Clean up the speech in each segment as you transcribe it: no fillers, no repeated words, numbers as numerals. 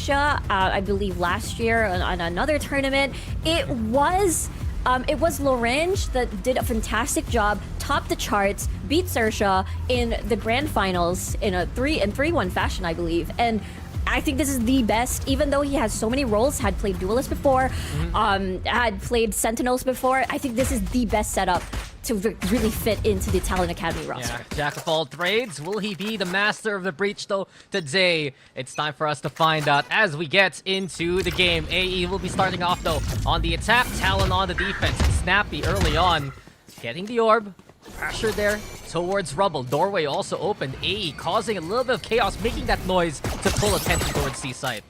Asia, I believe last year on another tournament. It was Lorange that did a fantastic job, topped the charts, beat Sersha in the grand finals in a 3-1 fashion, I believe. And I think this is the best, even though he has so many roles, had played Duelist before, had played Sentinels before. I think this is the best setup to really fit into the Talon Academy roster. Yeah, jack of all trades. Will he be the master of the breach though today? It's time for us to find out as we get into the game. AE will be starting off though on the attack, Talon on the defense. Snappy early on, getting the orb. Pressure there towards Rubble. Doorway also opened. AE causing a little bit of chaos, making that noise to pull attention towards C-side.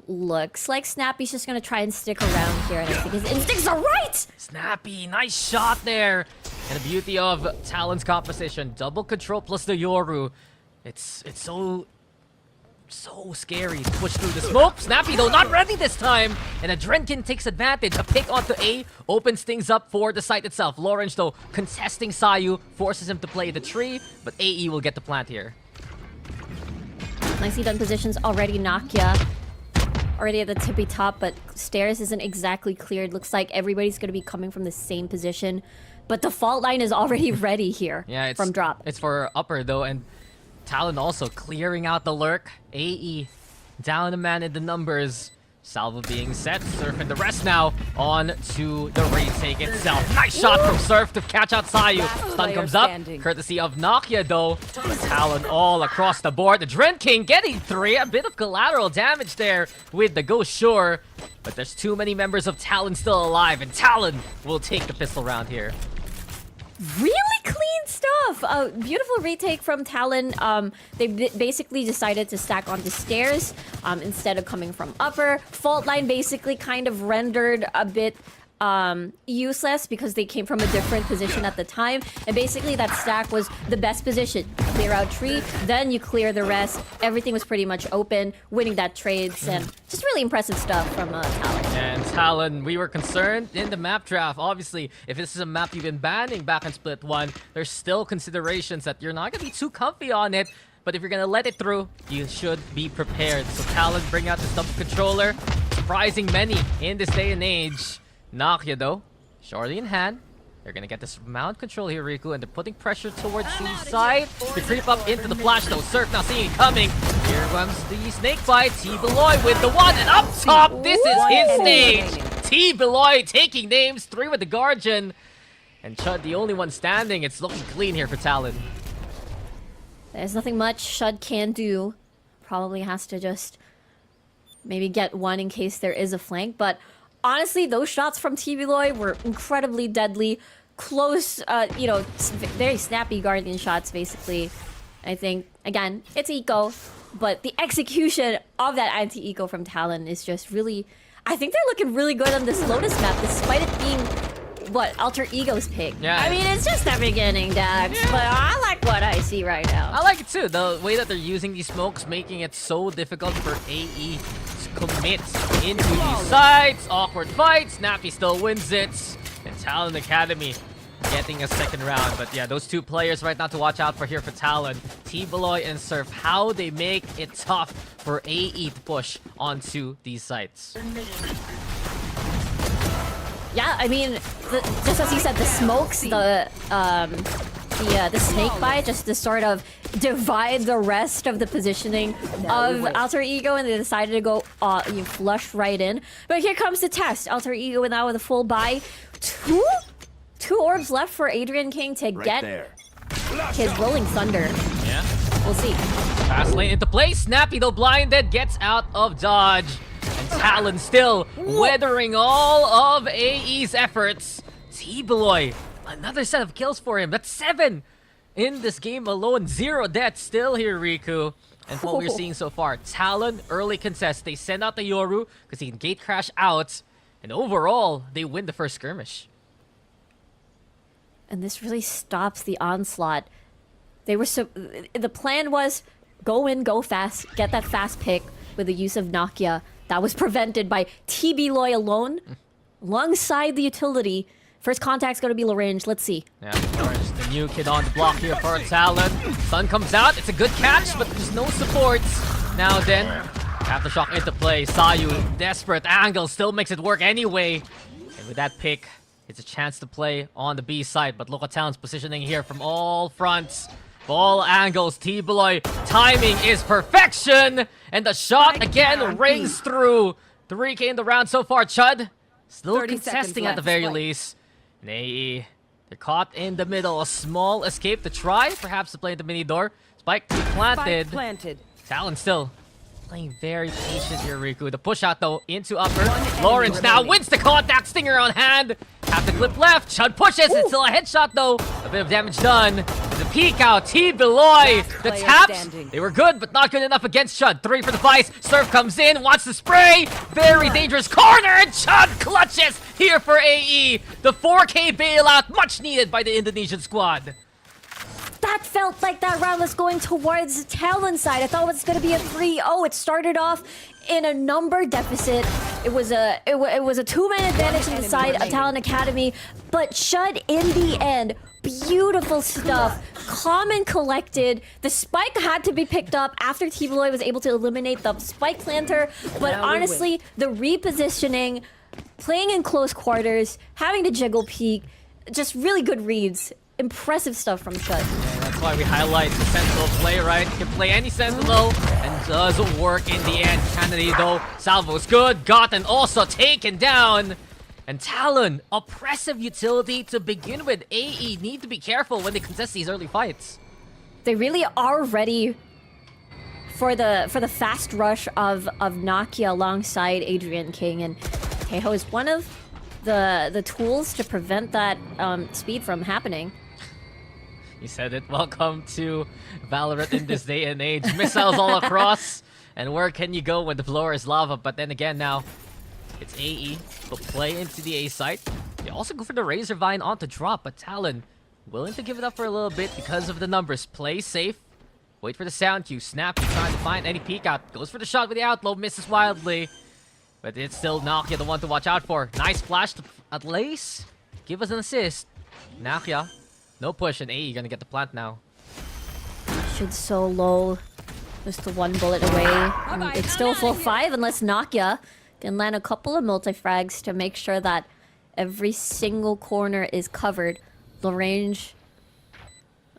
Looks like Snappy's just gonna try and stick around here, and I think his instincts are right! Snappy, nice shot there. And the beauty of Talon's composition. Double control plus the Yoru. It's so scary to push through the smoke. Snappy though, not ready this time. And Adrenkin takes advantage. A pick onto A, opens things up for the site itself. Lorange though, contesting Sayu, forces him to play the tree, but AE will get the plant here. Nicely done positions already. Nakia already at the tippy top, but stairs isn't exactly cleared. Looks like everybody's going to be coming from the same position, but the fault line is already ready here. Yeah, it's from drop. It's for upper though, and Talon also clearing out the lurk. AE down a man in the numbers. Salvo being set. Surf and the rest now on to the retake itself. Nice shot from Surf to catch out Sayu. Stun comes up, courtesy of Nakia though. Talon all across the board. The Dren King getting 3. A bit of collateral damage there with the Ghost Shore. But there's too many members of Talon still alive, and Talon will take the pistol round here. Really clean stuff. Beautiful retake from Talon. They basically decided to stack onto stairs instead of coming from upper. Fault line basically kind of rendered a bit useless because they came from a different position at the time. And basically that stack was the best position. Clear out tree, then you clear the rest. Everything was pretty much open, winning that trades, and just really impressive stuff from Talon. And Talon, we were concerned in the map draft. Obviously, if this is a map you've been banning back in Split 1, there's still considerations that you're not going to be too comfy on it. But if you're going to let it through, you should be prepared. So Talon bring out the double controller, surprising many in this day and age. Nakia though, shorty in hand. They're gonna get this mount control here, Riku, and they're putting pressure towards C-side. They creep up into the flash though. Surf now seeing it coming. Here comes the snake bite. T-Beloy with the one, and up top, this is his stage. T-Beloy taking names, 3 with the Guardian. And Chud the only one standing. It's looking clean here for Talon. There's nothing much Shud can do. Probably has to just maybe get one in case there is a flank, but honestly, those shots from T-Beloy were incredibly deadly. Close, you know, very snappy Guardian shots, basically. I think, again, it's eco, but the execution of that anti-eco from Talon is just really... I think they're looking really good on this Lotus map, despite it being, what, Alter Ego's pick. Yeah. I mean, it's just the beginning, Dax, but I like what I see right now. I like it too. The way that they're using these smokes, making it so difficult for AE commit into these sides. Awkward fight. Snappy still wins it. And Talon Academy getting a second round. But yeah, those two players right now to watch out for here for Talon. T-Beloy and Surf. How they make it tough for AE to push onto these sites. Yeah, I mean, just as you said, the smokes, the snake bite, just to sort of divide the rest of the positioning of Alter Ego, and they decided to go flush right in. But here comes the test. Alter Ego now with a full buy. Two orbs left for Adrian King to get his Rolling Thunder. Yeah. We'll see. Fast lane into play. Snappy though blinded, gets out of dodge. And Talon still weathering all of AE's efforts. T-Beloy, another set of kills for him. That's 7 in this game alone. 0 deaths still here, Riku. And what we're seeing so far, Talon early contest. They send out the Yoru because he can gate crash out. And overall, they win the first skirmish. And this really stops the onslaught. They were the plan was go in, go fast, get that fast pick with the use of Nakia. That was prevented by T-Beloy alone, alongside the utility. First contact's gonna be Lorange. Let's see. Yeah, Orange, the new kid on the block here for Talon. Sun comes out. It's a good catch, but there's no support. now then. Aftershock into play. Sayu, desperate angle, still makes it work anyway. And with that pick, it's a chance to play on the B side. But look at Talon's positioning here from all fronts. All angles, T-Beloy, timing is perfection! And the shot again rings through. 3K in the round so far, Chud. Still contesting at the very least. And AE, they're caught in the middle. A small escape to try, perhaps to play the mini door. Spike to be planted. Talon still playing very patient here, Riku. The push out though into upper. Lawrence now wins the contact, Stinger on hand. Have to clip left. Chud pushes. It's still a headshot though. A bit of damage done. The peek out. T-Beloy. The taps. They were good, but not good enough against Chud. 3 for the Vice. Surf comes in. Wants to spray. Very dangerous corner. And Chud clutches here for AE. The 4K bailout. Much needed by the Indonesian squad. That felt like that round was going towards Talon's side. I thought it was going to be a 3-0. It started off in a number deficit. It was a 2-man advantage on the side of Talon Academy, but Shud in the end, beautiful stuff. Calm and collected. The spike had to be picked up after T-Beloy was able to eliminate the spike planter, but honestly, the repositioning, playing in close quarters, having to jiggle peek, just really good reads. Impressive stuff from Shud. Yeah, that's why we highlight the Sentinel play, right? You can play any Sentinel and does work in the end. Kennedy though, salvo's good, gotten also taken down. And Talon, oppressive utility to begin with. AE need to be careful when they contest these early fights. They really are ready for the fast rush of Nakia alongside Adrian King, and Teho is one of the tools to prevent that speed from happening. You said it. Welcome to Valorant in this day and age. Missiles all across. And where can you go when the floor is lava? But then again now, it's AE. They'll play into the A site. They also go for the Razor Vine onto drop. But Talon, willing to give it up for a little bit because of the numbers. Play safe. Wait for the sound cue. Snappy trying to find any peek out. Goes for the shot with the outlow. Misses wildly. But it's still Nakia, the one to watch out for. Nice flash to at least give us an assist. Nakia. No push, and AE gonna get the plant now. Should so low. Just the one bullet away. And it's still full 5 unless Nakia can land a couple of multi-frags to make sure that every single corner is covered. The range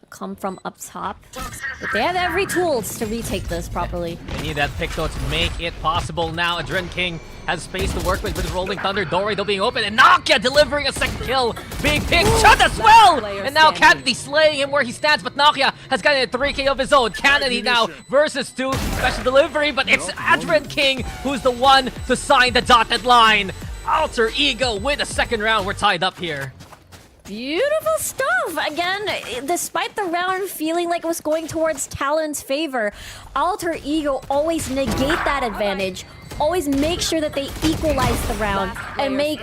come from up top. But they have every tools to retake this properly. They need that pick though to make it possible now. Adren King has space to work with Rolling Thunder. Doorway though being open, and Nakia delivering a second kill. Big pick, Chud as well! And now Kennedy slaying him where he stands, but Nakia has gotten a 3K of his own. Kennedy now versus 2, special delivery, but it's Adren King who's the one to sign the dotted line. Alter Ego with a second round. We're tied up here. Beautiful stuff! Again, despite the round feeling like it was going towards Talon's favor, Alter Ego always negate that advantage. Always make sure that they equalize the round and make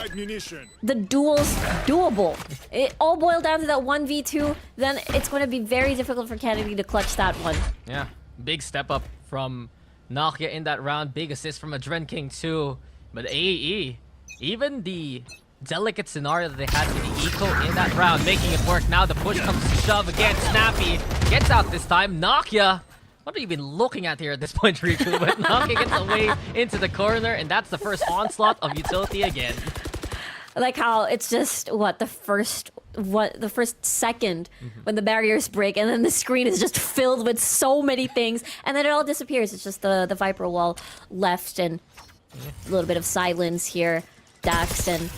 the duels doable. It all boiled down to that 1v2, then it's going to be very difficult for Kennedy to clutch that one. Yeah, big step up from Nakia in that round. Big assist from Adren King too. But AE, even the delicate scenario that they had with the eco in that round, making it work. Now the push comes to shove again. Snappy gets out this time. Nakia, what are you even looking at here at this point, Riku? But Nakia gets away into the corner, and that's the first onslaught of utility again. I like how it's just the first second when the barriers break, and then the screen is just filled with so many things, and then it all disappears. It's just the Viper wall left, and a little bit of silence here. Dax, and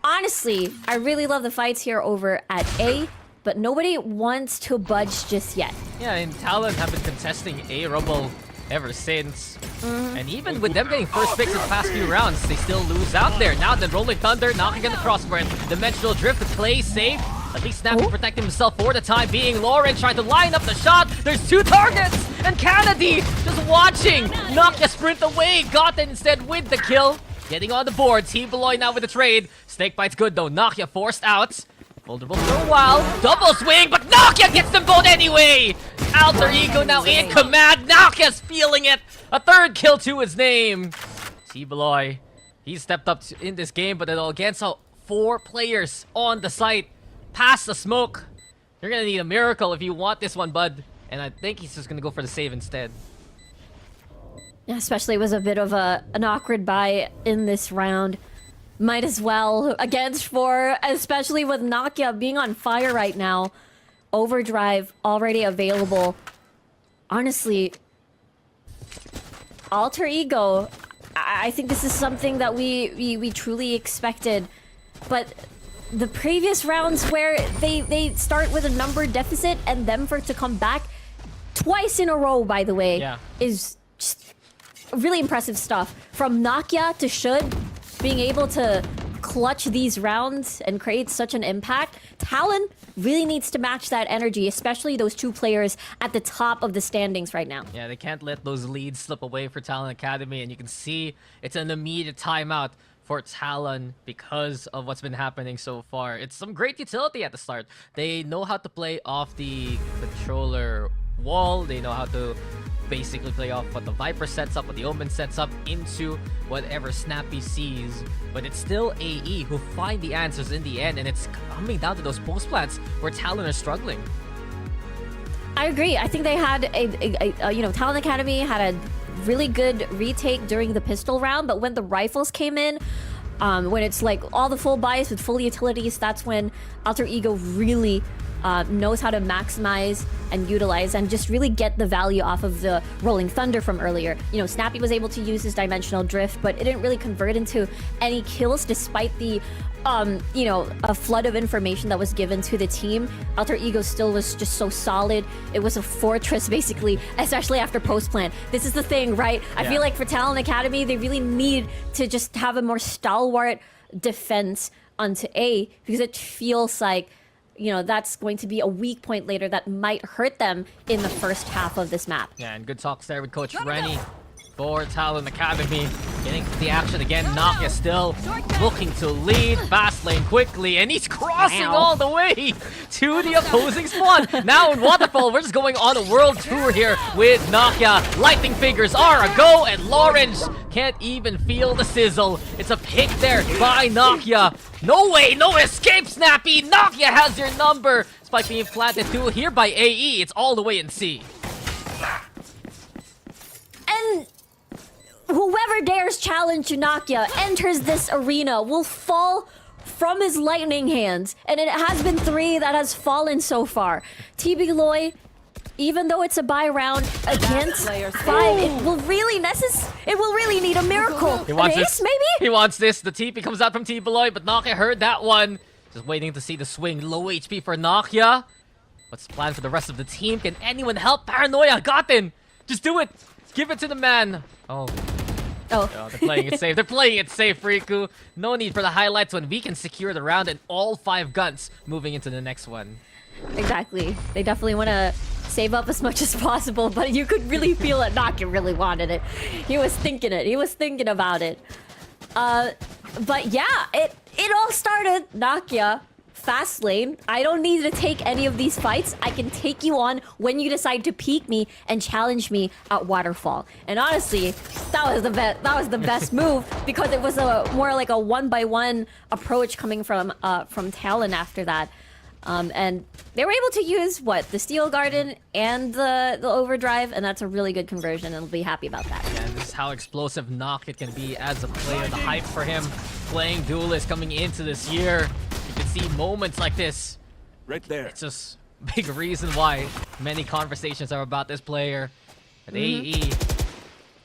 honestly, I really love the fights here over at A, but nobody wants to budge just yet. Yeah, and Talon have been contesting A Rumble ever since. And even with them getting first picks in the past few rounds, they still lose out there. Now the Rolling Thunder knocking in the crossbar. Dimensional Drift to play safe. At least Snappy protecting himself for the time being. Lauren trying to line up the shot. There's 2 targets! And Kennedy just watching. Nakia sprint away. Gotten instead with the kill. Getting on the board. Team Beloy now with the trade. Snake Bite's good though. Nakia forced out. Vulnerable for a while. Double swing, but Nakia gets them both anyway! Alter Ego now in command. Nakia's feeling it. A 3rd kill to his name. Team Beloy, he stepped up in this game, but it'll against 4 players on the site. Past the smoke. You're gonna need a miracle if you want this one, bud. And I think he's just gonna go for the save instead. Yeah, especially it was a bit of an awkward buy in this round. Might as well against 4, especially with Nakia being on fire right now. Overdrive already available. Honestly, Alter Ego, I think this is something that we truly expected. But the previous rounds where they start with a number deficit and then for it to come back twice in a row, by the way, is just really impressive stuff. From Nakia to Should, being able to clutch these rounds and create such an impact. Talon really needs to match that energy, especially those 2 players at the top of the standings right now. Yeah, they can't let those leads slip away for Talon Academy, and you can see it's an immediate timeout for Talon because of what's been happening so far. It's some great utility at the start. They know how to play off the controller wall. They know how to basically play off what the Viper sets up, what the Omen sets up into whatever Snappy sees. But it's still AE who find the answers in the end, and it's coming down to those post plants where Talon are struggling. I agree. I think they had Talon Academy had a really good retake during the pistol round, but when the rifles came in, when it's like all the full buys with full utilities, that's when Alter Ego really knows how to maximize and utilize and just really get the value off of the Rolling Thunder from earlier. You know, Snappy was able to use his dimensional drift, but it didn't really convert into any kills despite the a flood of information that was given to the team. Alter Ego still was just so solid. It was a fortress, basically, especially after post-plant. This is the thing, right? I feel like for Talon Academy, they really need to just have a more stalwart defense onto A, because it feels like, that's going to be a weak point later that might hurt them in the first half of this map. Yeah, and good talks there with Coach Rennie for Talon Academy. Getting the action again. Nakia still looking to lead. Fast lane quickly, and he's crossing all the way to the opposing spawn. Now in Waterfall, we're just going on a world tour here with Nakia. Lightning fingers are a go, and Lawrence can't even feel the sizzle. It's a pick there by Nakia. No way, no escape, Snappy. Nakia has your number. Spike being planted too here by AE. It's all the way in C. And whoever dares challenge Nakia enters this arena will fall from his lightning hands. And it has been 3 that has fallen so far. TB Loy, even though it's a buy round against 5, it will really need a miracle. He wants An ace, this. maybe? He wants this. The TP comes out from T-Beloy, but Nakia heard that one. Just waiting to see the swing. Low HP for Nakia. What's the plan for the rest of the team? Can anyone help? Paranoia, Gotten! Just do it! Give it to the man. Oh, they're playing it safe. They're playing it safe, Riku. No need for the highlights when we can secure the round and all 5 guns moving into the next one. Exactly. They definitely want to save up as much as possible, but you could really feel that Nakia really wanted it. He was thinking it. He was thinking about it. But yeah, it all started Nakia. Fast lane. I don't need to take any of these fights. I can take you on when you decide to peek me and challenge me at Waterfall. And honestly, that was the best move, because it was more like a 1-by-1 approach coming from Talon after that. And they were able to use the Steel Garden and the Overdrive, and that's a really good conversion, and I'll be happy about that. Yeah, and this is how explosive Knockit can be as a player. The hype for him playing Duelist coming into this year. You can see moments like this. Right there. It's just a big reason why many conversations are about this player. At AE.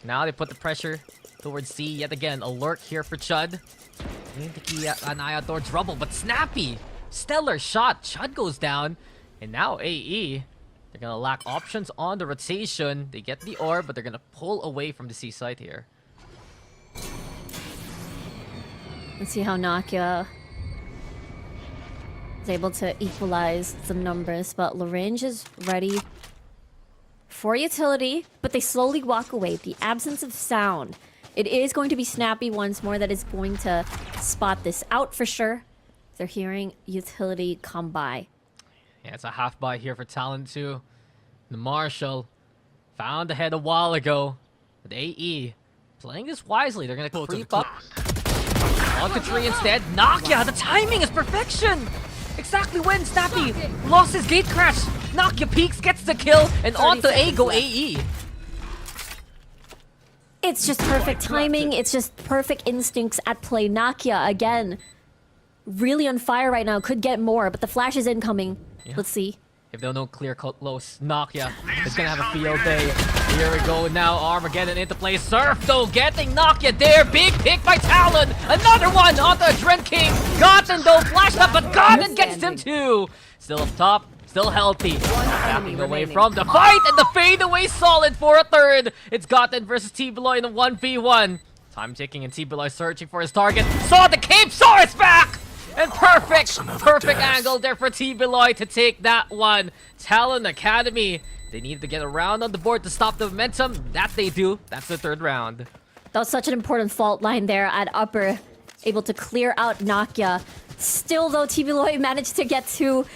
Now they put the pressure towards C yet again. A lurk here for Chud. Need to keep an eye out towards Rubble, but Snappy. Stellar shot. Chud goes down. And now AE. They're gonna lack options on the rotation. They get the orb, but they're gonna pull away from the C site here. Let's see how Nakia is able to equalize the numbers, but Larange is ready for utility, but they slowly walk away. The absence of sound. It is going to be Snappy once more that is going to spot this out for sure. They're hearing utility come by. Yeah, it's a half buy here for Talon too. The Marshall found ahead a while ago. With AE playing this wisely. They're gonna creep up onto tree instead. Nakia, the timing is perfection! Exactly when Snappy lost his gate crash. Nakia peeks, gets the kill, and onto A go AE. It's just perfect timing. It's just perfect instincts at play. Nakia, again, really on fire right now. Could get more, but the flash is incoming. Yeah. Let's see. If they'll know clear close, Nakia is gonna have a field day. Here we go now, Armageddon into play. Surf though, getting Nakia there. Big pick by Talon. Another one onto Adren King. Gotten though, flashed up, but Gotten gets him too. Still up top, still healthy. Backing away from the fight, and the fade away solid for a third. It's Gotten versus T-Beloy in a 1v1. Time ticking and T-Beloy searching for his target. Saw the cape, saw his back! And perfect angle there for T-Beloy to take that one. Talon Academy, they needed to get around on the board to stop the momentum. That they do. That's the third round. That was such an important fault line there at upper. Able to clear out Nakia. Still, though, T-Beloy managed to get two.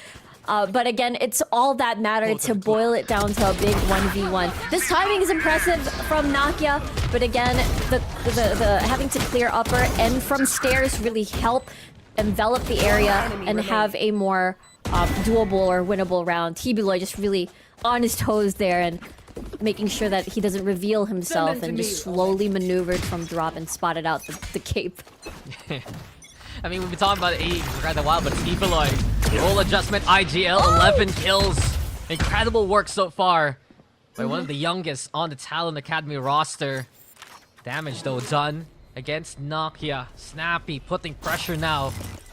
But again, it's all that mattered to boil it down to a big 1v1. This timing is impressive from Nakia, but again, the having to clear upper and from stairs really help envelop the area and have a more doable or winnable round. T-Beloy just really on his toes there and making sure that he doesn't reveal himself and just slowly maneuvered from drop and spotted out the cape. I mean, we've been talking about AE for quite a while, but T-Beloy, roll adjustment, IGL, 11 kills. Incredible work so far by one of the youngest on the Talon Academy roster. Damage though done against Nakia. Snappy putting pressure now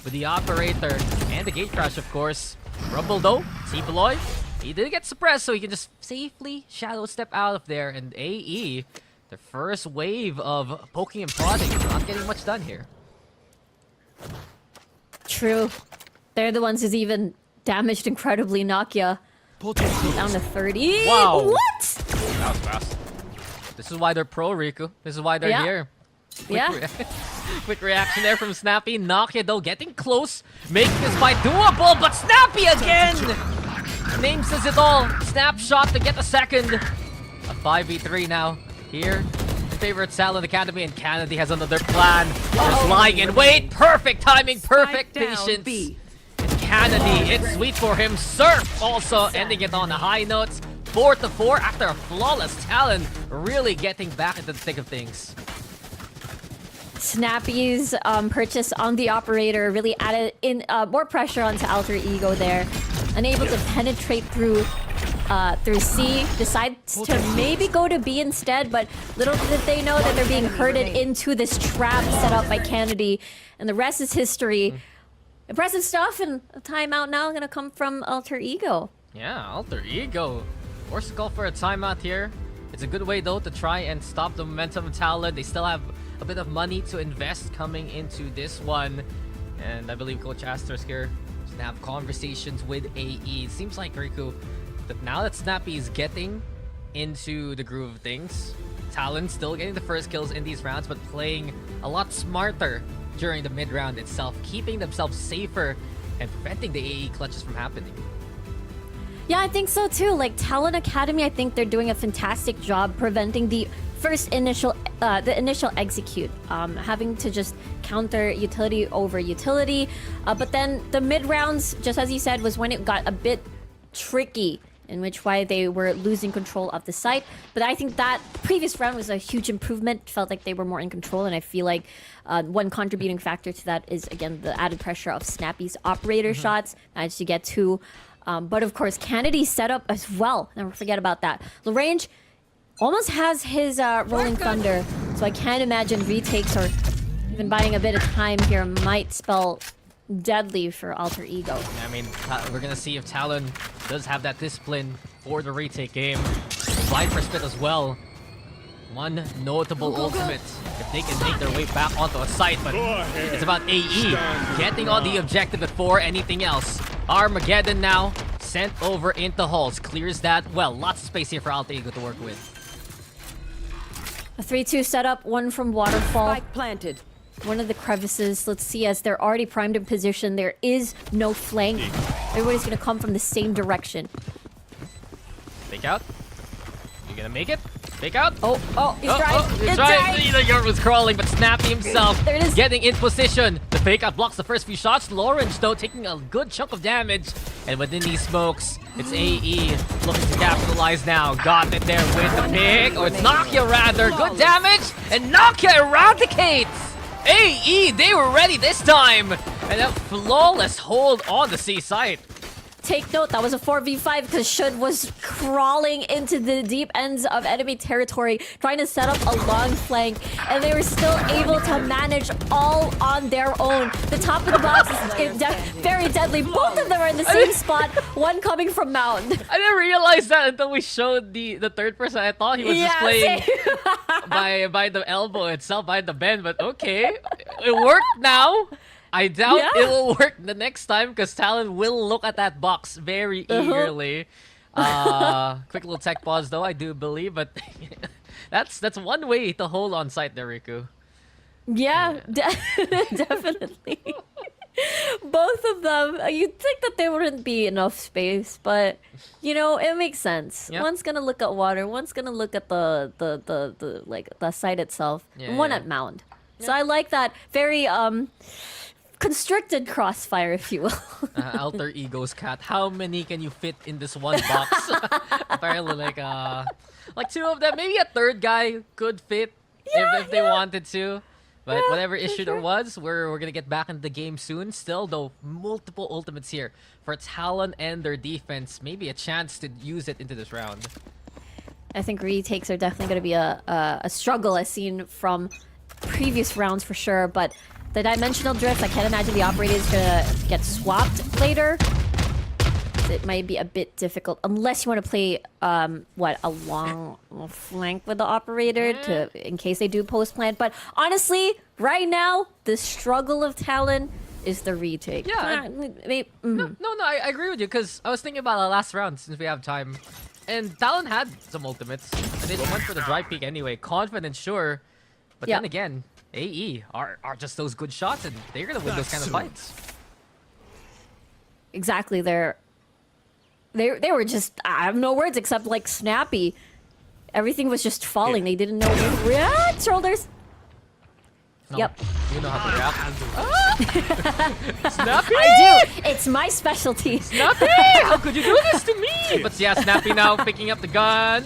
with the operator and the gate crash, of course. Rumble though, T-Beloy, he did get suppressed, so he can just safely shadow step out of there. And AE, the first wave of poking and prodding, not getting much done here. True. They're the ones who's even damaged incredibly Nakia. Down to 30. Wow. What? That was fast. This is why they're pro, Riku. This is why they're here. Quick reaction there from Snappy. Nakia though getting close, making this fight doable, but Snappy again! Name says it all. Snapshot to get the second. A 5v3 now. Here, favorite Talon Academy, and Kennedy has another plan. Just lying in wait. Perfect timing, perfect patience. And Kennedy, it's sweet for him. Surf also ending it on a high note. 4-4 after a flawless Talon, really getting back into the thick of things. Snappy's purchase on the operator really added in more pressure onto Alter Ego there. Unable to penetrate through C, decides to maybe go to B instead, but little did they know that they're being herded into this trap set up by Kennedy, and the rest is history. Impressive stuff, and a timeout now gonna come from Alter Ego. Yeah, Alter Ego. Forced to call for a timeout here. It's a good way though to try and stop the momentum of Talon. They still have a bit of money to invest coming into this one, and I believe Coach Astor's here to have conversations with AE. It seems like Riku, that now that Snappy is getting into the groove of things, Talon still getting the first kills in these rounds, but playing a lot smarter during the mid-round itself, keeping themselves safer and preventing the AE clutches from happening. Yeah, I think so too. Like Talon Academy, I think they're doing a fantastic job preventing the initial execute, having to just counter utility over utility. But then the mid rounds, just as you said, was when it got a bit tricky, in which why they were losing control of the site. But I think that previous round was a huge improvement. Felt like they were more in control, and I feel like one contributing factor to that is again the added pressure of Snappy's operator shots. Managed to get two. But of course, Kennedy's setup as well. Never forget about that. Lagrange almost has his Rolling Thunder, so I can't imagine retakes or even buying a bit of time here might spell deadly for Alter Ego. I mean, we're gonna see if Talon does have that discipline for the retake game. Slide for split as well. One notable ultimate if they can make their way back onto a site, but it's about AE getting on the objective before anything else. Armageddon now sent over into halls, clears that well. Lots of space here for Alter Ego to work with. A 3-2 setup, one from Waterfall. Spike planted. One of the crevices. Let's see, as they're already primed in position, there is no flank. Everybody's gonna come from the same direction. Fake out. You gonna make it? Fake out. Oh, he's trying. He's It's trying. right. The Yurt was crawling, but Snappy himself There it is. getting in position. The fake out blocks the first few shots. Lorange, though, taking a good chunk of damage. And within these smokes, it's AE looking to capitalize now. Got it there with the pick. Or it's Nokia, rather. Good damage. And Nokia eradicates. AE, they were ready this time. And a flawless hold on the C site. Take note, that was a 4v5 because Shud was crawling into the deep ends of enemy territory, trying to set up a long flank, and they were still able to manage all on their own. The top of the box is very deadly. Both of them are in the same spot, one coming from Mountain. I didn't realize that until we showed the third person. I thought he was just playing by the elbow itself, by the bend, but okay. It worked now. I doubt it will work the next time because Talon will look at that box very eagerly. Quick little tech pause though, I do believe, but that's one way to hold on site there, Riku. Yeah, definitely. Both of them, you'd think that there wouldn't be enough space, but you know, it makes sense. Yeah. One's gonna look at water, one's gonna look at the like the site itself, and one at mound. So I like that very constricted crossfire, if you will. Alter Ego's cat. How many can you fit in this one box? Apparently, like two of them. Maybe a third guy could fit if they wanted to. But whatever issue there was, we're gonna get back into the game soon. Still, though, multiple ultimates here for Talon and their defense. Maybe a chance to use it into this round. I think retakes are definitely going to be a struggle as seen from previous rounds for sure, but the dimensional drift, I can't imagine the operator is gonna get swapped later. It might be a bit difficult unless you want to play a long flank with the operator in case they do post plant. But honestly, right now the struggle of Talon is the retake. Yeah. No, I agree with you because I was thinking about the last round since we have time, and Talon had some ultimates and they went for the dry peek anyway. Confident, sure, but then again, AE are just those good shots, and they're gonna win those kind of fights. Exactly, they were just, I have no words except like snappy. Everything was just falling. They didn't know where to react. Shoulders. No, Yep. You know how to react. Snappy! I do. It's my specialty. Snappy! How could you do this to me? But yeah, Snappy now picking up the gun.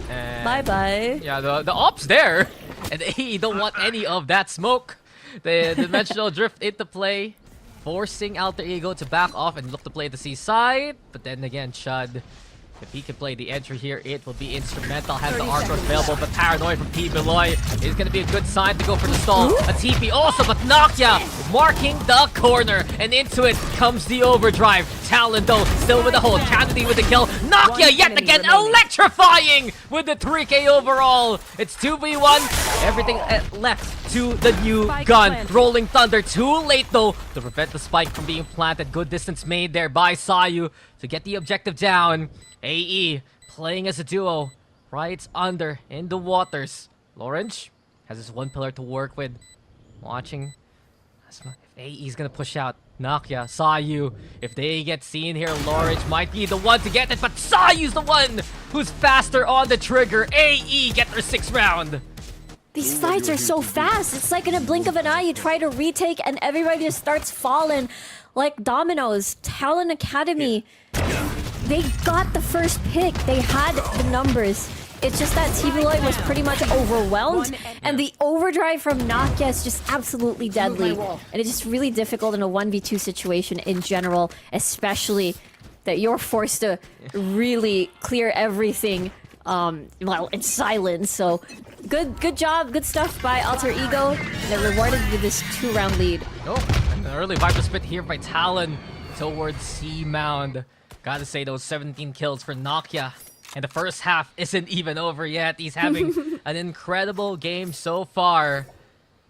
And Bye bye. yeah, the ops there. And AE don't want any of that smoke. The dimensional drift into play, forcing Alter Ego to back off and look to play the C side. But then again, Shud, if he can play the entry here, it will be instrumental. Has the arc available, but Paranoid from P. Beloy is going to be a good sign to go for the stall. A TP also, but Nokia marking the corner. And into it comes the overdrive. Talon, though, still with the hold. Kennedy with the kill. Nokia yet again electrifying with the 3K overall. It's 2v1. Everything left to the new gun. Rolling Thunder. Too late, though, to prevent the spike from being planted. Good distance made there by Sayu to get the objective down. AE playing as a duo right under in the waters. Lorange has his one pillar to work with. Watching if AE's gonna push out Nokia, Sayu. If they get seen here, Lorange might be the one to get it, but Sayu's the one who's faster on the trigger. AE get their 6th round. These fights are so fast. It's like in a blink of an eye, you try to retake and everybody just starts falling like dominoes. Talon Academy. They got the first pick. They had the numbers. It's just that T-Beloy was pretty much overwhelmed, and the overdrive from Nokia is just absolutely deadly. And it's just really difficult in a 1v2 situation in general, especially that you're forced to really clear everything well, in silence. So good job, good stuff by Alter Ego. They're rewarded with this 2-round lead. Oh, and an early Viper split here by Talon towards C Mound. Gotta say, those 17 kills for Nokia. And the first half isn't even over yet. He's having an incredible game so far.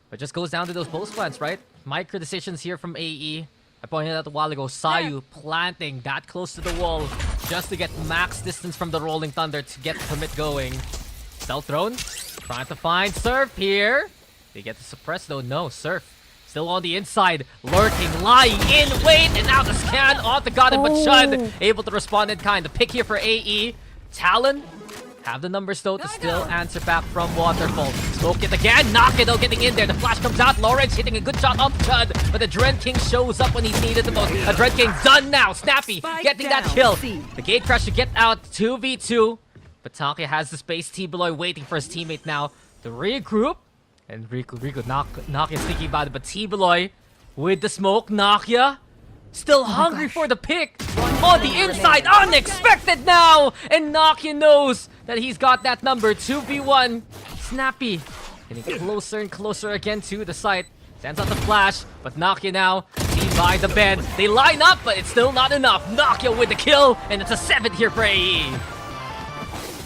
But just goes down to those post plants, right? Micro decisions here from AE. I pointed out a while ago, Sayu planting that close to the wall just to get max distance from the Rolling Thunder to get the commit going. Stealth drone, trying to find Surf here. They get to suppress though. No, Surf still on the inside, lurking, lying in wait, and now the scan on the Godin, but Shud able to respond in kind. The pick here for AE. Talon Have the numbers though to still answer back from Waterfall. Smoke it again. Knock it though, getting in there. The flash comes out. Lawrence hitting a good shot off Chud. But the Dread King shows up when he's needed the most. A Dread King done now. Snappy getting that kill. The Gate Crash to get out 2v2. But Takia has the space. T-Beloy waiting for his teammate now to regroup. And Riku Nakia's thinking about it. But T-Beloy with the smoke. Nakia still hungry for the pick. On the inside, unexpected now! And Nakia knows that he's got that number, 2v1. Snappy getting closer and closer again to the site. Sends out the flash, but Nakia now seen by the bed. They line up, but it's still not enough. Nakia with the kill, and it's a 7 here for AE.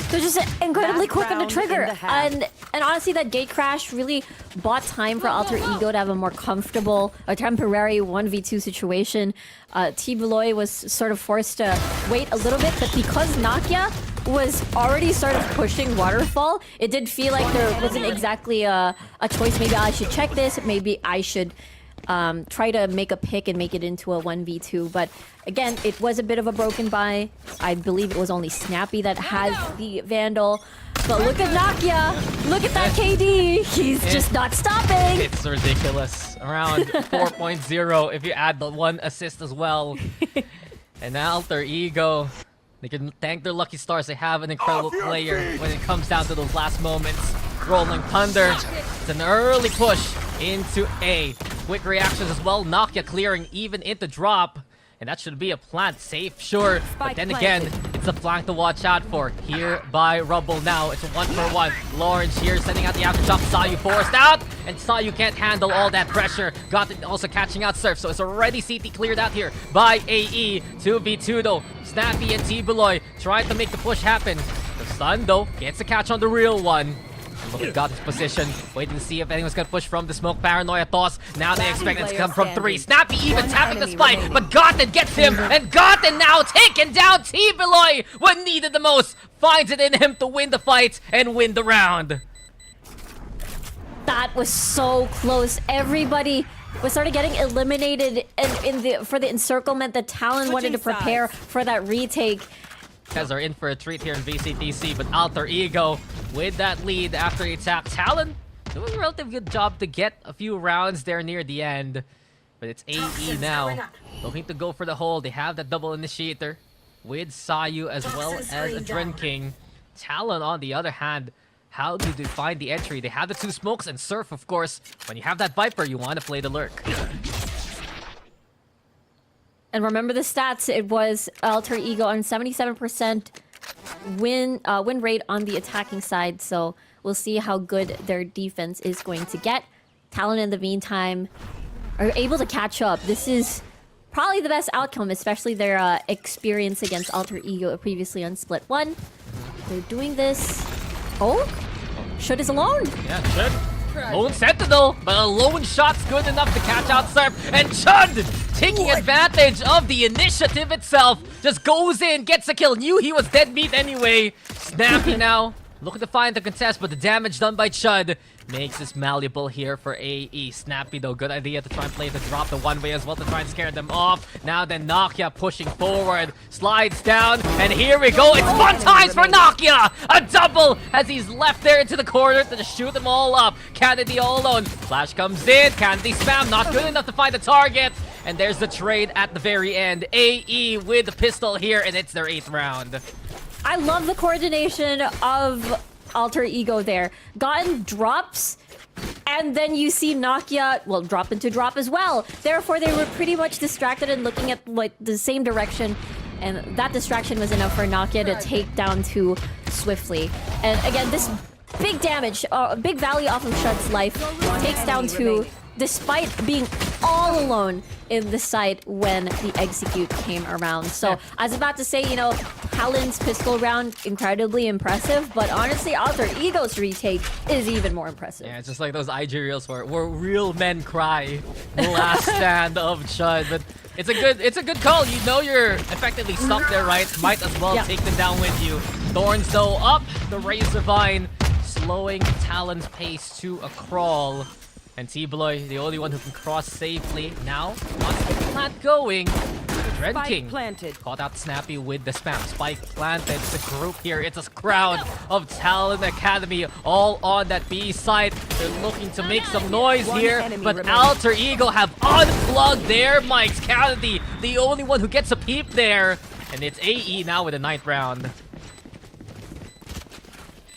They're just incredibly quick on the trigger. And honestly, that gate crash really bought time for Alter Ego to have a more comfortable, a temporary 1v2 situation. T-Beloy was sort of forced to wait a little bit, but because Nakia was already sort of pushing Waterfall, it did feel like there wasn't exactly a choice. Maybe I should check this, maybe I should try to make a pick and make it into a 1v2. But again, it was a bit of a broken buy. I believe it was only Snappy that had the Vandal. But look at Nakia! Look at that KD! He's just not stopping! It's ridiculous. Around 4.0 if you add the 1 assist as well. And now Alter Ego, they can thank their lucky stars. They have an incredible player when it comes down to those last moments. Rolling Thunder. It's an early push into A. Quick reactions as well. Nakia clearing even into drop. And that should be a plant safe, sure. But then again, it's a flank to watch out for. Here by Rumble now. It's a 1-for-1. Lawrence here sending out the aftershock. Sayu forced out. And Sayu can't handle all that pressure. Got it also catching out Surf. So it's already CT cleared out here by AE. 2v2 though. Snappy and T-Beloy trying to make the push happen. The Sun though gets the catch on the real one. Look at Gotham's position, waiting to see if anyone's gonna push from the smoke. Paranoia toss. Now they expect it to come from 3. Snappy even tapping the spike, but Gotham gets him, and Gotham now taking down T-Beloy when needed the most. Finds it in him to win the fight and win the round. That was so close. Everybody was sort of getting eliminated for the encirclement. The Talon wanted to prepare for that retake. Guys are in for a treat here in VCTC, but Alter Ego with that lead after the attack. Talon doing a relatively good job to get a few rounds there near the end. But it's AE now, looking to go for the hold. They have that double initiator with Sayu as well as a Dren King. Talon, on the other hand, how do they find the entry? They have the 2 smokes and Surf, of course. When you have that Viper, you want to play the lurk. And remember the stats, it was Alter Ego on 77% win rate on the attacking side, so we'll see how good their defense is going to get. Talon, in the meantime, are able to catch up. This is probably the best outcome, especially their experience against Alter Ego previously on Split 1. They're doing this. Oh? Shud is alone. Yeah, Shud. Lone Sentinel, but a lone shot's good enough to catch out Surf. And Chud, taking advantage of the initiative itself, just goes in, gets a kill. Knew he was dead meat anyway. Snappy now, looking to find the contest, but the damage done by Chud makes this malleable here for AE. Snappy though, good idea to try and play the drop the one way as well to try and scare them off. Now then Nakia pushing forward, slides down, and here we go. It's fun times for Nakia! A double as he's left there into the corner to just shoot them all up. Kennedy all alone. Flash comes in, Kennedy spam, not good enough to find the target. And there's the trade at the very end. AE with the pistol here, and it's their 8th round. I love the coordination of Alter Ego there. Gotten drops, and then you see Nakia, well, drop into drop as well. Therefore, they were pretty much distracted and looking at like the same direction, and that distraction was enough for Nakia to take down 2 swiftly. And again, this big damage, big value off of Shud's life, takes down 2, despite being all alone in the site when the execute came around. So I was about to say, you know, Talon's pistol round, incredibly impressive, but honestly, Alter Ego's retake is even more impressive. Yeah, it's just like those IG reels where real men cry. The last stand of Chud. But it's a good call. You know you're effectively stuck there, right? Might as well take them down with you. Thorns though up, the Razor Vine slowing Talon's pace to a crawl. And T-Beloy, the only one who can cross safely. Now, wants to get the plant going. Dread Spike King planted. caught out Snappy with the spam. Spike planted. It's a group here. It's a crowd of Talon Academy all on that B side. They're looking to make some noise One here, enemy but remaining. Alter Ego have unplugged their mics. Kennedy, the only one who gets a peep there. And it's AE now with the 9th round.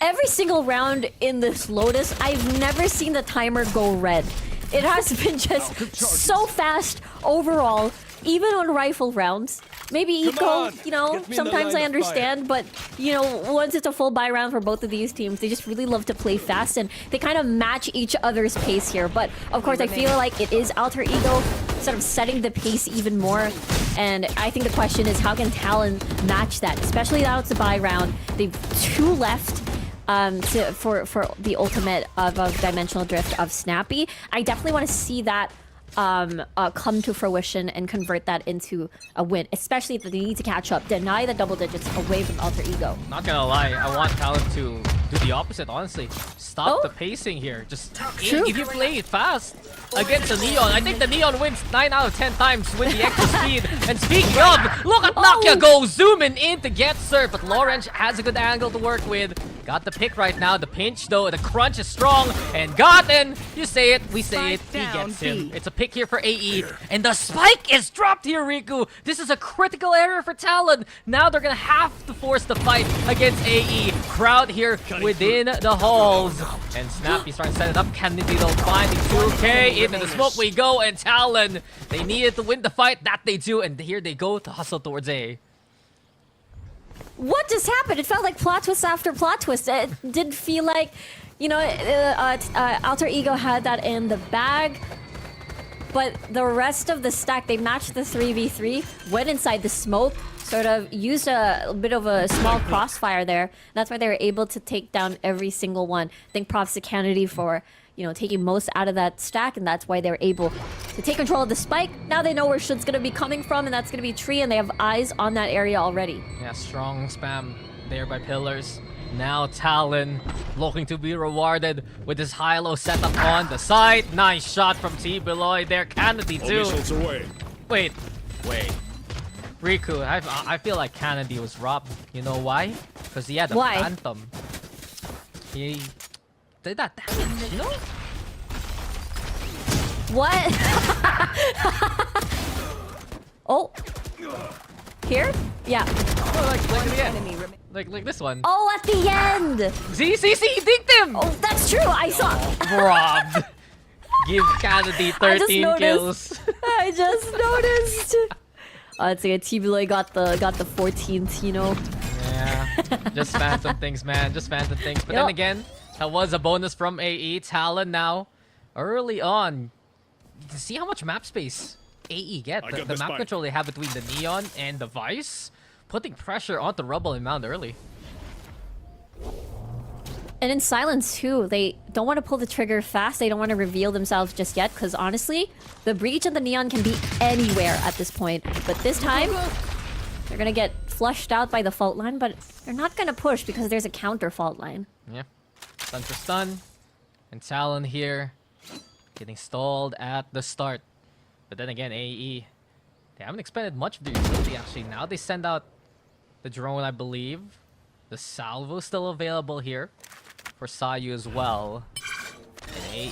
Every single round in this Lotus, I've never seen the timer go red. It has been just so fast overall, even on rifle rounds. Maybe Eco, on, you know, get me in the sometimes line I of understand, but, you know, once it's a full buy round for both of these teams, they just really love to play fast, and they kind of match each other's pace here. But, of course, I feel like it is Alter Ego sort of setting the pace even more. And I think the question is, how can Talon match that? Especially now it's a buy round. They've 2 left. For the ultimate of Dimensional Drift of Snappy. I definitely want to see that come to fruition and convert that into a win, especially if they need to catch up, deny the double digits away from Alter Ego. Not gonna lie, I want Talon to do the opposite, honestly. Stop Oh. the pacing here. Just True. if you play it fast against the Neon, I think the Neon wins 9 out of 10 times with the extra speed. And speaking of, look at Nakia go zooming in to get served, but Lawrence has a good angle to work with. Got the pick right now. The pinch though, the crunch is strong and gotten. You say it, we say it. He Spike gets down him. B. It's a pick here for AE, and the spike is dropped here, Riku. This is a critical error for Talon. Now they're gonna have to force the fight against AE. Crowd here within the halls, and Snappy starting to set it up. Kennedy though finding 2K into the smoke we go, and Talon, they needed to win the fight. That they do, and here they go to hustle towards A. What just happened? It felt like plot twist after plot twist. It did feel like, you know, Alter Ego had that in the bag. But the rest of the stack, they matched the 3v3, went inside the smoke, sort of used a bit of a small crossfire there. That's why they were able to take down every single one. I think props to Kennedy for, you know, taking most out of that stack, and that's why they're able to take control of the spike. Now they know where Shun's gonna be coming from, and that's gonna be Tree, and they have eyes on that area already. Yeah, strong spam there by Pillars. Now Talon looking to be rewarded with his high-low setup on the side. Nice shot from T. Beloy there. Kennedy All too. missiles away. Wait. Riku, I feel like Kennedy was robbed. You know why? Because he had a Why? Phantom. He did that damage, you know? What? Oh. Here? Yeah. Oh, like again. Enemy remain. Like this one. Oh, at the end! See, he dinked him! Oh, that's true. I saw. Robbed. Give Kennedy I just 13 noticed. kills. I just noticed. It's like T-Beloy got the 14th, you know. Yeah, just phantom things, man. Just phantom things. But then Yup. again, that was a bonus from AE. Talon now, early on. You can see how much map space AE get. I The, got the the map spike. control they have between the Neon and the Vice, putting pressure onto Rubble and Mound early. And in Silence too, they don't want to pull the trigger fast. They don't want to reveal themselves just yet, because honestly, the Breach and the Neon can be anywhere at this point. But this time, they're gonna get flushed out by the fault line, but they're not gonna push because there's a counter fault line. Yeah, stun for stun, and Talon here getting stalled at the start. But then again, AE, they haven't expended much of their utility actually. Now they send out the drone, I believe. The salvo still available here for Sayu as well. And AE,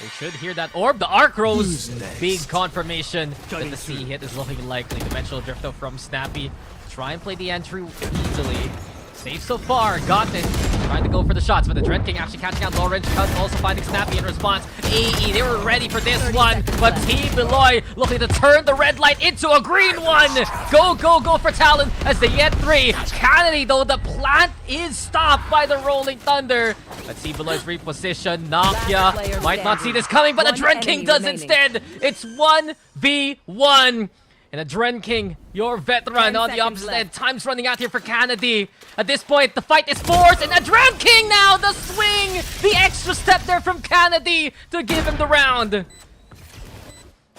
they should hear that orb. The Arc Rose, big confirmation that the C hit is looking likely. Dimensional Drift though from Snappy. Try and play the entry easily. Safe so far, got it. Trying to go for the shots, but the Dread King actually catching out Lawrence. Also finding Snappy in response. AE, they were ready for this one, but Team Beloy looking to turn the red light into a green one. Go for Talon as they get 3. Kennedy though, the plant is stopped by the Rolling Thunder. But Team Beloy's reposition. Nakia might not see this coming, but the One Dread King enemy does remaining. instead. It's 1v1. And a Dren King, your veteran 10 on the seconds opposite end. left. Time's running out here for Kennedy. At this point, the fight is forced, and a Dren King now, the swing! The extra step there from Kennedy to give him the round.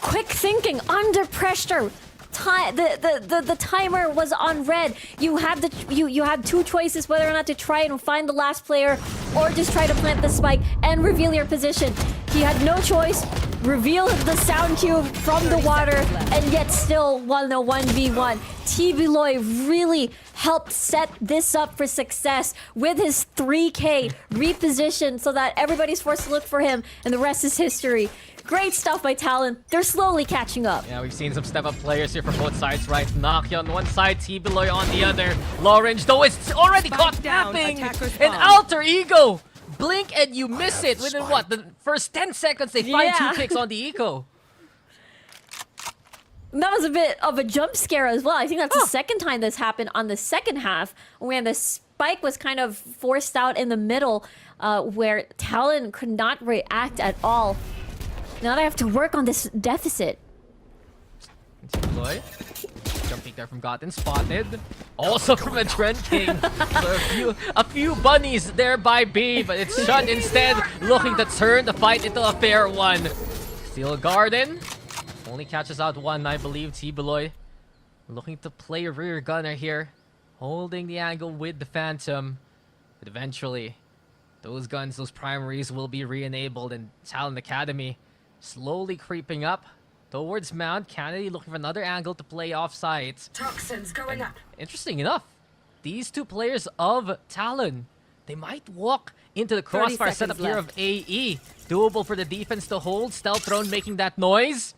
Quick thinking, under pressure. the timer was on red. You had you had two choices whether or not to try and find the last player or just try to plant the spike and reveal your position. He had no choice. Reveal the sound cube from the water and yet still won a 1v1. TLNA really helped set this up for success with his 3K reposition so that everybody's forced to look for him and the rest is history. Great stuff by Talon. They're slowly catching up. Yeah, we've seen some step-up players here from both sides, right? Nokia on one side, TLNA on the other. Lorange, though, is already caught napping. An alter ego! Blink and you miss it within what? The first 10 seconds, they find 2 picks on the eco. That was a bit of a jump scare as well. I think that's the second time this happened on the second half when the spike was kind of forced out in the middle where Talon could not react at all. Now they have to work on this deficit. TLNA. Jumping there from Gotten, spotted. Also from a Trent King. So a few bunnies there by B, but it's Shun instead, looking to turn the fight into a fair one. Steel Garden. Only catches out one, I believe. TLNA looking to play rear gunner here. Holding the angle with the Phantom. But eventually, those guns, those primaries will be re-enabled, and Talon Academy slowly creeping up towards Mount. Kennedy looking for another angle to play off sides. Toxins going up. Interesting enough, these two players of Talon, they might walk into the crossfire setup here of AE. Doable for the defense to hold. Stealth Throne making that noise.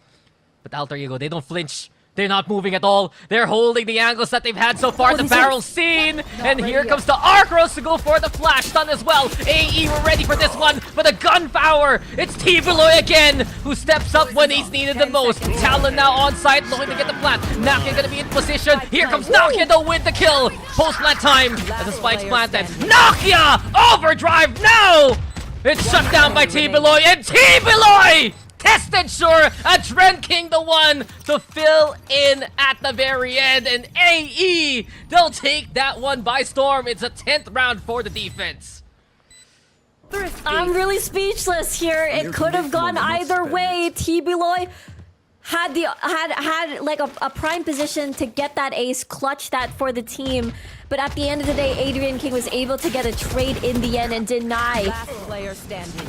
But Alter Ego, they don't flinch. They're not moving at all. They're holding the angles that they've had so far. The barrel seen. And here comes the Arcros to go for the flash stun as well. AE were ready for this one. But the gun power. It's TLNA again who steps up when he's needed the most. Talon now on site looking to get the plant. Nakia gonna be in position. Here comes Nakia though with the kill. Post plant time as the spike's planted. Nakia! Overdrive now! It's shut down by TLNA and TLNA! Tested, sure, a Trent King the one to fill in at the very end, and AE, they'll take that one by storm. It's a 10th round for the defense. I'm really speechless here. It could have gone either way. TLNA had like a prime position to get that ace, clutch that for the team. But at the end of the day, Adrian King was able to get a trade in the end and deny Last player standing.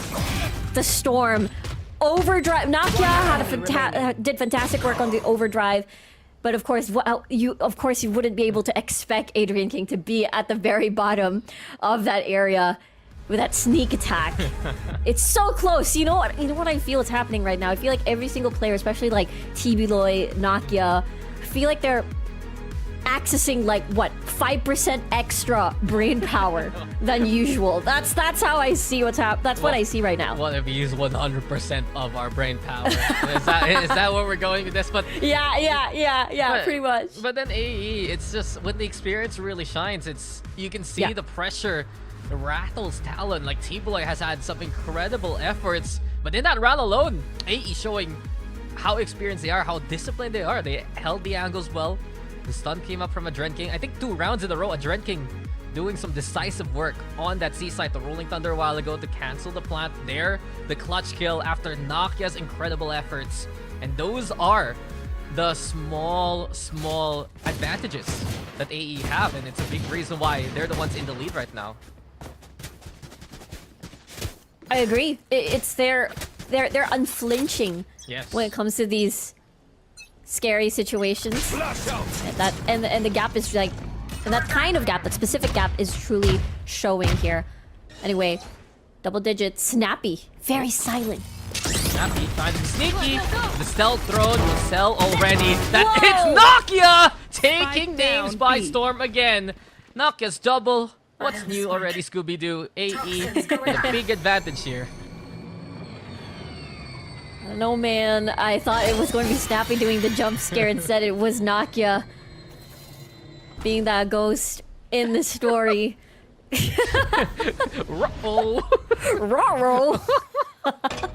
the storm. Overdrive. Nakia had did fantastic work on the overdrive, but of course, you wouldn't be able to expect Adrian King to be at the very bottom of that area with that sneak attack. It's so close. You know what? You know what I feel is happening right now. I feel like every single player, especially like TLNA, Nakia, I feel like they're accessing like what 5% extra brain power than usual. That's how I see what's happening. That's what I see right now. What if we use 100% of our brain power? is that where we're going with this? But yeah, pretty much. But then AE, it's just when the experience really shines, you can see the pressure rattles Talon. Like TLNA has had some incredible efforts, but in that round alone, AE showing how experienced they are, how disciplined they are. They held the angles well. The stun came up from a Trent King. I think 2 rounds in a row, a Trent King doing some decisive work on that seaside. The Rolling Thunder a while ago to cancel the plant there. The clutch kill after Nakia's incredible efforts. And those are the small advantages that AE have. And it's a big reason why they're the ones in the lead right now. I agree. It's they're unflinching when it comes to these scary situations. And the gap is like, and that kind of gap, that specific gap is truly showing here. Anyway, double digits, snappy, very silent. Snappy trying to be sneaky. The stealth throne will sell already. It's Nakia taking names by storm again. Nakia's double. What's new already, Scooby-Doo? AE with a big advantage here. No, man. I thought it was going to be Snappy doing the jump scare. Instead, it was Nakia being that ghost in the story. Ruh-oh. Ruh-roh. I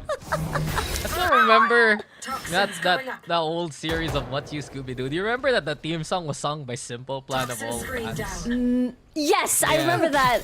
still remember that old series of What You Scooby-Doo. Do you remember that the theme song was sung by Simple Plan of All Plans? Yes, I remember that.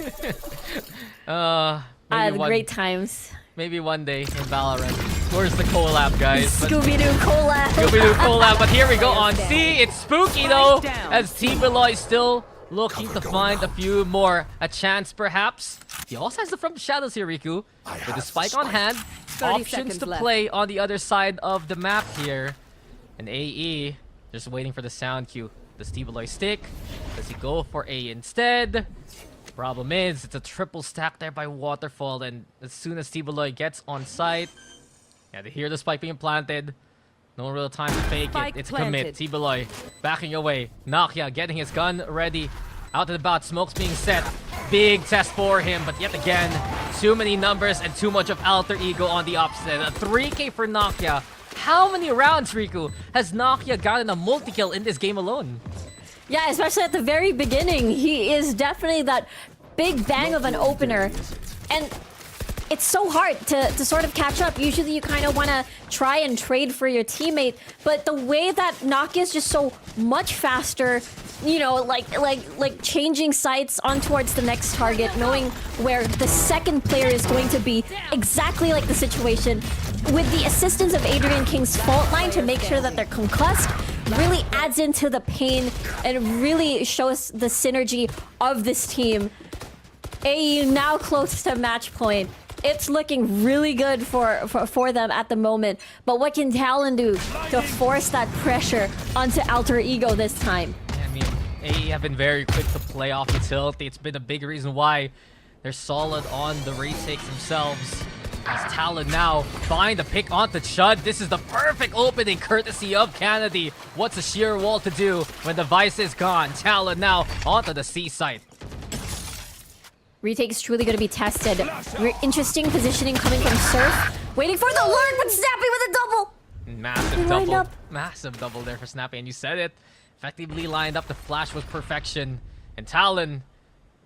Maybe Great times. Maybe one day in Valorant. Where's the collab, guys? But Scooby-Doo collab. Scooby-Doo collab, but here we go on C. It's spooky though, as T-Beloy still looking to find a few more. A chance perhaps. He also has the From the Shadows here, Riku. With the spike on hand. 30 Options seconds to left. play on the other side of the map here. And AE just waiting for the sound cue. Does T-Beloy stick? Does he go for A instead? Problem is, it's a triple stack there by Waterfall, and as soon as T-Beloy gets on site, yeah, they hear the spike being planted. No real time to fake Spike it. It's a planted. commit. T-Beloy backing away. Nakia getting his gun ready. Out and about. Smoke's being set. Big test for him, but yet again, too many numbers and too much of alter ego on the opposite. A 3K for Nakia. How many rounds, Riku, has Nakia gotten a multi-kill in this game alone? Yeah, especially at the very beginning. He is definitely that big bang of an opener. And it's so hard to sort of catch up. Usually you kind of want to try and trade for your teammate. But the way that Nakia is just so much faster, you know, like changing sights on towards the next target, knowing where the second player is going to be, exactly like the situation. With the assistance of Adrian King's fault line to make sure that they're concussed, really adds into the pain and really shows the synergy of this team. AE now close to match point. It's looking really good for them at the moment. But what can Talon do to force that pressure onto Alter Ego this time? I mean, AE have been very quick to play off utility. It's been a big reason why they're solid on the retakes themselves. As Talon now find the pick onto Chud. This is the perfect opening courtesy of Kennedy. What's a sheer wall to do when the Vice is gone? Talon now onto the C site. Retake is truly going to be tested. Interesting positioning coming from Surf. Waiting for the lurk, but Snappy with a double! Massive They lined double. up. Massive double there for Snappy, and you said it. Effectively lined up the flash with perfection. And Talon,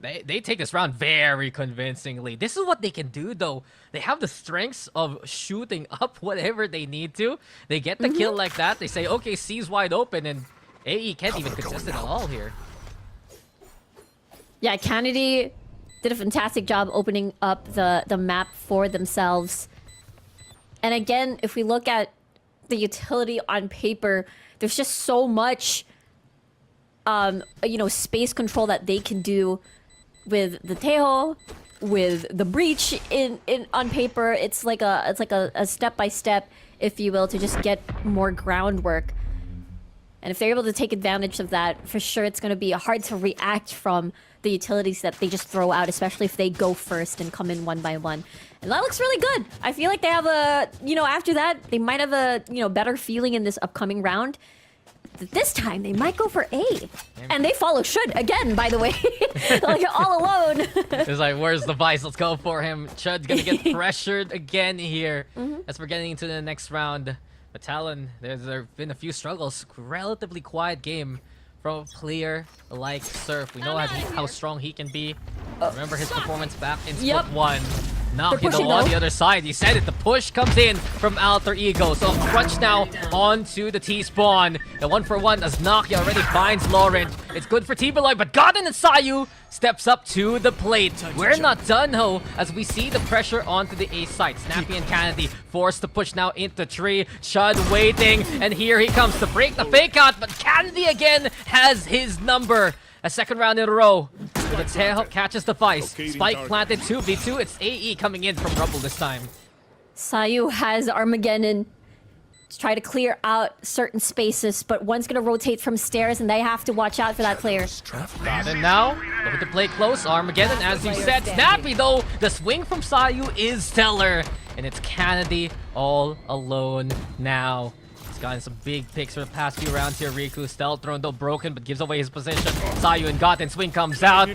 they take this round very convincingly. This is what they can do, though. They have the strengths of shooting up whatever they need to. They get the kill like that. They say, okay, C's wide open, and AE can't even contest it at all here. Yeah, Kennedy did a fantastic job opening up the map for themselves. And again, if we look at the utility on paper, there's just so much, you know, space control that they can do with the Teho, with the breach in on paper. It's like a step by step, if you will, to just get more groundwork. And if they're able to take advantage of that, for sure it's going to be hard to react from the utilities that they just throw out, especially if they go first and come in one by one. And that looks really good. I feel like they have a, you know, after that, they might have a, you know, better feeling in this upcoming round. This time, they might go for A. And they follow Should again, by the way. Like, all alone. It's like, where's the Vice? Let's go for him. Chud's gonna get pressured again here as we're getting into the next round. But Talon, there've been a few struggles. Relatively quiet game from a player like Surf. We know how strong he can be. Remember his performance back in Split 1. Knocking pushing on though. the other side. You said it. The push comes in from Alter Ego. So a crunch now onto the T-spawn. The 1-for-1 as Nakia already finds Laurent. It's good for T-Beloy, but Godin and Sayu steps up to the plate. We're not done, ho, as we see the pressure onto the A site. Snappy and Kennedy forced to push now into tree. Chud waiting, and here he comes to break the fake out, but Kennedy again has his number. A second round in a row. The tail catches the Vice. Spike planted 2v2. It's AE coming in from Rumble this time. Sayu has Armageddon to try to clear out certain spaces, but one's going to rotate from stairs, and they have to watch out for that player. Got it now. Looking to play close. Armageddon, as you said. Snappy, though. The swing from Sayu is stellar. And it's Kennedy all alone now. He's gotten some big picks for the past few rounds here. Riku, stealth thrown, though broken, but gives away his position. Sayu and Goten, swing comes out.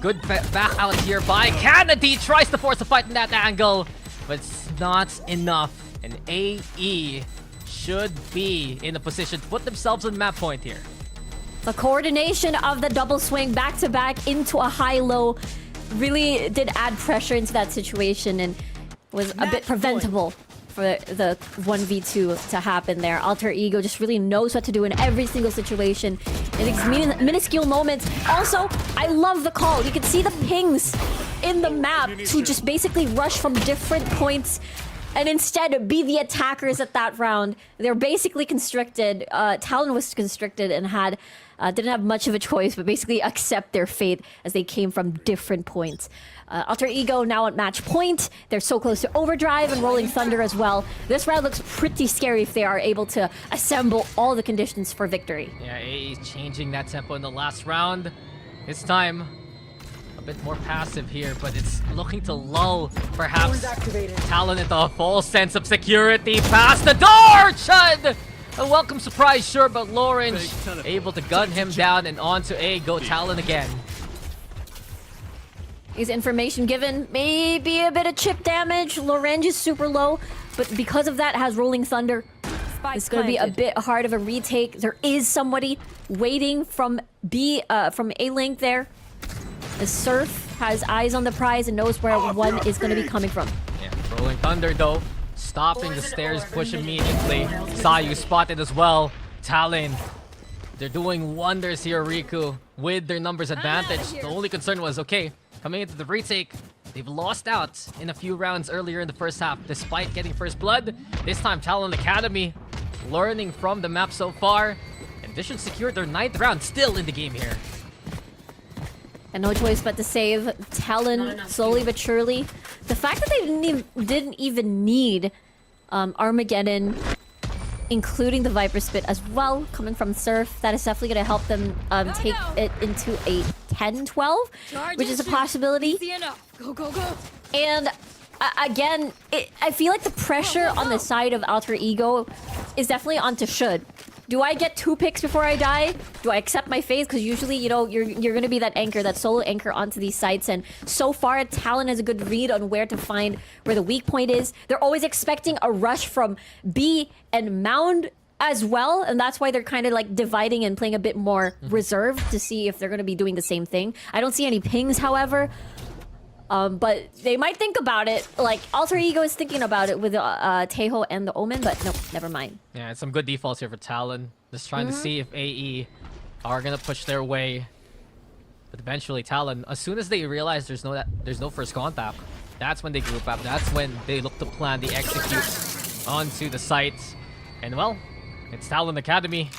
Good back out here by Kennedy. Tries to force a fight in that angle, but it's not enough. And AE should be in a position to put themselves on map point here. The coordination of the double swing back-to-back into a high-low really did add pressure into that situation and was a bit preventable for the 1v2 to happen there. Alter Ego just really knows what to do in every single situation in these minuscule moments. Also, I love the call. You can see the pings in the map to just basically rush from different points and instead be the attackers at that round. They're basically constricted. Talon was constricted and had didn't have much of a choice, but basically accept their fate as they came from different points. Alter Ego now at match point. They're so close to Overdrive and Rolling Thunder as well. This round looks pretty scary if they are able to assemble all the conditions for victory. Yeah, AE is changing that tempo in the last round. This time, a bit more passive here, but it's looking to lull perhaps Talon into a false sense of security. Past the door, Chud! A welcome surprise, sure, but Lawrence able to gun him down and onto A. Go Talon again. Is information given, maybe a bit of chip damage. Lorange is super low, but because of that has Rolling Thunder. It's going to be a bit hard of a retake. There is somebody waiting from A link there. The Surf has eyes on the prize and knows where one is going to be coming from. Yeah, Rolling Thunder though, stopping the stairs push immediately. Sayu spotted as well. Talon, they're doing wonders here, Riku, with their numbers advantage. The only concern was, okay, coming into the retake, they've lost out in a few rounds earlier in the first half, despite getting first blood. This time, Talon Academy learning from the map so far, and this should secure their 9th round still in the game here. And no choice but to save Talon slowly but surely. The fact that they didn't even need Armageddon, including the Viper Spit as well, coming from Surf, that is definitely going to help them take it into a 10-12, which is a possibility. Go, go, go. And again, I feel like the pressure on the side of Alter Ego is definitely onto Should. Do I get 2 picks before I die? Do I accept my fate? Because usually, you know, you're going to be that anchor, that solo anchor onto these sites. And so far, Talon has a good read on where to find where the weak point is. They're always expecting a rush from B and Mound as well. And that's why they're kind of like dividing and playing a bit more reserved to see if they're going to be doing the same thing. I don't see any pings, however. But they might think about it. Like, Alter Ego is thinking about it with Tejo and the Omen, but nope, never mind. Yeah, some good defaults here for Talon. Just trying to see if AE are gonna push their way. But eventually, Talon, as soon as they realize there's no first contact, that's when they group up. That's when they look to plan the execute onto the site. And well, it's Talon Academy.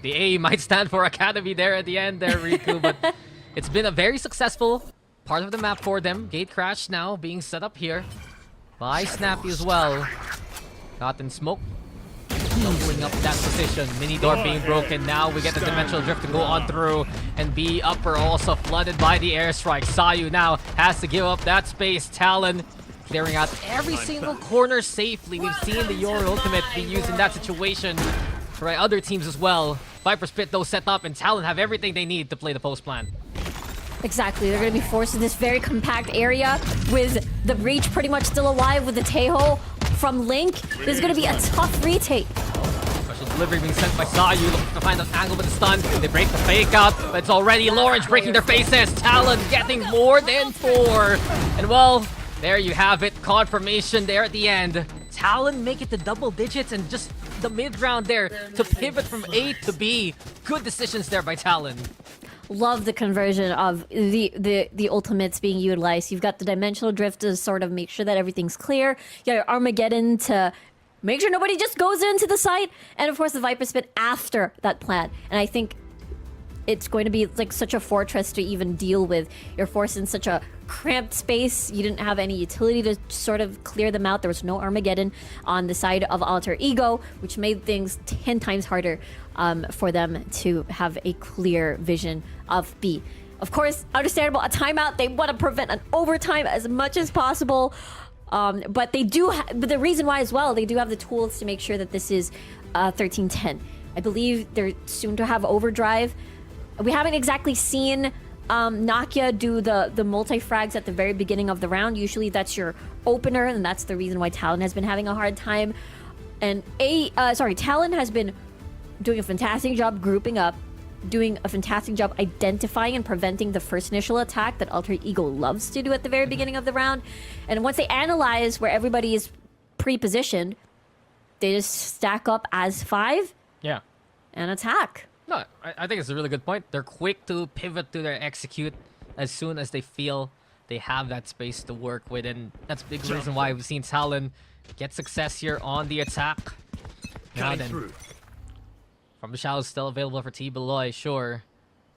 The A might stand for Academy there at the end there, Riku, but it's been a very successful part of the map for them. Gate crash now being set up here by Snappy as well. Got in smoke. Doubling up that position. Mini door being broken. Now we get the dimensional drift to go on through. And B upper also flooded by the airstrike. Sayu now has to give up that space. Talon clearing out every single corner safely. We've seen the Your Ultimate be used in that situation by other teams as well. Viper Spit though set up, and Talon have everything they need to play the post plan. Exactly, they're going to be forced in this very compact area with the Reach pretty much still alive with the Tejo from Link. This is going to be a tough retake. Special delivery being sent by Sayu, looking to find an angle with the stun. They break the fake out, but it's already Lawrence breaking their faces. Talon getting more than 4. And well, there you have it. Confirmation there at the end. Talon make it to double digits, and just the mid-round there to pivot from A to B. Good decisions there by Talon. Love the conversion of the ultimates being utilized. You've got the dimensional drift to sort of make sure that everything's clear. You got your Armageddon to make sure nobody just goes into the site. And of course the Viper Spit after that plan. And I think it's going to be like such a fortress to even deal with. You're forced in such a cramped space. You didn't have any utility to sort of clear them out. There was no Armageddon on the side of Alter Ego, which made things 10 times harder for them to have a clear vision of B. Of course, understandable, a timeout. They want to prevent an overtime as much as possible. But they do, but the reason why as well, they do have the tools to make sure that this is 13-10. I believe they're soon to have overdrive. We haven't exactly seen Nakia do the multi-frags at the very beginning of the round. Usually that's your opener, and that's the reason why Talon has been having a hard time. And Talon has been doing a fantastic job grouping up, doing a fantastic job identifying and preventing the first initial attack that Alter Ego loves to do at the very beginning of the round. And once they analyze where everybody is pre-positioned, they just stack up as 5 and attack. No, I think it's a really good point. They're quick to pivot to their execute as soon as they feel they have that space to work with, and that's a big reason why we've seen Talon get success here on the attack. Now then, from the shallows still available for T. Beloy, sure.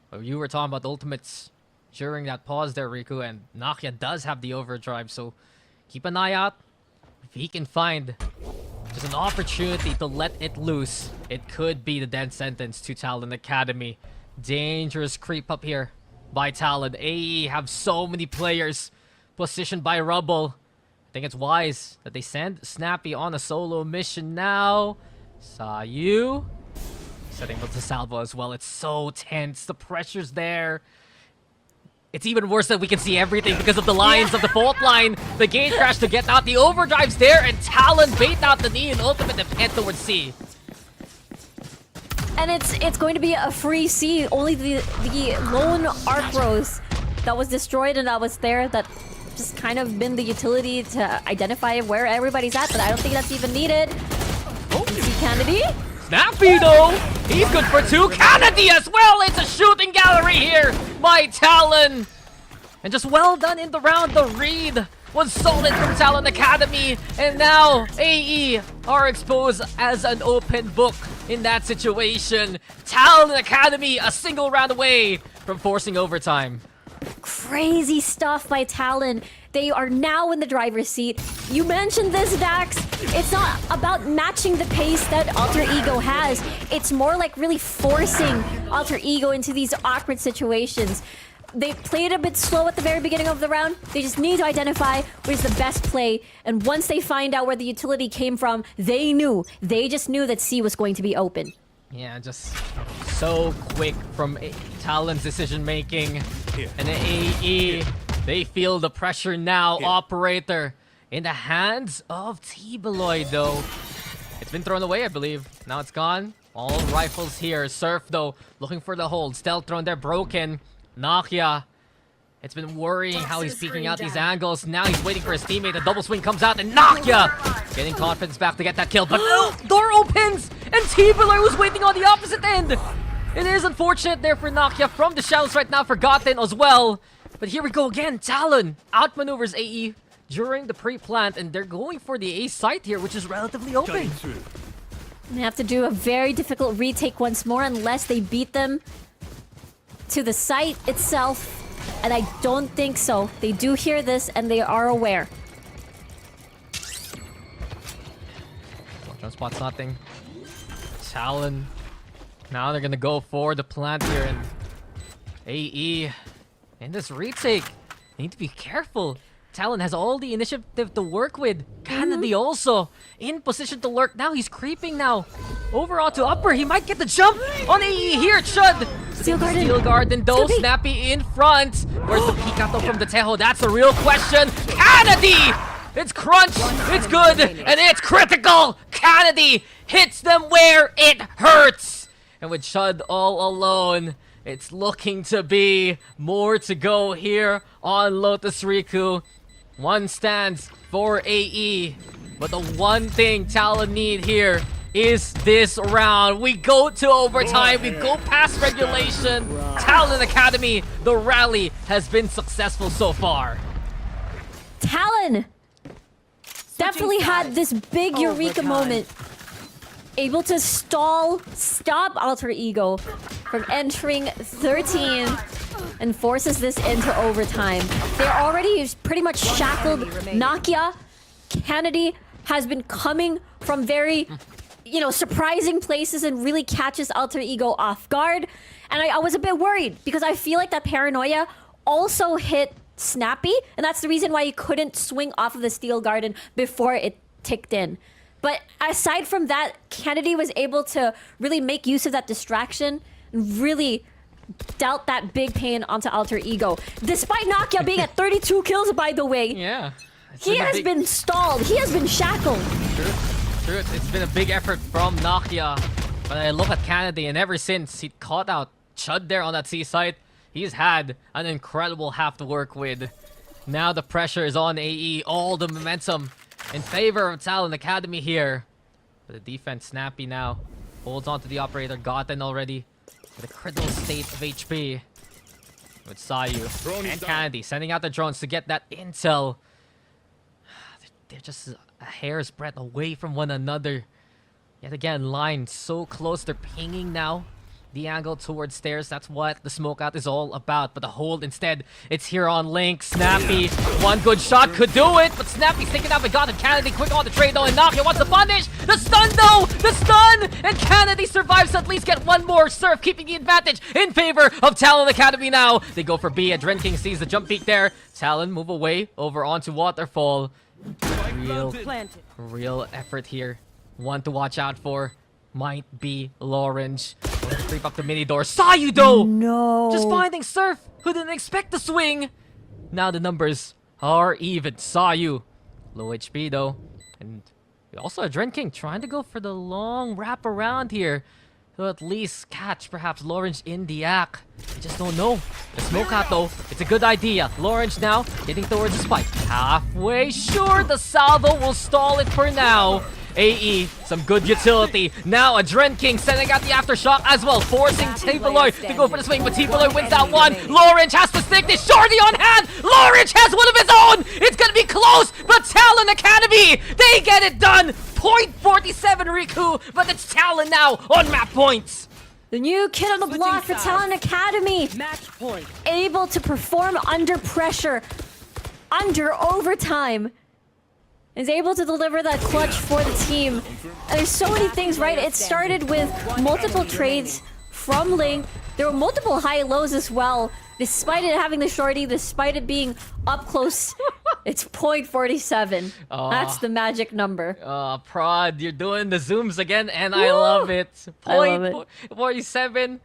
But you were talking about the ultimates during that pause there, Riku, and Nakia does have the overdrive, so keep an eye out. If he can find just an opportunity to let it loose, it could be the death sentence to Talon Academy. Dangerous creep up here by Talon. AE have so many players positioned by Rubble. I think it's wise that they send Snappy on a solo mission now. Sayu setting up the salvo as well. It's so tense. The pressure's there. It's even worse that we can see everything because of the lines of the fault line. The gate crash to get out. The overdrive's there, and Talon bait out the knee and ultimate to head towards C. And it's going to be a free C. Only the lone arc rose that was destroyed and that was there that just kind of been the utility to identify where everybody's at, but I don't think that's even needed. Oh, see Kennedy? Snappy though! He's good for two. Kennedy as well! It's a shooting gallery here by Talon! And just well done in the round. The read was solid from Talon Academy. And now AE are exposed as an open book in that situation. Talon Academy a single round away from forcing overtime. Crazy stuff by Talon. They are now in the driver's seat. You mentioned this, Dax. It's not about matching the pace that Alter Ego has. It's more like really forcing Alter Ego into these awkward situations. They played a bit slow at the very beginning of the round. They just need to identify what is the best play. And once they find out where the utility came from, they knew. They just knew that C was going to be open. Yeah, just so quick from Talon's decision making. And the AE, they feel the pressure now. Operator in the hands of T-Beloy though. It's been thrown away, I believe. Now it's gone. All rifles here. Surf though, looking for the hold. Stealth drone, they're broken. Nakia, it's been worrying how he's peeking out these angles. Now he's waiting for his teammate. The double swing comes out, and Nakia getting confidence back to get that kill. But no, door opens, and T-Beloy was waiting on the opposite end. It is unfortunate there for Nakia from the shells right now, forgotten as well. But here we go again. Talon outmaneuvers AE during the pre-plant, and they're going for the A site here, which is relatively open. They have to do a very difficult retake once more unless they beat them to the site itself. And I don't think so. They do hear this and they are aware. Drone spot's nothing. Talon. Now they're gonna go for the plant here, and AE in this retake. They need to be careful. Talon has all the initiative to work with. Kennedy also in position to lurk. Now he's creeping now. Over onto upper. He might get the jump on AE here. It should. Steel Garden though. Snappy in front. Where's the Pikato from the Tejo? That's a real question. Kennedy! It's crunch. It's good. And it's critical. Kennedy hits them where it hurts. And with Chud all alone, it's looking to be more to go here on Lotus Riku. One stands for AE. But the one thing Talon need here is this round. We go to overtime. We go past regulation. Talon Academy, the rally has been successful so far. Talon definitely had this big eureka moment. Able to stop Alter Ego from entering 13 and forces this into overtime. They're already pretty much shackled. Nakia, Kennedy has been coming from very, surprising places and really catches Alter Ego off guard. And I was a bit worried because I feel like that paranoia also hit Snappy, and that's the reason why he couldn't swing off of the Steel Garden before it ticked in. But aside from that, Kennedy was able to really make use of that distraction and really dealt that big pain onto Alter Ego. Despite Nakia being at 32 kills, by the way. Yeah. He has been stalled. He has been shackled. True. It's been a big effort from Nakia. But I look at Kennedy, and ever since he caught out Chud there on that C site, he's had an incredible half to work with. Now the pressure is on AE. All the momentum in favor of Talon Academy here. But the defense, Snappy now holds on to the operator. Gotten already with a critical state of HP. With Sayu and Kennedy sending out the drones to get that intel. They're just a hair's breadth away from one another. Yet again, line so close, they're pinging now. The angle towards stairs, that's what the smoke out is all about. But the hold instead, it's here on Link. Snappy, one good shot could do it, but Snappy's taken out by God and Kennedy. Quick on the trade though, and Nokia wants the punish. The stun though, the stun! And Kennedy survives to at least get one more. Surf keeping the advantage in favor of Talon Academy now. They go for B, and Drenking sees the jump peak there. Talon move away, over onto Waterfall. Real effort here. One to watch out for might be Lorange. Creep up the mini door. Saw you though! No. Just finding Surf, who didn't expect the swing. Now the numbers are even. Saw you. Low HP though. And also a Drenking trying to go for the long wrap around here. To at least catch perhaps Lorange in the act. You just don't know. The smoke out though, it's a good idea. Lorange now getting towards the spike. Halfway, sure, the salvo will stall it for now. AE, some good utility. Now a Drenking sending out the aftershock as well, forcing T-Beloy to go for the swing, but T-Beloy wins that one. Lorange has to stick this shorty on hand. Lorange has one of his own. It's gonna be close, but Talon Academy, they get it done. .47 Riku, but it's Talon now on map points. The new kid on the block for Talon Academy. Match point. Able to perform under pressure, under overtime. Is able to deliver that clutch for the team. And there's so many things, right? It started with multiple trades from Link. There were multiple high-lows as well. Despite it having the shorty, despite it being up close, it's .47. That's the magic number. Prod, you're doing the zooms again, and I love it. I love it. .47.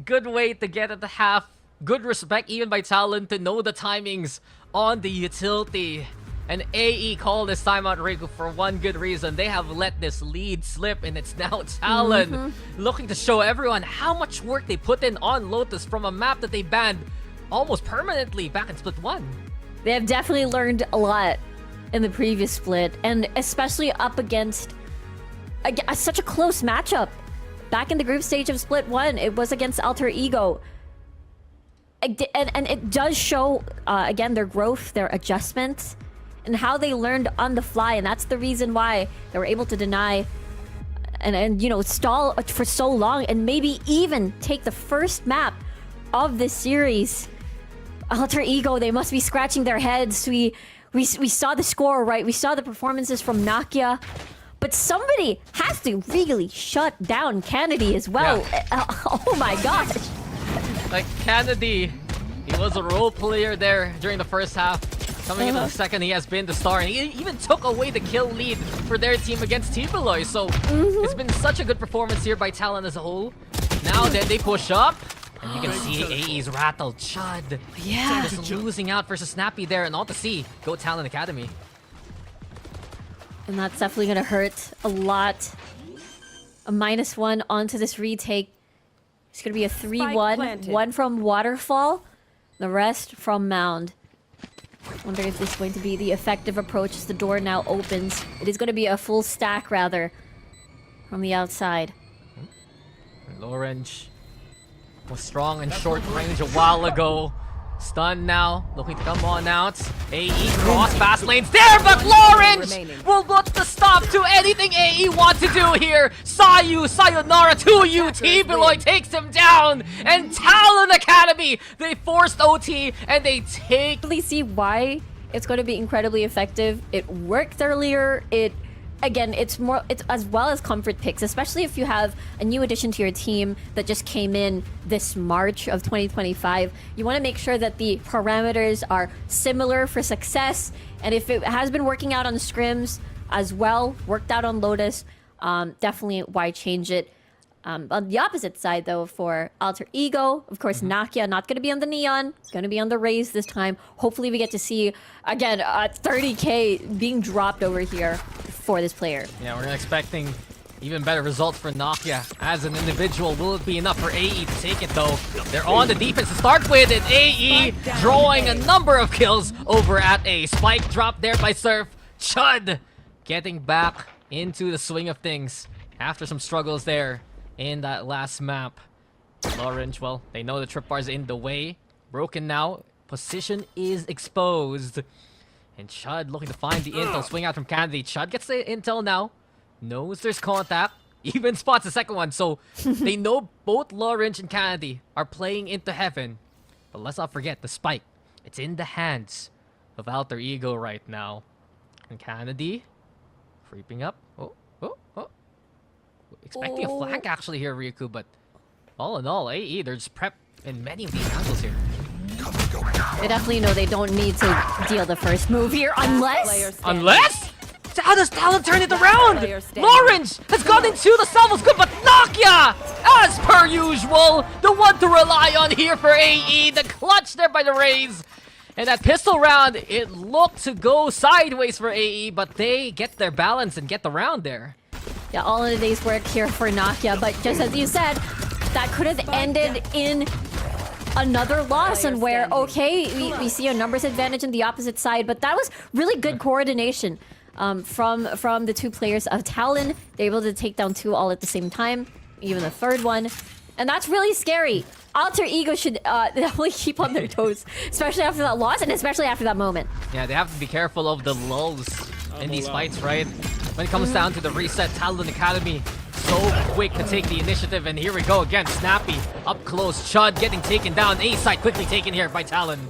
Good way to get at the half. Good respect even by Talon to know the timings on the utility. And AE called this timeout Riku for one good reason. They have let this lead slip, and it's now Talon looking to show everyone how much work they put in on Lotus from a map that they banned almost permanently back in Split 1. They have definitely learned a lot in the previous split, and especially up against such a close matchup. Back in the group stage of Split 1, it was against Alter Ego. And it does show, again, their growth, their adjustments, and how they learned on the fly, and that's the reason why they were able to deny and you know, stall for so long and maybe even take the first map of this series. Alter Ego, they must be scratching their heads. We saw the score, right? We saw the performances from Nakia, but somebody has to really shut down Kennedy as well. Yeah. Oh my gosh. Like Kennedy, he was a role player there during the first half. Coming into the second, he has been the star, and he even took away the kill lead for their team against T-Beloy. So it's been such a good performance here by Talon as a whole. Now then they push up, and you can see AE's rattled. Chud. Yeah. Just losing out versus Snappy there, and all to see. Go Talon Academy. And that's definitely gonna hurt a lot. A -1 onto this retake. It's gonna be a 3-1. One from Waterfall, the rest from Mound. Wonder if this is going to be the effective approach as the door now opens. It is going to be a full stack, rather, from the outside. Lorange was strong in short range a while ago. Stunned now, looking to come on out. AE cross fast lanes there, but Lorange will put the stop to anything AE want to do here. Sayonara to you. T-Beloy takes him down, and Talon Academy, they forced OT and they take. Really see why it's going to be incredibly effective. It worked earlier. Again, it's as well as comfort picks, especially if you have a new addition to your team that just came in this March of 2025. You want to make sure that the parameters are similar for success, and if it has been working out on scrims as well, worked out on Lotus, definitely why change it. On the opposite side, though, for Alter Ego, of course, Nakia not going to be on the Neon. It's going to be on the Raze this time. Hopefully, we get to see, again, 30k being dropped over here for this player. Yeah, we're expecting even better results for Nakia as an individual. Will it be enough for AE to take it, though? They're on the defense to start with, and AE drawing a number of kills over at A. Spike drop there by Surf. Chud getting back into the swing of things after some struggles there in that last map. Lorange, well, they know the trip bar's in the way. Broken now. Position is exposed. And Chud looking to find the intel. Swing out from Kennedy. Chud gets the intel now. Knows there's contact. Even spots the second one. So they know both Lawrence and Kennedy are playing into heaven. But let's not forget the spike. It's in the hands of Alter Ego right now. And Kennedy creeping up. Oh. Expecting a flank actually here, Riku. But all in all, AE, they're just prepped in many of these angles here. They definitely know they don't need to deal the first move here unless... Unless? How does Talon turn it around? Player standing. Lawrence has gone into the salvo's good, but Nakia, as per usual, the one to rely on here for AE. The clutch there by the Rays. And that pistol round, it looked to go sideways for AE, but they get their balance and get the round there. Yeah, all in a day's work here for Nakia, but just as you said, that could have ended in another loss, and where, okay, we see a numbers advantage in the opposite side, but that was really good coordination from the two players of Talon. They're able to take down two all at the same time, even the third one, and that's really scary. Alter Ego should definitely keep on their toes, especially after that loss, and especially after that moment. Yeah, they have to be careful of the lulls in these fights, right? When it comes down to the reset, Talon Academy so quick to take the initiative, and here we go again. Snappy up close. Chud getting taken down. A side quickly taken here by Talon.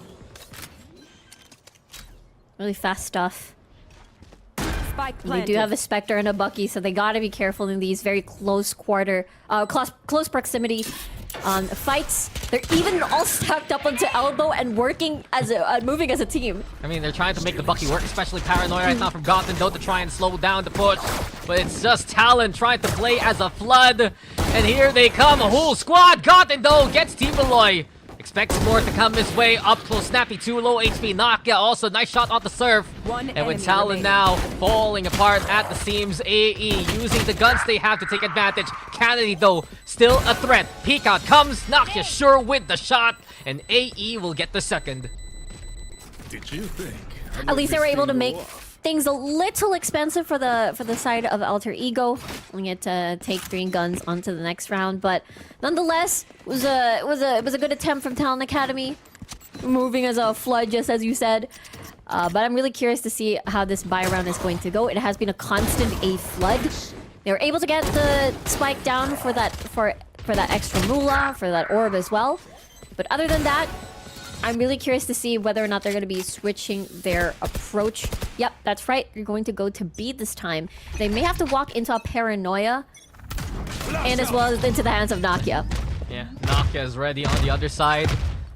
Really fast stuff. Spike They planted. do have a Spectre and a Bucky, so they gotta be careful in these very close proximity fights. They're even all stacked up onto elbow and working as moving as a team. I mean, they're trying to make the Bucky work, especially Paranoia right now from Gotham, though, to try and slow down the push. But it's just Talon trying to play as a flood. And here they come, a whole squad. Gotham, though, gets Team Beloy. Expects more to come his way. Up close, Snappy, too low HP. Nakia also, nice shot off the surf. One And with enemy Talon remaining. now falling apart at the seams, AE using the guns they have to take advantage. Kennedy, though, still a threat. Peek out comes, Nakia sure with the shot. And AE will get the second. Did you think? At least they were able to make things a little expensive for the side of Alter Ego. We get to take 3 guns onto the next round, but nonetheless, it was a good attempt from Talon Academy, moving as a flood, just as you said. But I'm really curious to see how this buy round is going to go. It has been a constant A flood. They were able to get the spike down for that extra moolah, for that orb as well. But other than that, I'm really curious to see whether or not they're going to be switching their approach. Yep, that's right. You're going to go to B this time. They may have to walk into a Paranoia and as well as into the hands of Nakia. Yeah, Nakia is ready on the other side.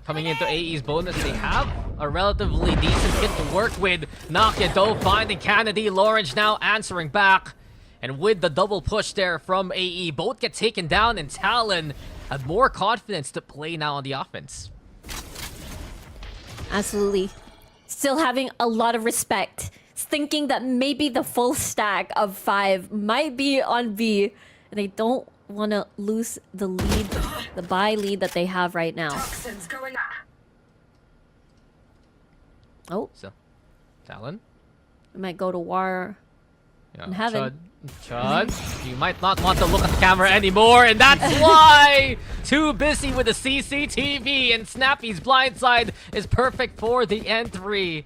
Coming into AE's bonus, they have a relatively decent hit to work with. Nakia, though, finding Kennedy. Lawrence now answering back. And with the double push there from AE, both get taken down, and Talon have more confidence to play now on the offense. Absolutely. Still having a lot of respect. Thinking that maybe the full stack of 5 might be on B. And they don't want to lose the lead, the buy lead that they have right now. Toxins going up. Oh, So, Talon. we might go to war. Yeah, In heaven. Chud, you might not want to look at the camera anymore, and that's why! Too busy with the CCTV, and Snappy's blindside is perfect for the entry.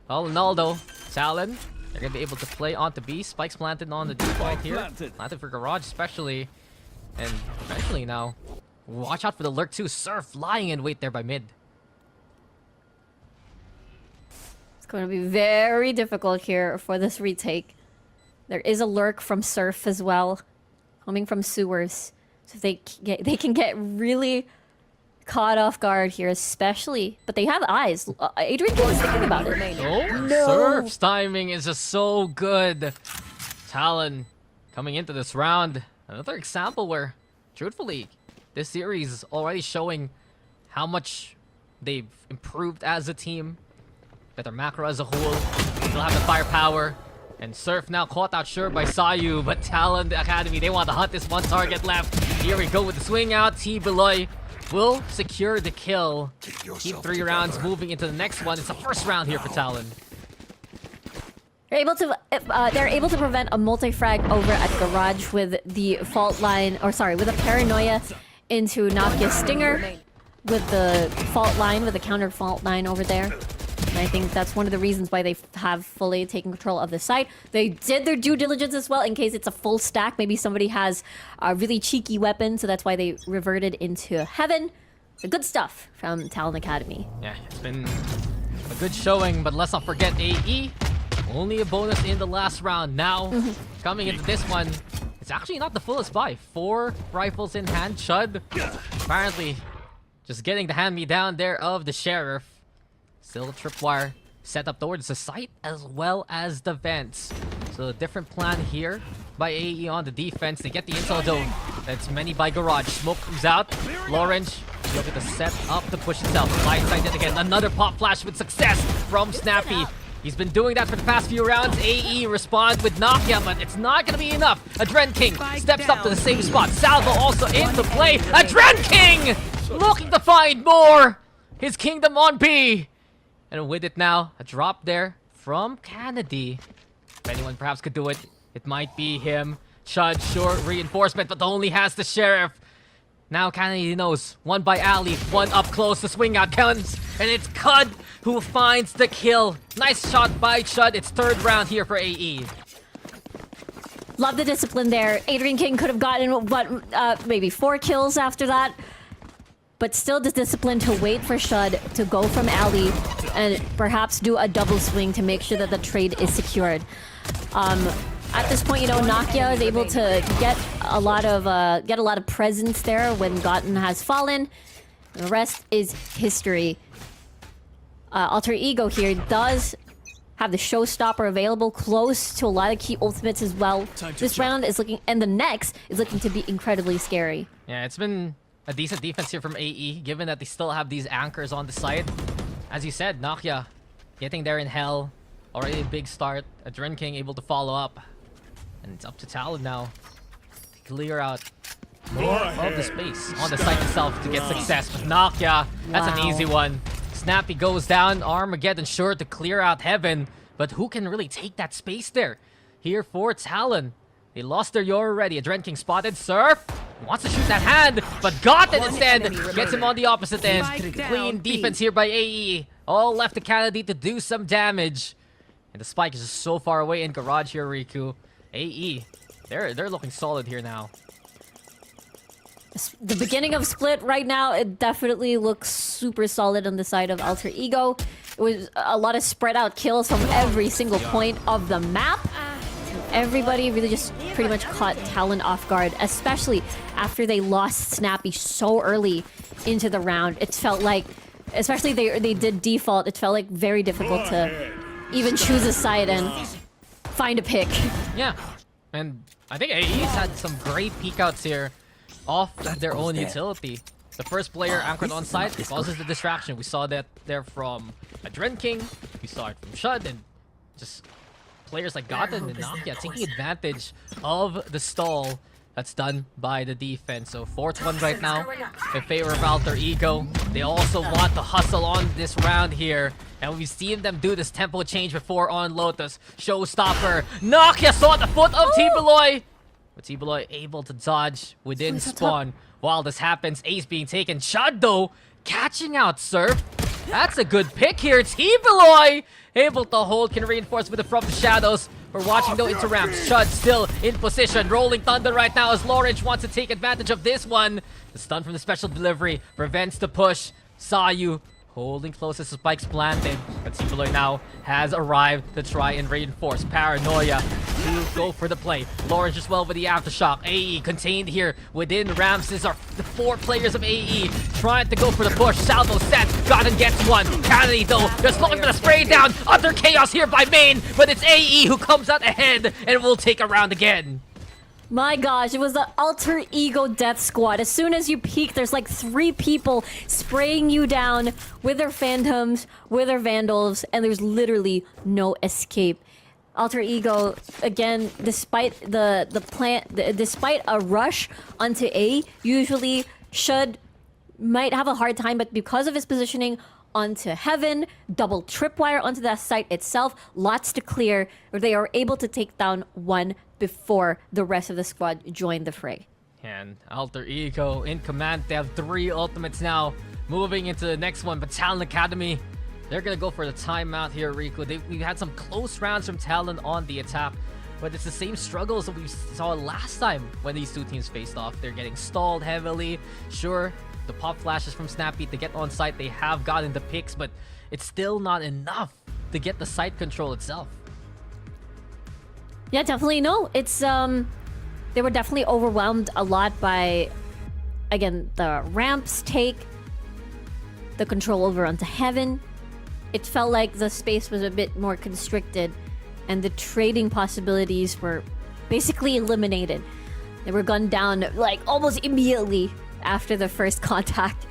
All in all, though, Talon, they're going to be able to play onto B. Spikes planted on the D point here. Planted for Garage, especially. And eventually now, watch out for the lurk, too. Surf lying in wait there by mid. It's going to be very difficult here for this retake. There is a lurk from Surf as well, coming from sewers. So they can get really caught off guard here, especially. But they have eyes. Adrian keeps thinking about it. Oh, No. Surf's timing is just so good. Talon coming into this round. Another example where, truthfully, this series is already showing how much they've improved as a team. Better macro as a whole. Still have the firepower. And Surf now caught out sure by Sayu, but Talon Academy, they want to hunt this one target left. Here we go with the swing out. T Beloy will secure the kill. Keep 3 rounds moving into the next one. It's the first round here for Talon. They're able to prevent a multi-frag over at Garage with the fault line, or sorry, with a Paranoia into Nakia's Stinger with the fault line, with the counter fault line over there. And I think that's one of the reasons why they have fully taken control of the site. They did their due diligence as well in case it's a full stack. Maybe somebody has a really cheeky weapon, so that's why they reverted into Heaven. The good stuff from TLNA Academy. Yeah, it's been a good showing, but let's not forget AE. Only a bonus in the last round. Now, coming into this one, it's actually not the fullest buy. 4 rifles in hand. Chud, apparently, just getting the hand-me-down there of the Sheriff. Still tripwire set up towards the site as well as the vents. So a different plan here by AE on the defense. They get the intel though. That's many by Garage. Smoke comes out. Lorange looking to set up to push itself. Blindsided again. Another pop flash with success from Snappy. He's been doing that for the past few rounds. AE responds with Nokia, but it's not going to be enough. Adren King steps up to the same spot. Salvo also into play. Adren King looking to find more. His kingdom on B. And with it now, a drop there from Kennedy. If anyone perhaps could do it, it might be him. Chud, short reinforcement, but only has the Sheriff. Now Kennedy knows. One by Ali, one up close. The swing out comes, and it's Cud who finds the kill. Nice shot by Chud. It's 3rd round here for AE. Love the discipline there. Adrian King could have gotten, what, maybe 4 kills after that. But still the discipline to wait for Shud to go from Ali and perhaps do a double swing to make sure that the trade is secured. At this point, you know, Nokia is able to get a lot of presence there when Gotten has fallen. The rest is history. Alter Ego here does have the showstopper available, close to a lot of key ultimates as well. This round is looking, and the next is looking to be incredibly scary. Yeah, it's been a decent defense here from AE, given that they still have these anchors on the side. As you said, Nokia getting there in hell. Already a big start. Adren King able to follow up. And it's up to Talon now to clear out more of the space on the site itself to get success. But Nokia, that's an easy one. Snappy goes down. Armageddon sure to clear out Heaven. But who can really take that space there? Here for Talon. They lost their Yor already. Adren King spotted. Surf wants to shoot that hand, but got it instead. Gets him on the opposite end. Clean defense here by AE. All left to Kennedy to do some damage. And the spike is just so far away in Garage here, Riku. AE, they're looking solid here now. The beginning of Split right now, it definitely looks super solid on the side of Alter Ego. It was a lot of spread out kills from every single point of the map. Everybody really just pretty much caught Talon off guard, especially after they lost Snappy so early into the round. It felt like, especially they did default, it felt like very difficult to even choose a side and find a pick. Yeah, and I think AE's had some great peekouts here off their own utility. The first player anchored on site causes the distraction. We saw that there from Adren King, we saw it from Shud, and just players like Gotten and Nokia taking advantage of the stall that's done by the defense. So 4-1 right now in favor of Alter Ego. They also want to hustle on this round here. And we've seen them do this tempo change before on Lotus. Showstopper. Nokia saw the foot of T-Beloy. But T-Beloy able to dodge within spawn. While this happens, Ace being taken. Chud though, catching out Surf. That's a good pick here. T-Beloy able to hold, can reinforce with it from the shadows. We're watching though into ramps. Chud still in position. Rolling Thunder right now as Lorange wants to take advantage of this one. The stun from the special delivery prevents the push. Sayu holding close as the spikes planted. But T-Beloy now has arrived to try and reinforce. Paranoia to go for the play. Lorange as well with the aftershock. AE contained here within ramps. These are the 4 players of AE trying to go for the push. Salvo set. Gotten gets one. Kennedy though just looking for the spray down. Utter chaos here by Main. But it's AE who comes out ahead and will take a round again. My gosh, it was the Alter Ego Death Squad. As soon as you peek, there's like 3 people spraying you down with their Phantoms, with their Vandals, and there's literally no escape. Alter Ego, again, despite despite a rush onto A, usually might have a hard time, but because of his positioning onto Heaven, double tripwire onto that site itself, lots to clear, where they are able to take down one before the rest of the squad join the fray. And Alter Ego in command. They have 3 ultimates now. Moving into the next one, but TLNA Academy They're gonna go for the timeout here, Rico. We've had some close rounds from Talon on the attack, but it's the same struggles that we saw last time when these two teams faced off. They're getting stalled heavily. Sure, the pop flashes from Snappy to get on site, they have gotten the picks, but it's still not enough to get the site control itself. Yeah, definitely. No, it's they were definitely overwhelmed a lot by, again, the ramps take, the control over onto Heaven. It felt like the space was a bit more constricted, and the trading possibilities were basically eliminated. They were gunned down like almost immediately after the first contact.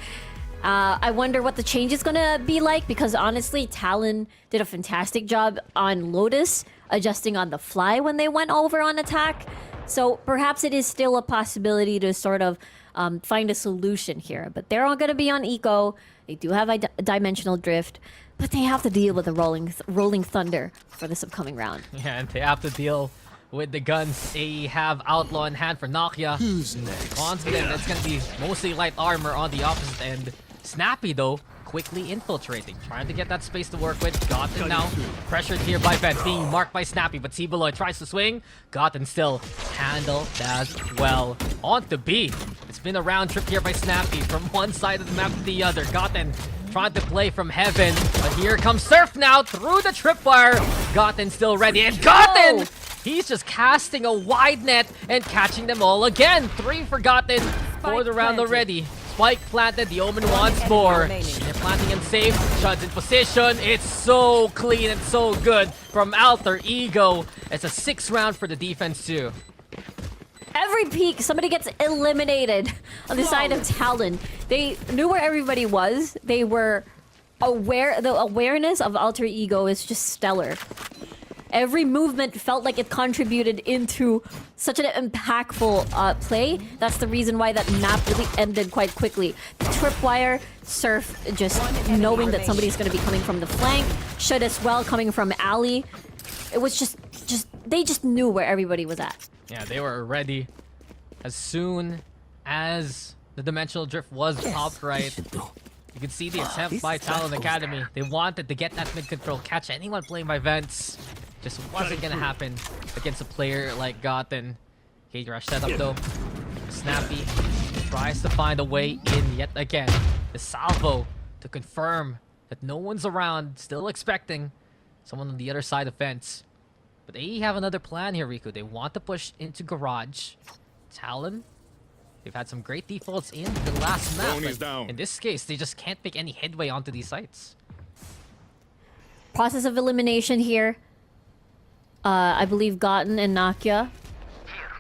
I wonder what the change is gonna be like, because honestly, Talon did a fantastic job on Lotus, adjusting on the fly when they went over on attack. So perhaps it is still a possibility to sort of find a solution here. But they're all gonna be on Eco. They do have a dimensional drift, but they have to deal with the rolling thunder for this upcoming round. Yeah, and they have to deal with the guns. They have Outlaw in hand for Nakia. Who's next? Confident it's gonna be mostly light armor on the opposite end. Snappy though, quickly infiltrating, trying to get that space to work with. Gotten now, pressured here by Vent, being marked by Snappy, but T-Beloy tries to swing. Gotten still handled as well. On to B. It's been a round trip here by Snappy from one side of the map to the other. Gotten trying to play from Heaven, but here comes Surf now through the tripwire. Gotten still ready, and Gotten! He's just casting a wide net and catching them all again. 3 forgotten for the round already. Spike planted, the Omen wants more. They're planting him safe, Shud's in position. It's so clean and so good from Alter Ego. It's a 6th round for the defense too. Every peak, somebody gets eliminated on the side of Talon. They knew where everybody was. They were aware. The awareness of Alter Ego is just stellar. Every movement felt like it contributed into such an impactful play. That's the reason why that map really ended quite quickly. The tripwire, Surf just knowing that somebody's going to be coming from the flank, Shud as well coming from alley. It was just they just knew where everybody was at. Yeah, they were ready as soon as the dimensional drift was popped right. You can see the attempt by Talon Academy. They wanted to get that mid control, catch anyone playing by Vents. Just wasn't gonna happen against a player like Gotten. Cage rush setup though. Snappy tries to find a way in yet again. The salvo to confirm that no one's around. Still expecting someone on the other side of fence. But they have another plan here, Riku. They want to push into garage. Talon, they've had some great defaults in the last map. But in this case, they just can't make any headway onto these sites. Process of elimination here. I believe Gotten and Nakia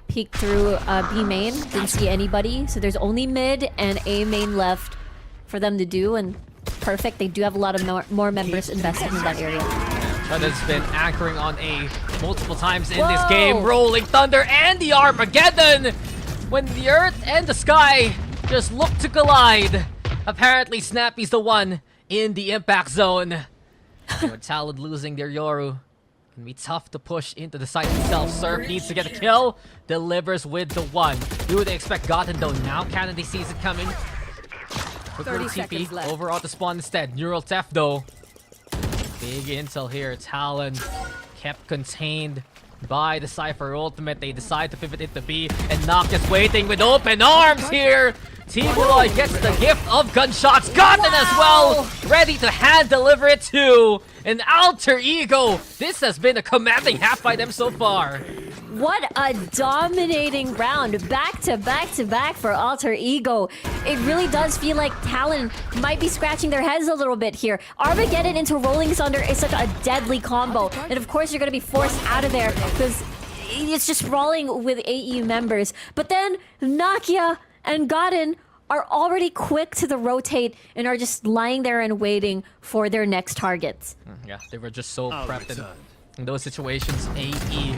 peeked through B main. Didn't see anybody. So there's only mid and A main left for them to do. And perfect. They do have a lot of more members invested in that area. But has been anchoring on A multiple times in this game. Rolling Thunder and the Armageddon. When the earth and the sky just look to collide. Apparently Snappy's the one in the impact zone. With Talon losing their Yoru, can be tough to push into the site itself. Surf needs to get a kill. Delivers with the 1. Do they expect Gotten though? Now Kennedy sees it coming. Quick little TP over on the spawn instead. Neural Theft though. Big intel here. Talon kept contained by the Cypher ultimate. They decide to pivot into B, and Nock is waiting with open arms here. Team Roy gets the gift of gunshots. Gotten as well, ready to hand deliver it to an Alter Ego. This has been a commanding half by them so far. What a dominating round. Back to back to back for Alter Ego. It really does feel like Talon might be scratching their heads a little bit here. Armageddon into Rolling Thunder is such a deadly combo. And of course you're going to be forced out of there because it's just rolling with AE members. But then Nakia and Gotten are already quick to the rotate and are just lying there and waiting for their next targets. Yeah, they were just so prepped in those situations. AE,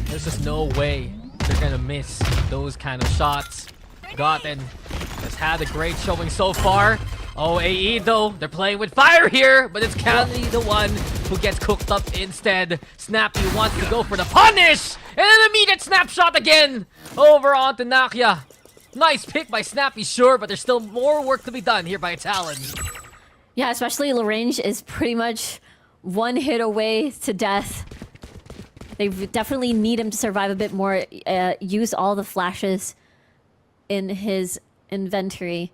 there's just no way they're gonna miss those kind of shots. Gotten has had a great showing so far. Oh, AE though, they're playing with fire here, but it's Kennedy the one who gets cooked up instead. Snappy wants to go for the punish, and an immediate snapshot again over onto Nakia. Nice pick by Snappy, sure, but there's still more work to be done here by Talon. Yeah, especially Lagrange is pretty much one hit away to death. They definitely need him to survive a bit more. Use all the flashes in his inventory.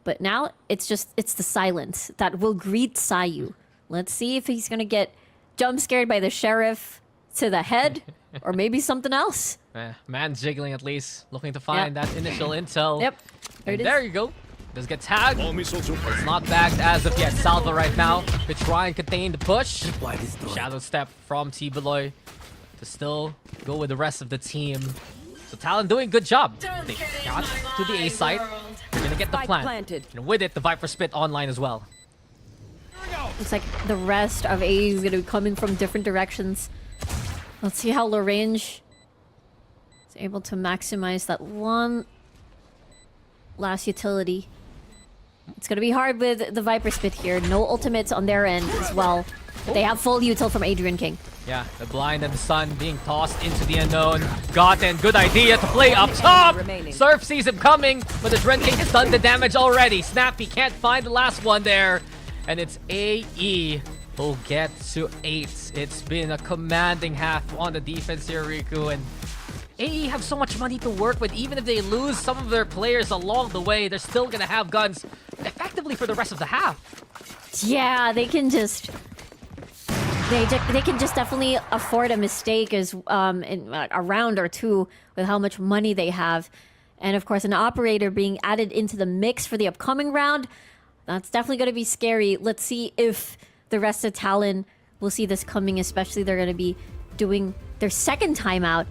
But now it's the silence that will greet Sayu. Let's see if he's gonna get jump scared by the sheriff to the head or maybe something else. Man's jiggling at least, looking to find that initial intel. Yep. There you go. Does get tagged. All missiles It's away. not bagged as of yet. Salva right now to try and contain the push. Why destroy? Shadow step from T-Beloy to still go with the rest of the team. So Talon doing a good job. They got to the A site. They're gonna get the Spike plant. planted. And with it, the Viper Spit online as well. Looks like the rest of AE is gonna be coming from different directions. Let's see how Lagrange is able to maximize that one last utility. It's gonna be hard with the Viper Spit here. No ultimates on their end as well. They have full util from Adrian King. Yeah, the blind and the sun being tossed into the unknown. Gotten, good idea to play up top. remaining. Surf sees him coming, but the Dren King has done the damage already. Snappy can't find the last one there. And it's AE who'll get to 8. It's been a commanding half on the defense here, Riku. And AE have so much money to work with. Even if they lose some of their players along the way, they're still gonna have guns effectively for the rest of the half. Yeah, they can just they can just definitely afford a mistake as in a round or two with how much money they have, and of course an operator being added into the mix for the upcoming round. That's definitely going to be scary. Let's see if the rest of Talon will see this coming. Especially they're going to be doing their second timeout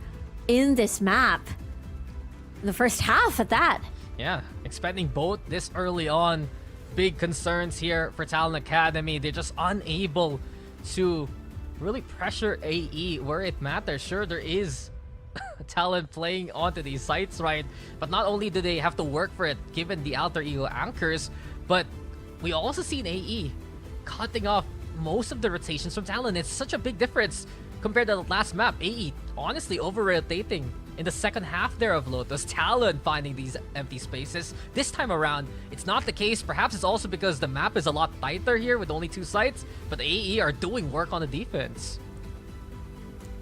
in this map, in the first half at that. Yeah, expecting both this early on. Big concerns here for Talon Academy. They're just unable to really pressure AE where it matters. Sure, there is talent playing onto these sites, right? But not only do they have to work for it, given the alter ego anchors, but we also seen AE cutting off most of the rotations from Talon. It's such a big difference compared to the last map. AE honestly over-rotating in the second half there of Lotus. Talon finding these empty spaces. This time around, it's not the case. Perhaps it's also because the map is a lot tighter here with only 2 sites, but AE are doing work on the defense.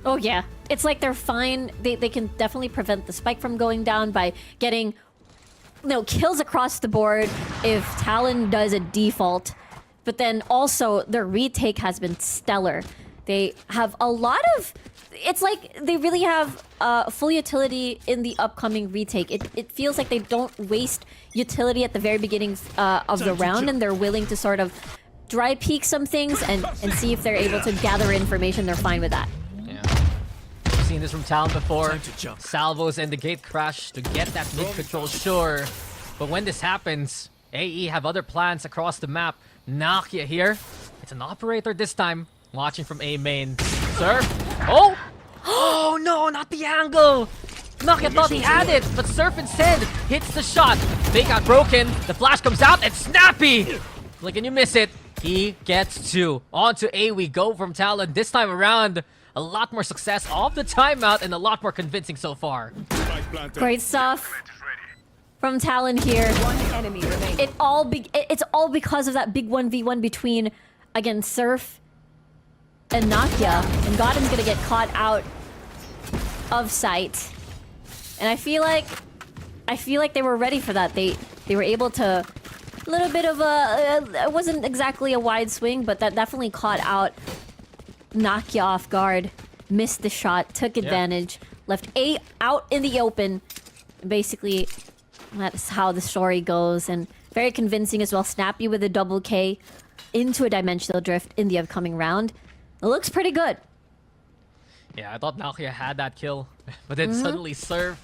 Oh yeah, it's like they're fine. They can definitely prevent the spike from going down by getting kills across the board if Talon does a default. But then also their retake has been stellar. They have a lot of... It's like they really have full utility in the upcoming retake. It feels like they don't waste utility at the very beginning of the round, and they're willing to sort of dry peek some things and see if they're able to gather information. They're fine with that. Yeah. We've seen this from Talon before. Time to jump. Salvos and the gate crash to get that mid control, sure. But when this happens, AE have other plans across the map. Nakia here. It's an operator this time. Watching from A main. Surf. Oh! Oh no, not the angle! Nakia thought he had it, but Surf instead hits the shot. Fake out broken. The flash comes out and Snappy! Like, and you miss it. He gets 2. On to A we go from Talon. This time around, a lot more success off the timeout and a lot more convincing so far. Spike planted. Great stuff from Talon here. One enemy remaining. It's all because of that big 1v1 between, again, Surf and Nakia. And Godin's gonna get caught out of sight. And I feel like they were ready for that. They were able to... A little bit of a... it wasn't exactly a wide swing, but that definitely caught out Nakia off guard. Missed the shot, took advantage, left A out in the open. Basically, that's how the story goes, and very convincing as well. Snappy with a double K into a dimensional drift in the upcoming round. It looks pretty good. Yeah, I thought Nakia had that kill, but then suddenly Surf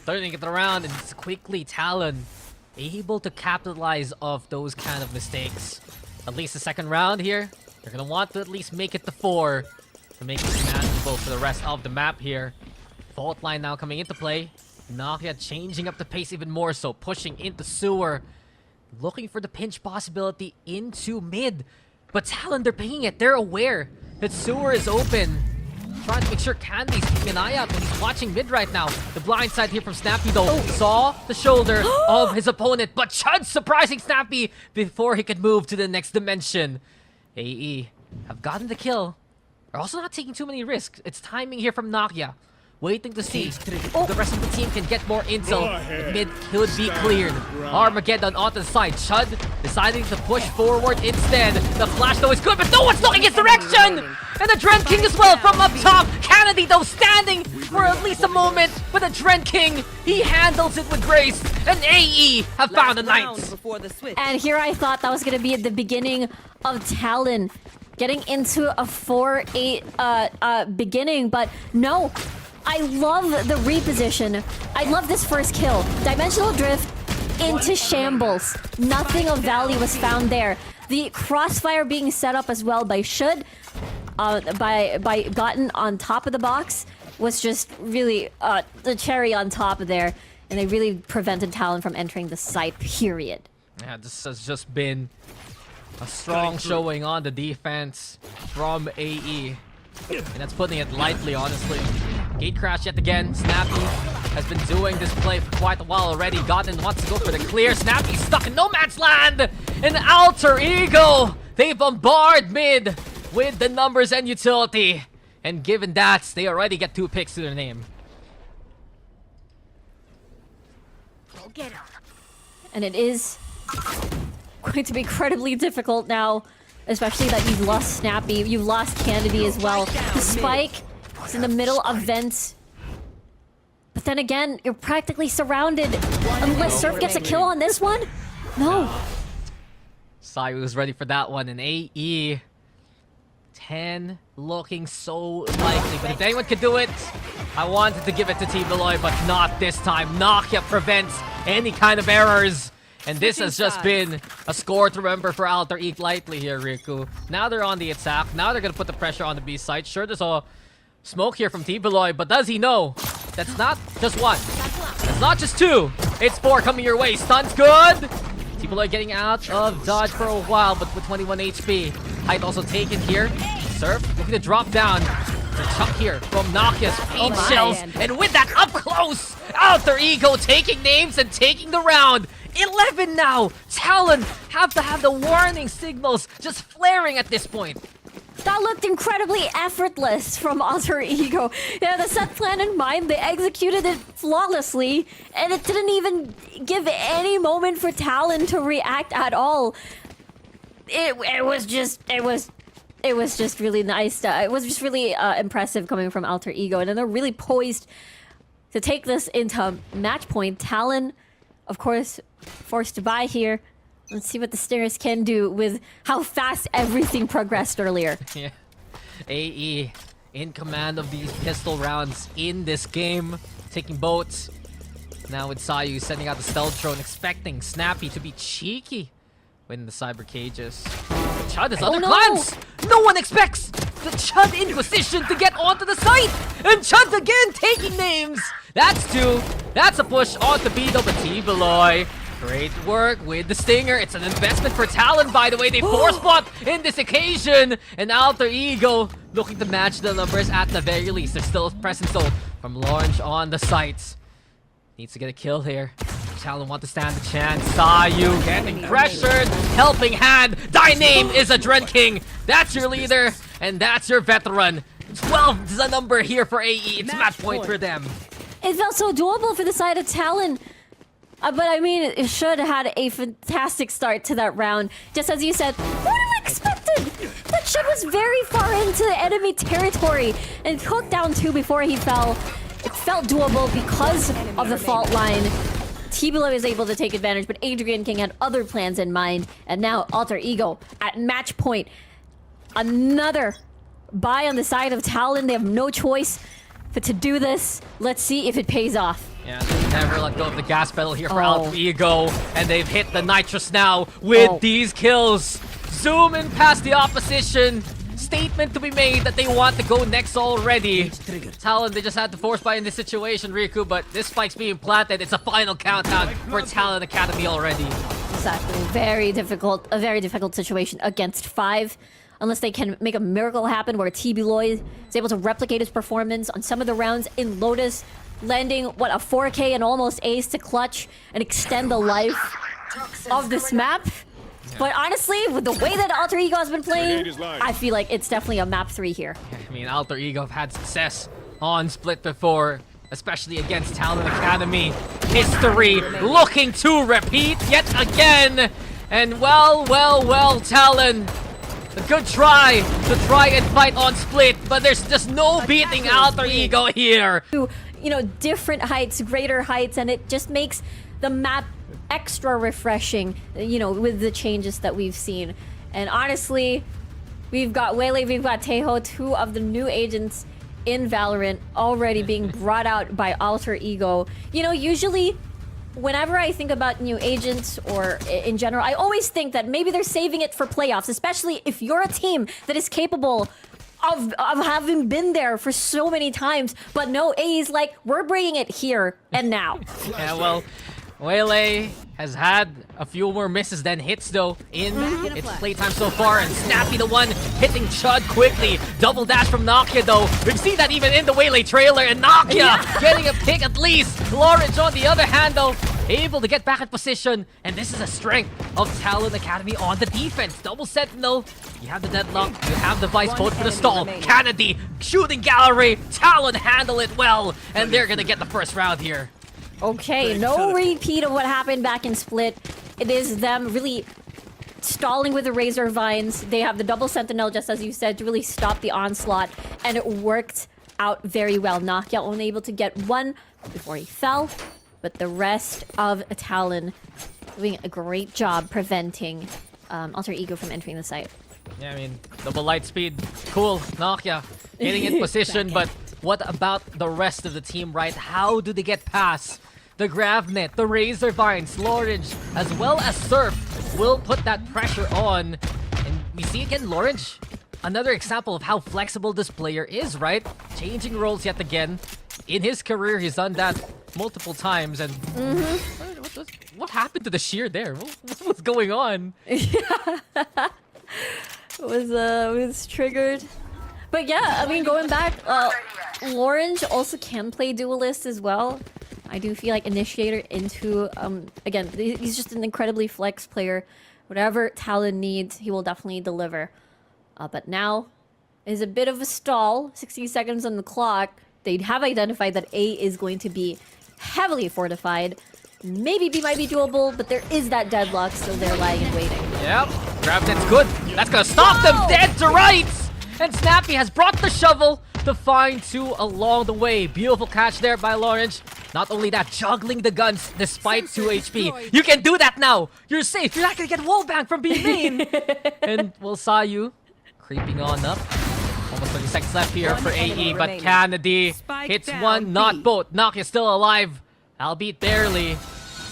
turning it around, and it's quickly Talon able to capitalize off those kind of mistakes. At least the second round here, they're gonna want to at least make it to 4 to make it manageable for the rest of the map here. Fault line now coming into play. Nakia changing up the pace even more so, pushing into sewer, looking for the pinch possibility into mid. But Talon, they're pinging it. They're aware that sewer is open. trying to make sure Candy's keeping an eye out when he's watching mid right now. The blind side here from Snappy though saw the shoulder of his opponent, but Chud surprising Snappy before he could move to the next dimension. AE have gotten the kill. They're also not taking too many risks. It's timing here from Nakia. Waiting to see if the rest of the team can get more intel. The mid could be cleared. Armageddon onto the side. Chud deciding to push forward instead. The flash though is good, but no one's looking his direction! And the Dren King as well from up top. Kennedy though standing for at least a moment. But the Dren King, he handles it with grace. And AE have found a knight. And here I thought that was going to be at the beginning of Talon getting into a 4-8 beginning, but no. I love the reposition. I love this first kill. Dimensional drift into shambles. Nothing of value was found there. The crossfire being set up as well by Should, by Gotten on top of the box was just really the cherry on top of there. And they really prevented Talon from entering the site, period. Yeah, this has just been a strong showing on the defense from AE. And that's putting it lightly, honestly. Gate crash yet again. Snappy has been doing this play for quite a while already. Gotten wants to go for the clear. Snappy stuck in no man's land. An alter ego. They bombard mid with the numbers and utility. And given that, they already get 2 picks to their name. Go get him. And it is going to be incredibly difficult now, especially that you've lost Snappy, you've lost Kennedy as well. The spike is in the middle of vents. But then again, you're practically surrounded. Unless Surf gets a kill on this one? No. Sayu was ready for that one, and AE 10 looking so likely. But if anyone could do it, I wanted to give it to Team Beloy, but not this time. Nakia prevents any kind of errors. And this has just been a score to remember for Alter Ego lightly here, Riku. Now they're on the attack. Now they're going to put the pressure on the B side. Sure, there's a smoke here from Team Beloy, but does he know that's not just 1? It's not just 2. It's 4 coming your way. Stun's good. Team Beloy getting out of dodge for a while, but with 21 HP. Height also taken here. Surf looking to drop down. The chuck here from Nakia's paint shells. And with that up close, Alter Ego taking names and taking the round. 11 now! Talon have to have the warning signals just flaring at this point. That looked incredibly effortless from Alter Ego. They had a set plan in mind, they executed it flawlessly, and it didn't even give any moment for Talon to react at all. It was just really nice. It was just really impressive coming from Alter Ego, and then they're really poised to take this into match point. Talon, of course, forced to buy here. Let's see what the Stingers can do with how fast everything progressed earlier. Yeah. AE in command of these pistol rounds in this game. Taking boats. Now with Sayu sending out the stealth drone, expecting Snappy to be cheeky when the cyber cages. Chud is under glance! No one expects the Chud Inquisition to get onto the site! And Chud again taking names! That's 2. That's a push onto Bido, but T-Beloy. Great work with the Stinger. It's an investment for Talon, by the way. They force spot in this occasion. And Alter Ego looking to match the numbers at the very least. There's still a presence though from Launch on the sites. Needs to get a kill here. Talon want to stand a chance. Sayu getting pressured. Helping hand. Dyname is a Dren King. That's your leader. And that's your veteran. 12 is the number here for AE. It's match point for them. It felt so doable for the side of Talon. But I mean, it should have had a fantastic start to that round. Just as you said, what would have expected? That Shud was very far into the enemy territory and hooked down 2 before he fell. It felt doable because of the fault line. T-Beloy was able to take advantage, but Adrian King had other plans in mind. And now Alter Ego at match point. Another buy on the side of Talon. They have no choice but to do this. Let's see if it pays off. Yeah, they never let go of the gas pedal here for Alter Ego. And they've hit the nitrous now with these kills. Zoom in past the opposition. Statement to be made that they want to go next already. Talon, they just had to force buy in this situation, Riku, but this spike's being planted. It's a final countdown for Talon Academy already. Exactly. A very difficult situation against 5. unless they can make a miracle happen where TBLOY is able to replicate his performance on some of the rounds in Lotus, landing, what, a 4K and almost ace to clutch and extend the life of this map. But honestly, with the way that Alter Ego has been playing, I feel like it's definitely a map 3 here. I mean, Alter Ego have had success on Split before, especially against TLNA Academy. History looking to repeat yet again. And well, Talon, a good try to try and fight on Split, but there's just no beating Alter Ego here. You know, different heights, greater heights, and it just makes the map extra refreshing, you know, with the changes that we've seen. And honestly, we've got Waylay, we've got Taeho, 2 of the new agents in Valorant already being brought out by Alter Ego. You know, usually whenever I think about new agents or in general, I always think that maybe they're saving it for playoffs, especially if you're a team that is capable of having been there for so many times. But no, AE's like, we're bringing it here and now. Yeah, well, Waylay has had a few more misses than hits though in its playtime so far, and Snappy the one hitting Chud quickly. Double dash from Nokia though. We've seen that even in the Waylay trailer, and Nokia getting a pick at least. Lawrence on the other hand though, able to get back in position, and this is a strength of TLNA Academy on the defense. Double Sentinel, you have the deadlock, you have the Vice both for the stall. Kennedy, shooting gallery, Talon handle it well, and they're gonna get the first round here. Okay, no repeat of what happened back in Split. It is them really stalling with the Razor Vines. They have the double Sentinel, just as you said, to really stop the onslaught, and it worked out very well. Nokia only able to get one before he fell, but the rest of Talon doing a great job preventing Alter Ego from entering the site. Yeah, I mean, double light speed, cool. Nokia getting in position, but what about the rest of the team, right? How do they get past the Gravnet, the Razor Vines, Lawrence, as well as Surf will put that pressure on. And we see again, Lawrence, another example of how flexible this player is, right? Changing roles yet again. In his career, he's done that multiple times, and what happened to the shear there? What's going on? Yeah. was triggered. But yeah, I mean, going back, Lawrence also can play duelist as well. I do feel like Initiator into, again, he's just an incredibly flex player. Whatever Talon needs, he will definitely deliver. But now is a bit of a stall. 60 seconds on the clock. They have identified that A is going to be heavily fortified. Maybe B might be doable, but there is that deadlock, so they're lying and waiting. Yep, Gravnet's good. That's gonna stop them dead to rights! And Snappy has brought the shovel to find 2 along the way. Beautiful catch there by Lawrence. Not only that, juggling the guns despite 2 HP. You can do that now! You're safe! You're not gonna get wallbang from being main! And we'll saw you creeping on up. Almost 30 seconds left here for AE, but Kennedy hits one, not both. Nokia is still alive, albeit barely.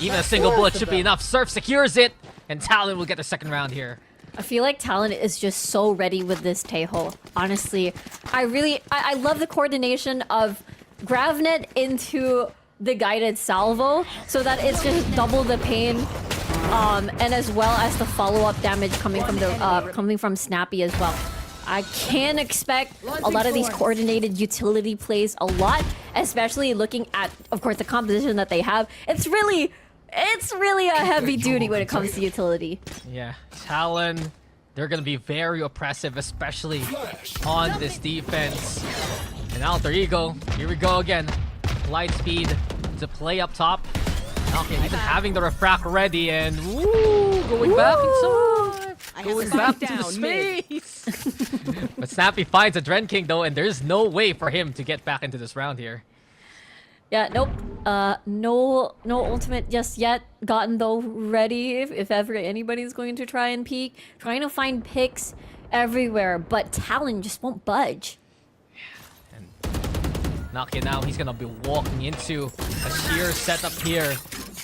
Even a single bullet should be enough. Surf secures it, and Talon will get the second round here. I feel like Talon is just so ready with this Taeho. Honestly, I love the coordination of Gravnet into the guided salvo, so that it's just double the pain, and as well as the follow-up damage coming from the coming from Snappy as well. I can expect a lot of these coordinated utility plays a lot, especially looking at, of course, the composition that they have. It's really a heavy duty when it comes to utility. Yeah, Talon, they're gonna be very oppressive, especially on this defense. And Alter Ego, here we go again. Light speed to play up top. Okay, even having the refract ready, and going back inside. Going back to the space. But Snappy finds a Dren King though, and there's no way for him to get back into this round here. Yeah, nope. No ultimate just yet. Gotten though ready if ever anybody's going to try and peek. Trying to find picks everywhere, but Talon just won't budge. And Nokia now, he's gonna be walking into a sheer setup here,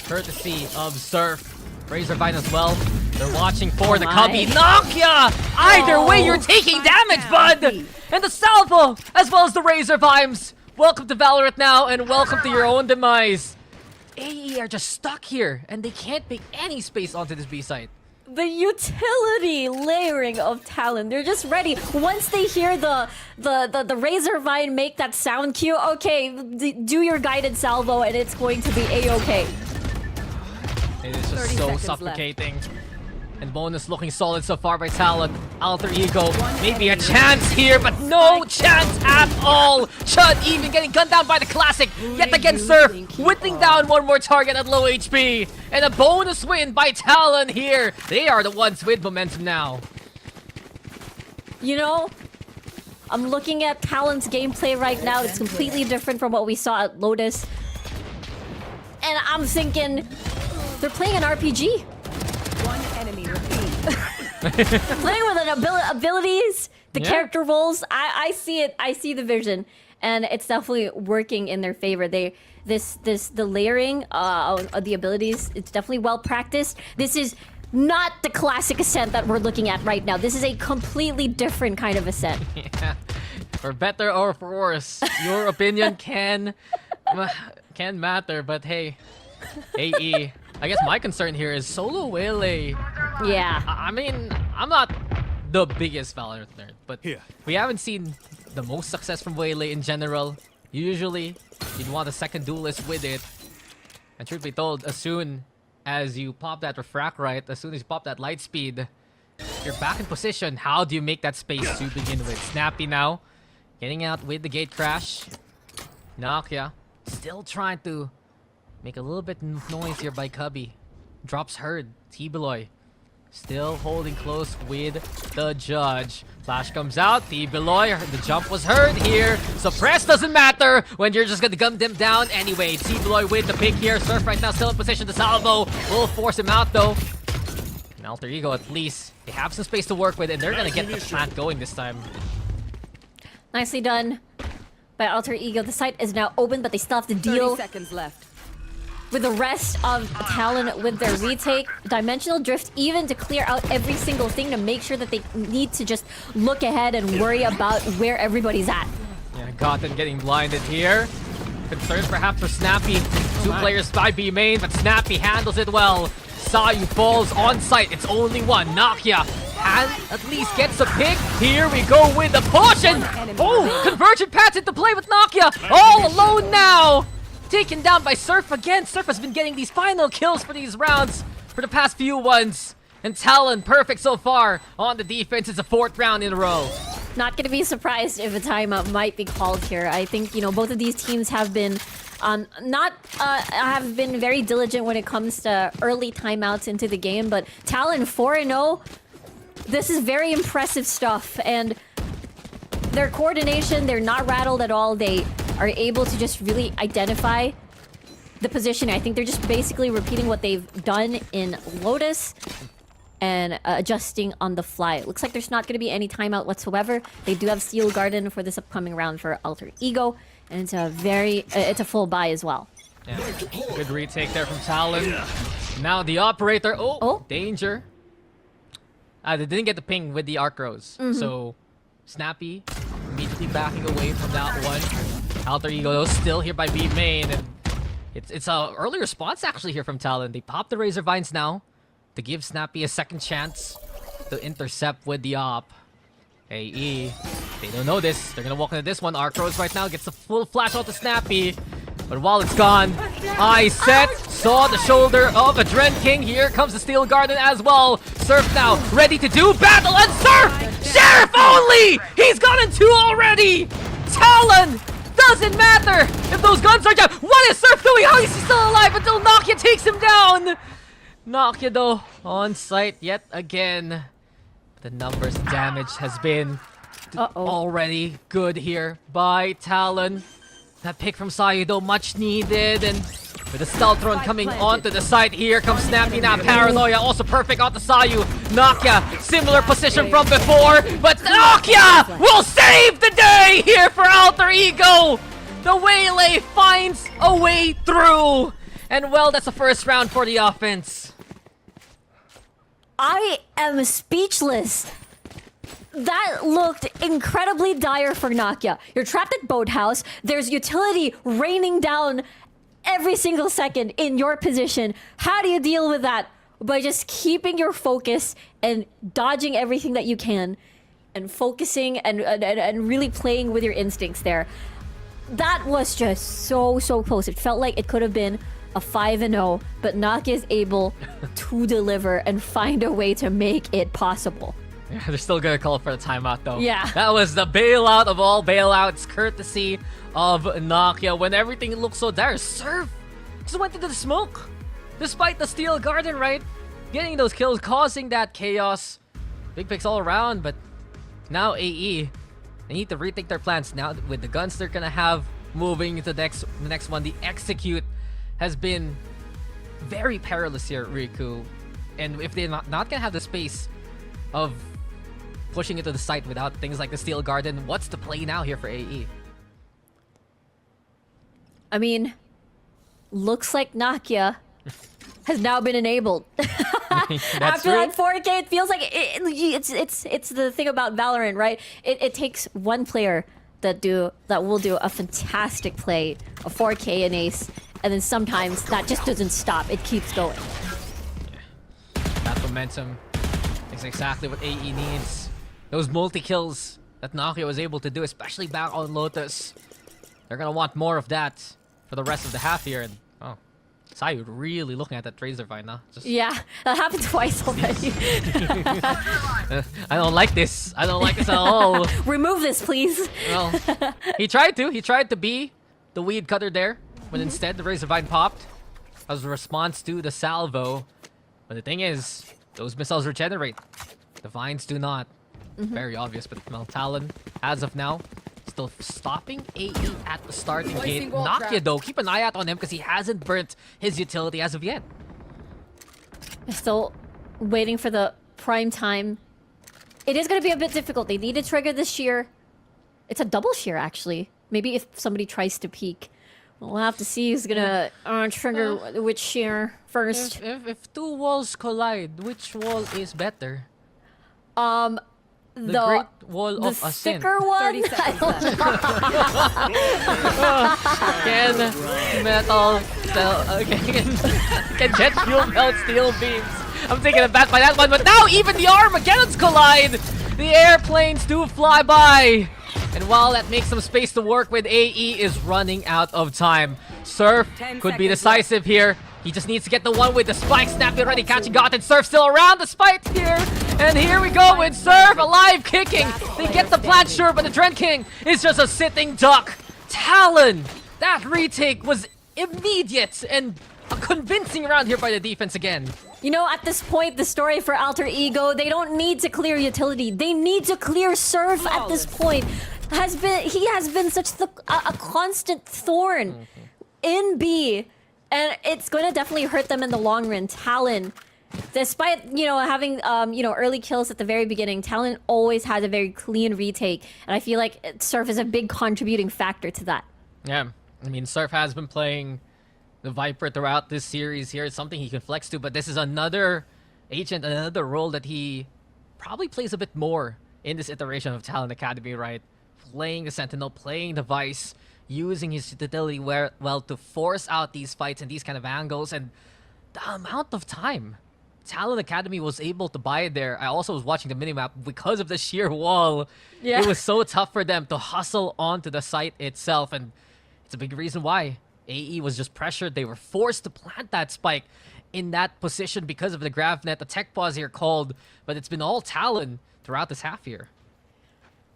courtesy of Surf. Razor Vine as well. They're watching for the Cubby. Nokia! Either way, you're taking damage, bud! And the salvo, as well as the Razor Vines. Welcome to Valorant now, and welcome to your own demise. AE are just stuck here, and they can't make any space onto this B site. The utility layering of Talon. They're just ready. Once they hear the Razor Vine make that sound cue, okay, do your guided salvo and it's going to be a-okay. It is 30 just so seconds suffocating. And bonus looking solid so far by Talon. Alter Ego, maybe a chance here, but no chance at all. Chud even getting gunned down by the Classic. Yet again, Surf whittling down one more target at low HP. And a bonus win by Talon here. They are the ones with momentum now. You know, I'm looking at Talon's gameplay right now. It's completely different from what we saw at Lotus. And I'm thinking, they're playing an RPG. One enemy remaining. Playing with an abilities, the character roles. I see it. I see the vision, and it's definitely working in their favor. The layering of the abilities. It's definitely well practiced. This is not the classic ascent that we're looking at right now. This is a completely different kind of ascent. Yeah. For better or for worse, your opinion can matter. But hey, AE. I guess my concern here is solo Wele. Yeah. I mean, I'm not the biggest Valorant nerd, but Here. we haven't seen the most success from Wele in general. Usually, you'd want a second duelist with it. And truth be told, as soon as you pop that refract right, as soon as you pop that light speed, you're back in position. How do you make that space to begin with? Snappy now, getting out with the gate crash. Nokia, still trying to make a little bit of noise here by Cubby. Drops heard. T-Beloy still holding close with the judge. Flash comes out. T-Beloy, the jump was heard here. Suppress doesn't matter when you're just gonna gun them down anyway. T-Beloy with the pick here. Surf right now still in position to salvo. Will force him out though. And Alter Ego at least. They have some space to work with and they're gonna get the plant going this time. Nicely done by Alter Ego. The site is now open, but they still have to 30 deal seconds left. with the rest of Talon with their retake. Dimensional Drift even to clear out every single thing to make sure that they need to just look ahead and worry about where everybody's at. Yeah, Gotham getting blinded here. Concerns perhaps for Snappy. Two players by B main, but Snappy handles it well. Sayu falls on site. It's only one. Nakia at least gets a pick. Here we go with the push and oh, Convergent pads into play with Nakia. All alone now. Taken down by Surf again. Surf has been getting these final kills for these rounds for the past few ones. And Talon, perfect so far on the defense. It's a 4th round in a row. Not gonna be surprised if a timeout might be called here. I think, you know, both of these teams have been have been very diligent when it comes to early timeouts into the game, but Talon 4-0, this is very impressive stuff, and their coordination, they're not rattled at all. They are able to just really identify the position. I think they're just basically repeating what they've done in Lotus and adjusting on the fly. It looks like there's not going to be any timeout whatsoever. They do have Steel Garden for this upcoming round for Alter Ego, and it's a full buy as well. Yeah. Good retake there from Talon. Now the operator. Oh, danger. They didn't get the ping with the Arcros. So Snappy immediately backing away from that one. Alter Ego though still here by B main, and it's a early response actually here from Talon. They pop the Razor Vines now to give Snappy a second chance to intercept with the op. AE, they don't know this. They're gonna walk into this one. Arcros right now gets the full flash out to Snappy. But while it's gone, eye set, saw the shoulder of a Dren King. Here comes the Steel Garden as well. Surf now, ready to do battle, and Surf! Sheriff only! He's gotten 2 already! Talon! Doesn't matter if those guns are down. What is Surf doing? How is he still alive until Nakia takes him down? Nakia though, on site yet again. The numbers damage has been already good here by Talon. That pick from Sayu though, much needed, and with the stealth run coming onto the side, here comes Snappy now. Paranoia also perfect onto Sayu. Nakia, similar position from before, but Nakia will save the day here for Alter Ego. The Waylay finds a way through, and well, that's the first round for the offense. I am speechless. That looked incredibly dire for Nakia. You're trapped at Boathouse. There's utility raining down every single second in your position. How do you deal with that? by just keeping your focus and dodging everything that you can and focusing and really playing with your instincts there. That was just so close. It felt like it could have been a 5-0, but Nokia is able to deliver and find a way to make it possible. Yeah, they're still gonna call for the timeout though. Yeah. That was the bailout of all bailouts, courtesy of Nokia. When everything looked so dire, Surf just went into the smoke. Despite the Steel Garden, right? Getting those kills, causing that chaos. Big picks all around, but now AE, they need to rethink their plans. Now with the guns they're gonna have moving into the next one, the execute has been very perilous here at Riku. And if they're not gonna have the space of pushing into the site without things like the Steel Garden, what's the play now here for AE? I mean, looks like Nokia has now been enabled. After that 4K, it feels like it's the thing about Valorant, right? It takes one player that will do a fantastic play, a 4K and ace, and then sometimes that just doesn't stop. It keeps going. That momentum is exactly what AE needs. Those multi-kills that Nokia was able to do, especially back on Lotus. They're gonna want more of that for the rest of the half here. And oh, Sayu really looking at that Razor Vine now. Yeah, that happened twice already. I don't like this. I don't like this at all. Remove this, please. Well, he tried to be the weed cutter there, but instead the Razor Vine popped as a response to the salvo. But the thing is, those missiles regenerate. The vines do not. Very obvious, but well, Talon, as of now, still stopping AE at the starting gate. Nokia, though, keep an eye out on him because he hasn't burnt his utility as of yet. Still waiting for the prime time. It is going to be a bit difficult. They need to trigger the shear. It's a double shear, actually. Maybe if somebody tries to peek. We'll have to see who's going to trigger which shear first. If two walls collide, which wall is better? The Great Wall the of Ascent. thicker one? 30 seconds left. Can metal can jet fuel melt steel beams? I'm taking it back by that one, but now even the Armageddons collide! The airplanes do fly by! And while that makes some space to work with, AE is running out of time. Surf 10 could be seconds decisive here. He just needs to get the one with the spike snap already catching Gotten. Surf still around despite here. And here we go with Surf alive kicking. They get the plant sure, but the Dren King is just a sitting duck. Talon! That retake was immediate and convincing around here by the defense again. You know, at this point, the story for Alter Ego, they don't need to clear utility. They need to clear Surf at this point. He has been such a constant thorn in B. And it's going to definitely hurt them in the long run. Talon, despite, having, early kills at the very beginning, Talon always has a very clean retake. And I feel like Surf is a big contributing factor to that. Yeah, I mean, Surf has been playing the Viper throughout this series here. It's something he can flex to, but this is another agent, another role that he probably plays a bit more in this iteration of Talon Academy, right? Playing the Sentinel, playing the Vice, using his utility well to force out these fights and these kind of angles, and the amount of time Talon Academy was able to buy there. I also was watching the minimap because of the sheer wall. Yeah. It was so tough for them to hustle onto the site itself, and it's a big reason why AE was just pressured. They were forced to plant that spike in that position because of the GravNet. The tech pause here called, but it's been all Talon throughout this half year.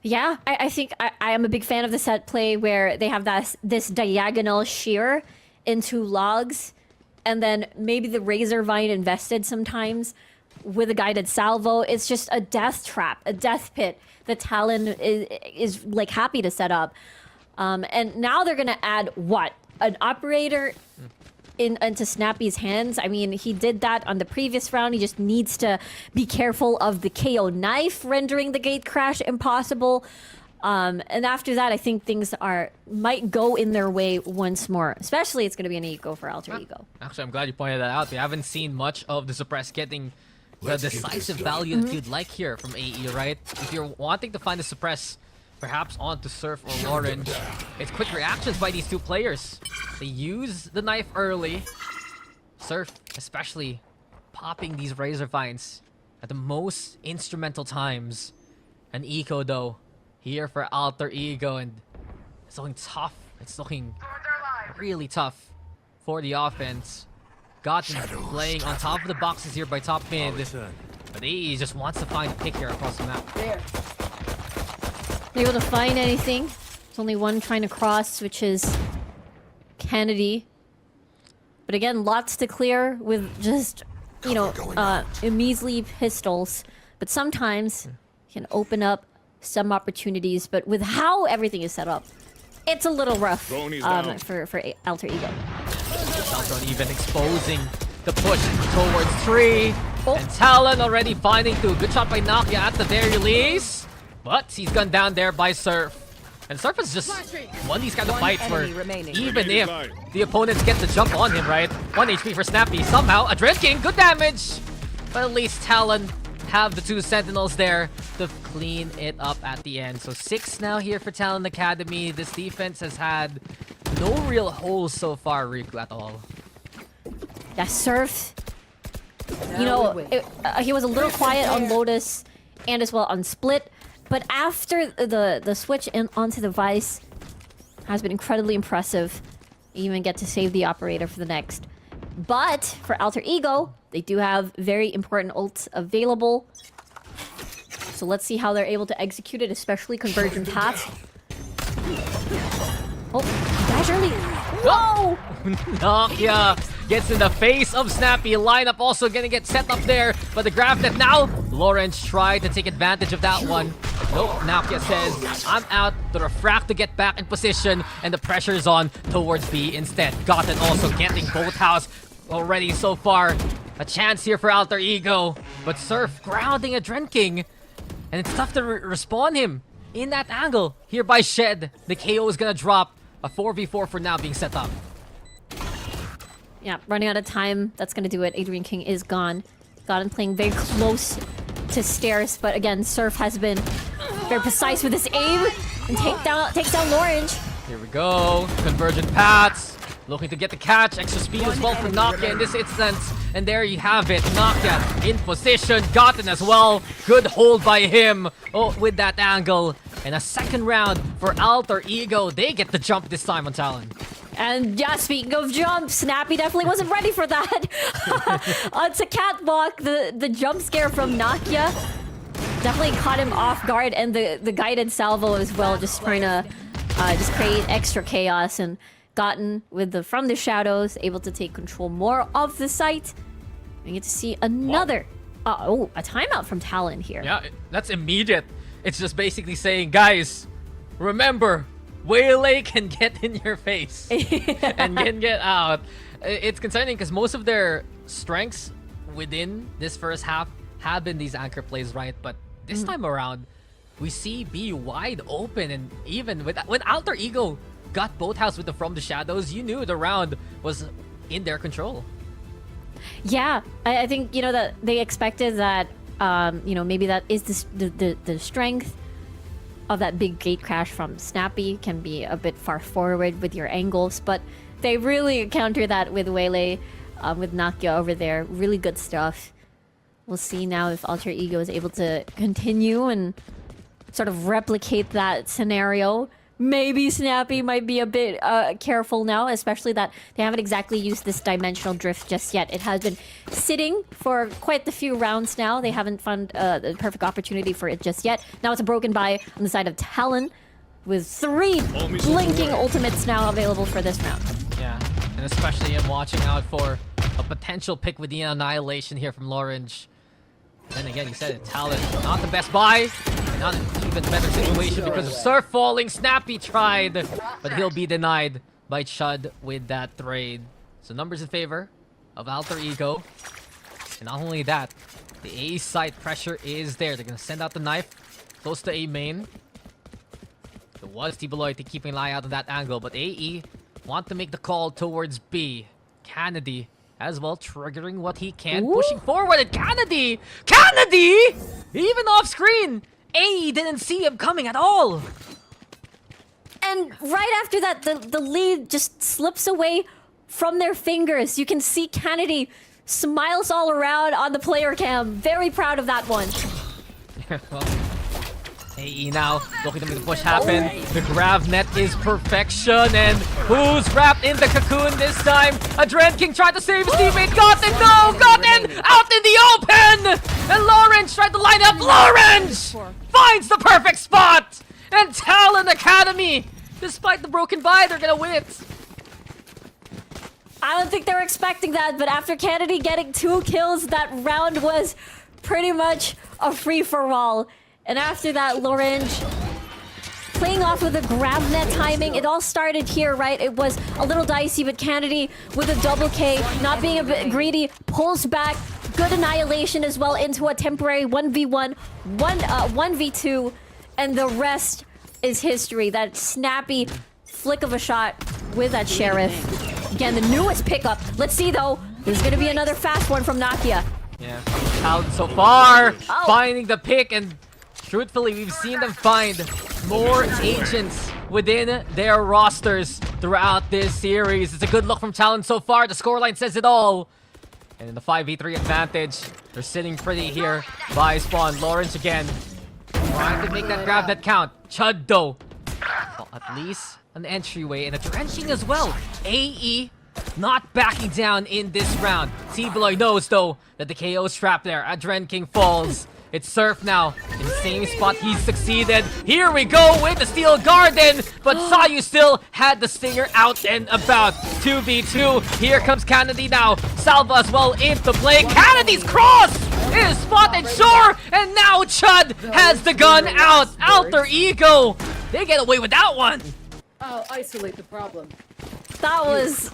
Yeah, I think I am a big fan of the set play where they have this diagonal shear into logs, and then maybe the Razor Vine invested sometimes with a guided salvo. It's just a death trap, a death pit that Talon is like happy to set up. And now they're gonna add what? An operator into Snappy's hands. I mean, he did that on the previous round. He just needs to be careful of the KO knife rendering the gate crash impossible. And after that, I think things might go in their way once more. Especially, it's going to be an eco for Alter Ego. Actually, I'm glad you pointed that out. We haven't seen much of the Suppress getting the decisive value that you'd like here from AE, right? If you're wanting to find the Suppress perhaps onto Surf or Lauren, it's quick reactions by these two players. They use the knife early. Surf, especially popping these razor vines at the most instrumental times. An eco though here for Alter Ego, and it's looking tough. It's looking really tough for the offense. Gotten playing on top of the boxes here by top mid, but AE just wants to find a pick here across the map. Not able to find anything. There's only one trying to cross, which is Kennedy. But again, lots to clear with just, you know, measly pistols. But sometimes you can open up some opportunities. But with how everything is set up, it's a little rough for Alter Ego. Deltron even exposing the push towards 3. And Talon already finding 2. Good shot by Nokia at the very least. But he's gunned down there by Surf. And Surf is just one of these kind of fights where even if the opponents get the jump on him, right? 1 HP for Snappy. Somehow, a Dread King, good damage. But at least Talon have the 2 Sentinels there to clean it up at the end. So 6 now here for Talon Academy. This defense has had no real holes so far, Riku, at all. That Surf, you know, he was a little quiet on Lotus and as well on Split. But after the switch onto the Vice has been incredibly impressive. You even get to save the operator for the next. But for Alter Ego, they do have very important ults available. So let's see how they're able to execute it, especially conversion paths. Oh, dash early. Whoa! Nokia gets in the face of Snappy. Lineup also gonna get set up there. But the grab that now, Lawrence tried to take advantage of that one. Nope, Nokia says, I'm out. The refract to get back in position. And the pressure's on towards B instead. Gotten also getting both house already so far. A chance here for Alter Ego. But Surf grounding a Dren King. And it's tough to respawn him in that angle. Here by Shed. The KO is gonna drop. A 4v4 for now being set up. Yeah, running out of time. That's going to do it. Adrian King is gone. Gotten playing very close to Stairs. But again, Surf has been very precise with his aim. And takes down Lawrence. Here we go. Convergent paths. Looking to get the catch. Extra speed as well for Nokia in this instance. And there you have it. Nokia in position. Gotten as well. Good hold by him. Oh, with that angle. And a second round for Alter Ego. They get the jump this time on Talon. And yeah, speaking of jump, Snappy definitely wasn't ready for that. It's a catwalk. The jump scare from Nokia definitely caught him off guard. And the guided salvo as well, just trying to just create extra chaos. And Gotten with from the shadows, able to take control more of the site. We get to see another... a timeout from Talon here. Yeah, that's immediate. It's just basically saying, guys, remember, Waylay can get in your face and can get out. It's concerning because most of their strengths within this first half have been these anchor plays, right? But this time around, we see B wide open, and even when Alter Ego got both house with the From the Shadows, you knew the round was in their control. Yeah, I think, you know, that they expected that, you know, maybe that is the strength of that big gate crash from Snappy can be a bit far forward with your angles, but they really counter that with Waylay, with Nokia over there. Really good stuff. We'll see now if Alter Ego is able to continue and sort of replicate that scenario. Maybe Snappy might be a bit careful now, especially that they haven't exactly used this dimensional drift just yet. It has been sitting for quite a few rounds now. They haven't found the perfect opportunity for it just yet. Now it's a broken by on the side of Talon, with 3 blinking ultimates now available for this round. Yeah, and especially I'm watching out for a potential pick with the Annihilation here from Lawrence. Then again, he said it, Talon, not the best buy, and not an even better situation because of Surf falling. Snappy tried, but he'll be denied by Chud with that trade. So numbers in favor of Alter Ego. And not only that, the A side pressure is there. They're going to send out the knife close to A main. There was T-Beloy to keep an eye out on that angle, but AE want to make the call towards B. Kennedy as well, triggering what he can, pushing forward, and Kennedy! Even off screen! AE didn't see him coming at all! And right after that, the lead just slips away from their fingers. You can see Kennedy Smiles all around on the player cam. Very proud of that one. Well, AE now looking to make the push happen. The grab net is perfection, and who's wrapped in the cocoon this time? Adren King tried to save his teammate. Got it, no! Got in! Out in the open! And Lawrence tried to line up. Lawrence finds the perfect spot! And Talon Academy, despite the broken bye, they're gonna win it. I don't think they were expecting that, but after Kennedy getting 2 kills, that round was pretty much a free-for-all. And after that, Lorange playing off with a grab net timing. It all started here, right? It was a little dicey, but Kennedy with a double K, not being a bit greedy, pulls back. Good annihilation as well into a temporary 1v1, 1v2, and the rest is history. That snappy flick of a shot with that Sheriff. Again, the newest pickup. Let's see, though. There's going to be another fast one from Nakia. Yeah, Talon so far finding the pick, and truthfully, we've seen them find more agents within their rosters throughout this series. It's a good look from Talon so far. The scoreline says it all. And in the 5v3 advantage, they're sitting pretty here by spawn. Lawrence again trying to make that grab that count. Chud though, well, at least an entryway and a drenching as well. AE not backing down in this round. T-Beloy knows though that the KO is trapped there. Adren King falls. It's Surf now. In the same spot he's succeeded. Here we go with the Steel Garden. But Sayu still had the Stinger out and about. 2v2. Here comes Kennedy now. Salva as well into play. Kennedy's cross is spotted, sure. And now Chud has the gun out. Alter Ego. They get away with that one. I'll isolate the problem. That was...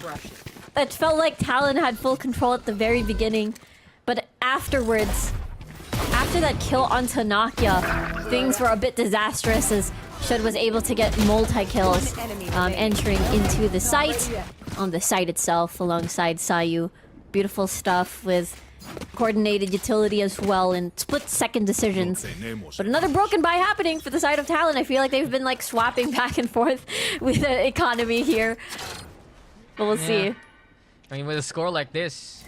It felt like Talon had full control at the very beginning. But afterwards... After that kill onto Nakia, things were a bit disastrous as Shud was able to get multi-kills entering into the site, on the site itself alongside Sayu. Beautiful stuff with coordinated utility as well and split-second decisions. But another broken bye happening for the side of Talon. I feel like they've been like swapping back and forth with the economy here. But we'll see. I mean, with a score like this,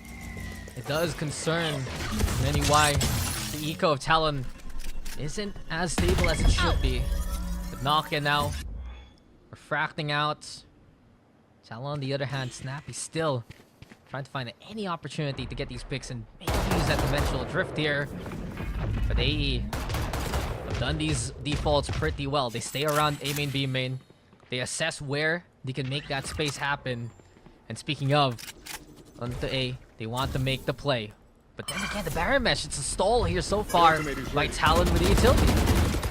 it does concern many why the eco of Talon isn't as stable as it should be. But Nakia now refracting out. Talon on the other hand, Snappy still trying to find any opportunity to get these picks and maybe use that dimensional drift here. But they have done these defaults pretty well. They stay around A main, B main. They assess where they can make that space happen. And speaking of, onto A, they want to make the play. But then again, the Baron Mesh, it's a stall here so far by Talon with the utility.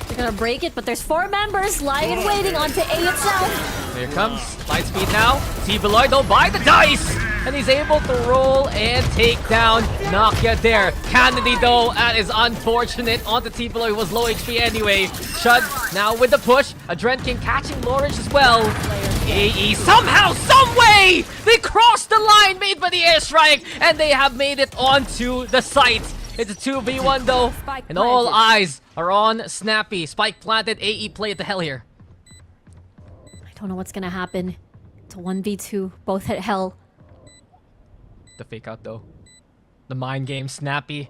They're gonna break it, but there's 4 members lying and waiting onto A itself. Here comes Lightspeed now. T-Beloy though by the dice! And he's able to roll and take down Nakia there. Kennedy though, that is unfortunate. Onto T-Beloy, was low HP anyway. Shud now with the push. Adren King catching Lawrence as well. AE somehow, someway! They crossed the line made by the airstrike, and they have made it onto the site. It's a 2v1 though, and all eyes are on Snappy. Spike planted, AE play at the hell here. I don't know what's gonna happen. It's a 1v2, both hit hell. The fake out though. The mind game, Snappy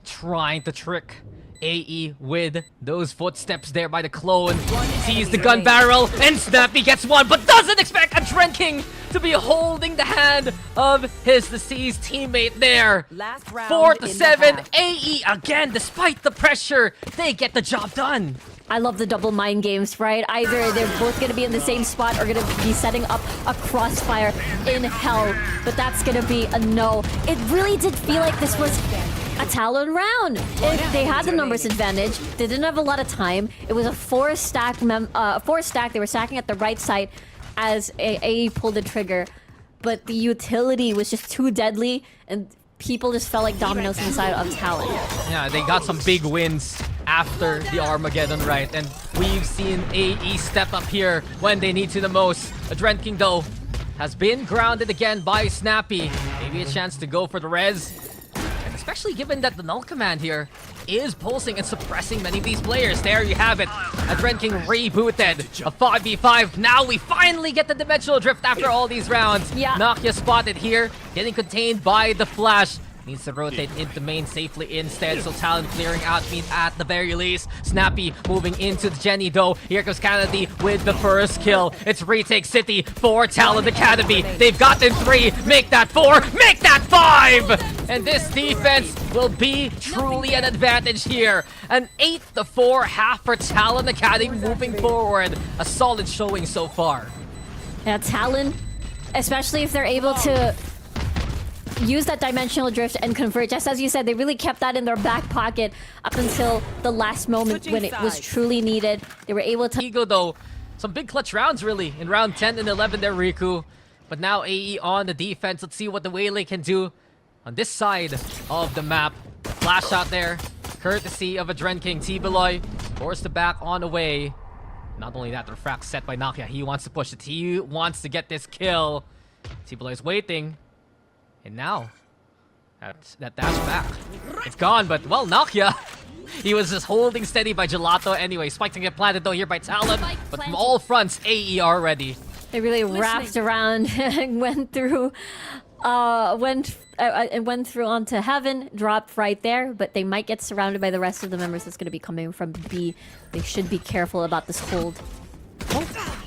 trying to trick AE with those footsteps there by the clone. Sees the gun barrel, and Snappy gets one, but doesn't expect Adren King to be holding the hand of his deceased teammate there. 4-7, AE again, despite the pressure, they get the job done. I love the double mind games, right? Either they're both gonna be in the same spot or gonna be setting up a crossfire in hell. But that's gonna be a no. It really did feel like this was a Talon round. If they had the numbers advantage, they didn't have a lot of time. It was a 4-stack, 4-stack. They were stacking at the right side as AE pulled the trigger. But the utility was just too deadly, and people just felt like dominoes inside of Talon. Yeah, they got some big wins after the Armageddon, right? And we've seen AE step up here when they need to the most. Adren King, though, has been grounded again by Snappy. Maybe a chance to go for the res. especially given that the null command here is pulsing and suppressing many of these players. There you have it. Adren King rebooted. A 5v5. Now we finally get the dimensional drift after all these rounds. Yeah. Nakia spotted here, getting contained by the flash. Needs to rotate into main safely instead, so Talon clearing out means at the very least. Snappy moving into the Jenny though. Here comes Kennedy with the first kill. It's retake city for Talon Academy. They've gotten 3, make that 4, make that 5! And this defense will be truly an advantage here. An 8-4 half for Talon Academy moving forward. A solid showing so far. Yeah, Talon, especially if they're able to use that dimensional drift and convert. Just as you said, they really kept that in their back pocket up until the last moment when it was truly needed. They were able to... Ego though, some big clutch rounds really in round 10 and 11 there, Riku. But now AE on the defense. Let's see what the Waylay can do on this side of the map. Flash out there, courtesy of Adren King. T-Beloy forced the back on the way. Not only that, the refract set by Nakia. He wants to push it. He wants to get this kill. T-Beloy is waiting. And now, that dash back, it's gone, but, well, Nakia, he was just holding steady by Gelato anyway. Spike to get planted, though, here by Talon, but from all fronts, AE are ready. They really wrapped around and went through onto Heaven, dropped right there, but they might get surrounded by the rest of the members that's going to be coming from B. They should be careful about this hold.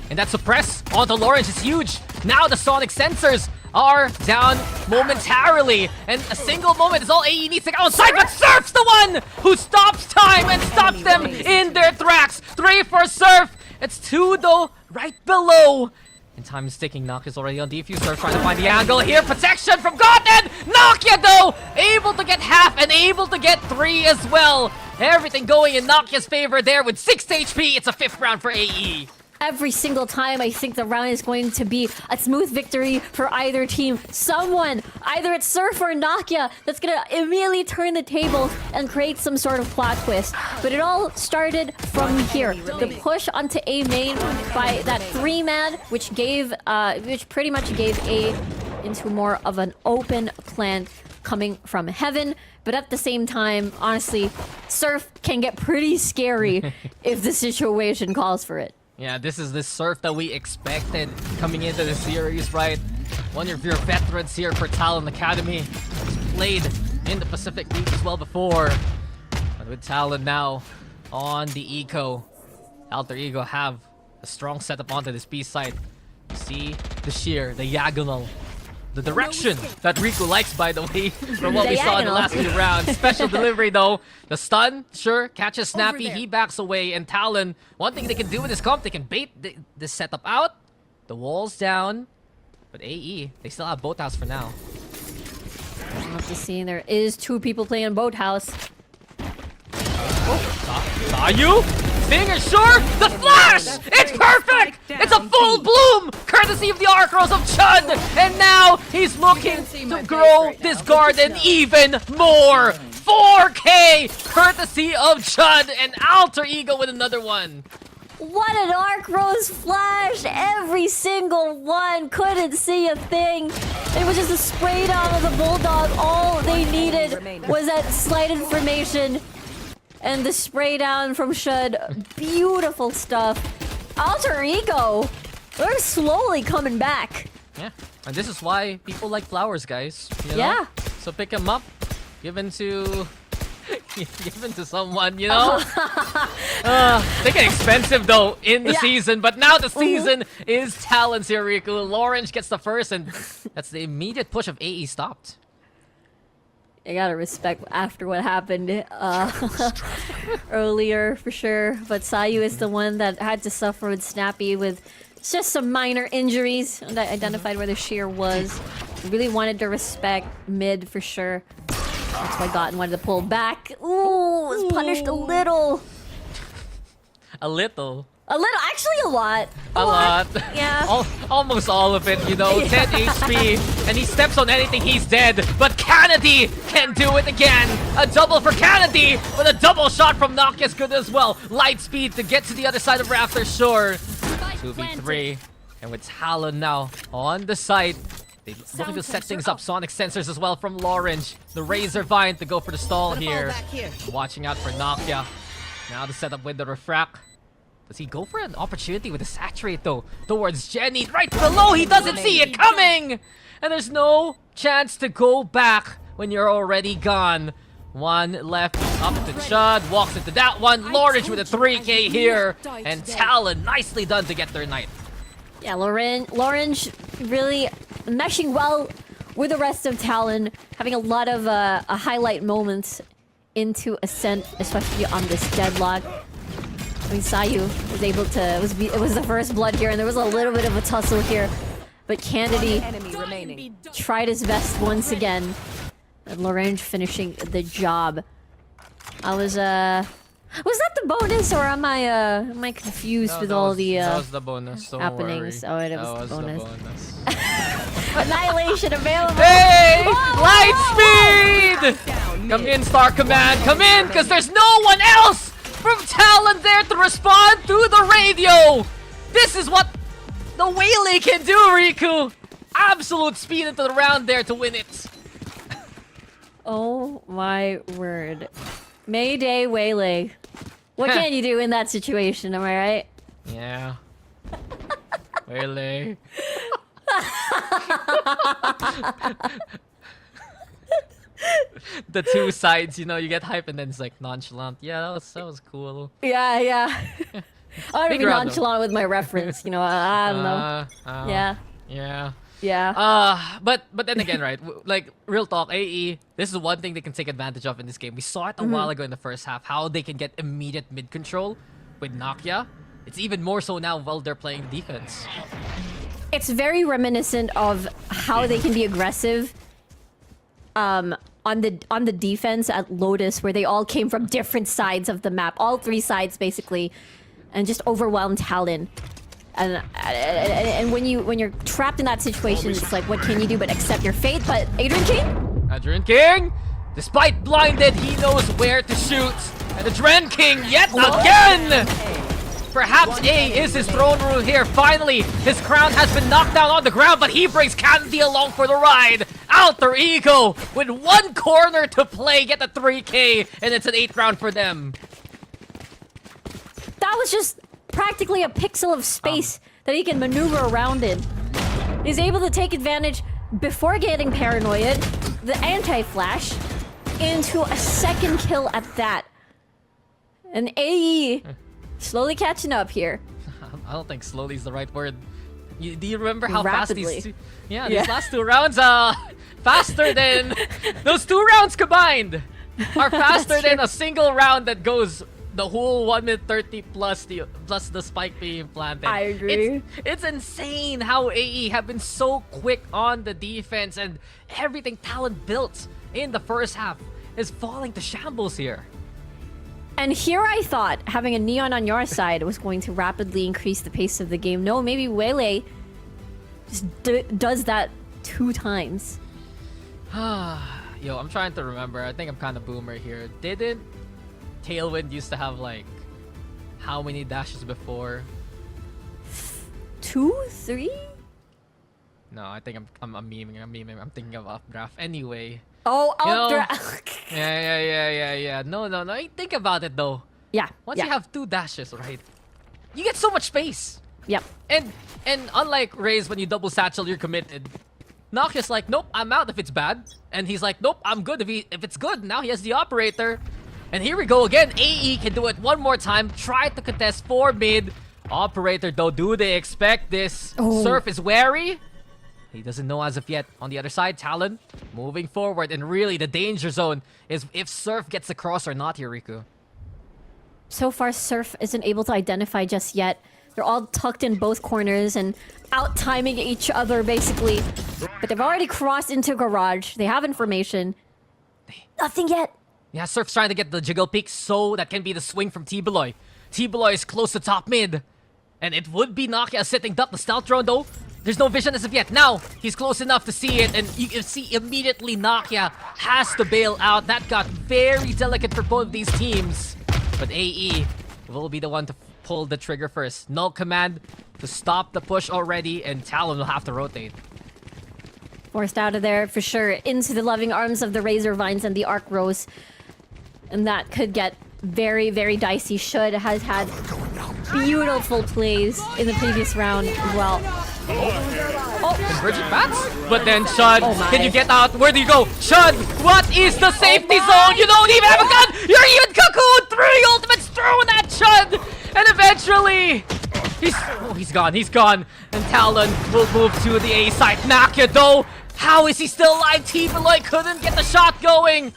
And that suppress onto Lawrence is huge. Now the sonic sensors are down momentarily, and a single moment is all AE needs to go outside, but Surf's the one who stops time and stops them in their tracks. 3 for Surf. It's 2 though, right below. And time is ticking. Nakia's already on defuse. Surf trying to find the angle here. Protection from Goten. Nakia though, able to get half and able to get 3 as well. Everything going in Nakia's favor there with 6 HP. It's a 5th round for AE. Every single time, I think the round is going to be a smooth victory for either team. Someone, either it's Surf or Nakia, that's gonna immediately turn the table and create some sort of plot twist. But it all started from here. The push onto A main by that 3-man, which pretty much gave A into more of an open plan coming from Heaven. But at the same time, honestly, Surf can get pretty scary if the situation calls for it. Yeah, this is the Surf that we expected coming into the series, right? One of your veterans here for Talon Academy. He's played in the Pacific League as well before. But with Talon now on the eco, Alter Ego have a strong setup onto this B side. See the sheer, the diagonal, the direction that Riku likes, by the way, from what we saw in the last few rounds. Special delivery, though. The stun, sure, catches Snappy. He backs away. And Talon, one thing they can do with this comp, they can bait this setup out. The wall's down. But AE, they still have Boathouse for now. I'll have to see. There is 2 people playing in Boathouse. Saw you? Stinger, sure! The flash! It's perfect! It's a full bloom! Courtesy of the Archros of Chud! And now he's looking to grow this garden even more! 4K! Courtesy of Chud and Alter Ego with another one. What an Archros flash! Every single one couldn't see a thing. It was just a spray down of the Bulldog. All they needed was that slight information. And the spray down from Shud. Beautiful stuff. Alter Ego, they're slowly coming back. Yeah, and this is why people like flowers, guys. You know? Yeah. So pick them up, given to someone, you know? They get expensive though in the season, but now the season is Talon's here, Riku. Lawrence gets the first, and that's the immediate push of AE stopped. I gotta respect after what happened earlier for sure. But Sayu is the one that had to suffer with Snappy with just some minor injuries that identified where the shear was. Really wanted to respect mid for sure. That's why Gotten wanted to pull back. Ooh, was punished a little. A little. A little, actually a lot. A lot. Yeah. Almost all of it, you know. 10 HP, and he steps on anything, he's dead. But Kennedy can do it again. A double for Kennedy, but a double shot from Nakia's good as well. Light speed to get to the other side of Raptor, sure. 2v3. And with Talon now on the site, They looking to set things up. Sonic sensors as well from Lorange. The Razor Vine to go for the stall here. Watching out for Nokia. Now the setup with the Refract. Does he go for an opportunity with the Saturate though? Towards Jenny. Right below! He doesn't see it coming! And there's no chance to go back when you're already gone. One left, up to Chud, walks into that one. Lorange with a 3k here. And Talon, nicely done to get their knight. Yeah, Lorange really meshing well with the rest of Talon, having a lot of highlight moments into Ascent, especially on this deadlock. I mean, Sayu was able to, it was the first blood here, and there was a little bit of a tussle here. But Candidate tried his best once again. And Lorange finishing the job. Was that the bonus, or am I confused with all the that was the bonus, don't happenings? worry. Oh, it was the bonus. The bonus. Annihilation available. Hey! Light speed! Come in, Star Command. Come in, because there's no one else from Talon there to respond through the radio. This is what the Waylay can do, Riku. Absolute speed into the round there to win it. Oh my word. Mayday Waylay. What can you do in that situation, am I right? Yeah. Waylay. The two sides, you know, you get hype and then it's like nonchalant. Yeah, that was cool. Yeah. I want to Big be round, nonchalant with my reference, you know, I don't know. Yeah. Yeah. But then again, right? Like, real talk, AE, this is one thing they can take advantage of in this game. We saw it a while ago in the first half, how they can get immediate mid control with Nokia. It's even more so now while they're playing defense. It's very reminiscent of how they can be aggressive on the defense at Lotus, where they all came from different sides of the map, all three sides basically, and just overwhelmed Talon. And when you're trapped in that situation, it's like, what can you do but accept your fate? But Adrian King, Despite blinded, he knows where to shoot. And the Dren King yet again! Perhaps A is his throne room here. Finally, his crown has been knocked down on the ground, but he brings Candy along for the ride. Alter Ego with one corner to play, get the 3k, and it's an 8th round for them. That was just practically a pixel of space that he can maneuver around in. He's able to take advantage before getting paranoid, the anti-flash, into a second kill at that. And AE slowly catching up here. I don't think slowly is the right word. Do you remember how Rapidly. fast these these last 2 rounds faster than those 2 rounds combined are faster than a single round that goes the whole 1 minute 30 plus the spike being planted. I agree. It's insane how AE have been so quick on the defense, and everything Talon built in the first half is falling to shambles here. And here I thought having a Neon on your side was going to rapidly increase the pace of the game. No, maybe Waylay just does that 2 times. Yo, I'm trying to remember. I think I'm kind of boomer here. Didn't Tailwind used to have like how many dashes before? 2, 3? No, I think I'm memeing. I'm thinking of updraft. Anyway. Oh, You know, updraft. Yeah. No. Think about it though. Yeah. Once you have 2 dashes, right? You get so much space. Yep. And unlike Raze, when you double satchel, you're committed. Nokia's like, nope, I'm out if it's bad. And he's like, nope, I'm good if it's good. Now he has the operator. And here we go again. AE can do it one more time. Try to contest 4 mid. Operator though, do they expect this? Oh. Surf is wary. He doesn't know as of yet. On the other side, Talon moving forward. And really, the danger zone is if Surf gets across or not here, Riku. So far, Surf isn't able to identify just yet. They're all tucked in both corners and out-timing each other, basically. But they've already crossed into Garage. They have information. Nothing yet. Yeah, Surf's trying to get the jiggle peak, so that can be the swing from T-Beloy. T-Beloy is close to top mid. And it would be Nokia sitting duck. The stealth drone, though, there's no vision as of yet. Now, he's close enough to see it, and you can see immediately Nokia has to bail out. That got very delicate for both of these teams. But AE will be the one to pull the trigger first. Null command to stop the push already, and Talon will have to rotate. Forced out of there for sure, into the loving arms of the Razor Vines and the Arc Rose. And that could get very, very dicey. Should has had beautiful plays in the previous round as well. Oh, Bridget bats? But then Shud, Oh my. can you get out? Where do you go? Shud, what is the safety zone? You don't even have a gun! You're even cocooned! 3 ultimates thrown at Shud! And eventually, he's gone, he's gone. And Talon will move to the A side. Nakia though, how is he still alive? TLNA couldn't get the shot going.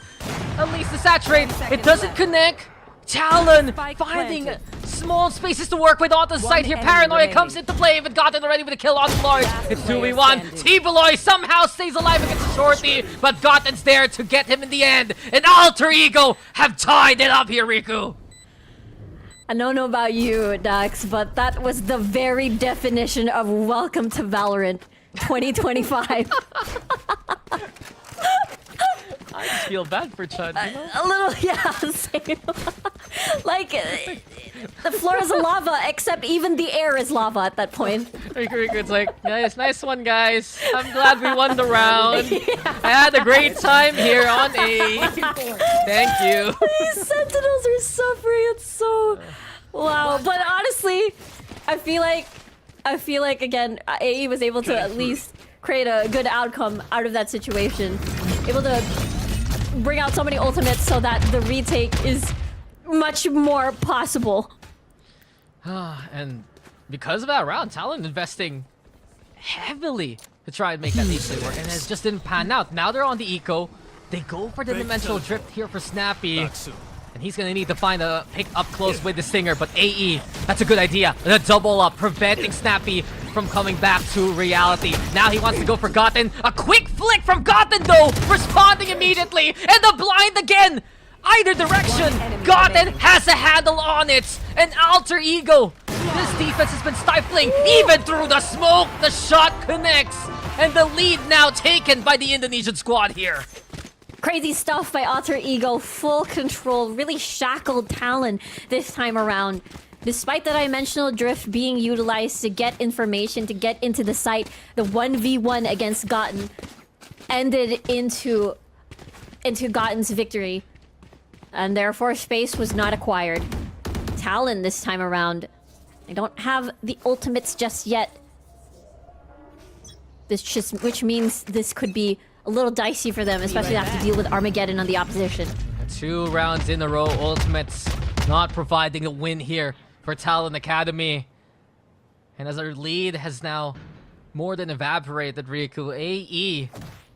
At least the saturate, it doesn't connect. Talon finding small spaces to work with on the site here. Paranoia comes into play, but got it already with a kill on Lord. It's 2v1. TLNA somehow stays alive against Shorty, but Gotten's there to get him in the end. And Alter Ego have tied it up here, Riku. I don't know about you, Dax, but that was the very definition of welcome to Valorant 2025. I just feel bad for Chud, you know? A little, yeah, same. Like, the floor is lava, except even the air is lava at that point. It's like, nice one, guys. I'm glad we won the round. I had a great time here on A. Thank you. These Sentinels are suffering, it's so... Wow, but honestly, I feel like again, AE was able to at least create a good outcome out of that situation. Able to bring out so many ultimates so that the retake is much more possible. And because of that round, Talon investing heavily to try and make that easily work, and it just didn't pan out. Now they're on the eco. They go for the dimensional drift here for Snappy. Back soon. And he's gonna need to find a pick up close with the Stinger, but AE, that's a good idea. The double up, preventing Snappy from coming back to reality. Now he wants to go for Gotten. A quick flick from Gotten though, responding immediately, and the blind again! Either direction, Gotten has a handle on it! And Alter Ego, this defense has been stifling, even through the smoke, the shot connects! And the lead now taken by the Indonesian squad here. Crazy stuff by Alter Ego, full control, really shackled Talon this time around. Despite the dimensional drift being utilized to get information, to get into the site, the 1v1 against Gotten ended into Gotten's victory. And therefore space was not acquired. Talon this time around, they don't have the ultimates just yet. Which means this could be a little dicey for them, especially have to deal with Armageddon on the opposition. 2 rounds in a row, ultimates not providing a win here for Talon Academy. And as our lead has now more than evaporated, Riku, AE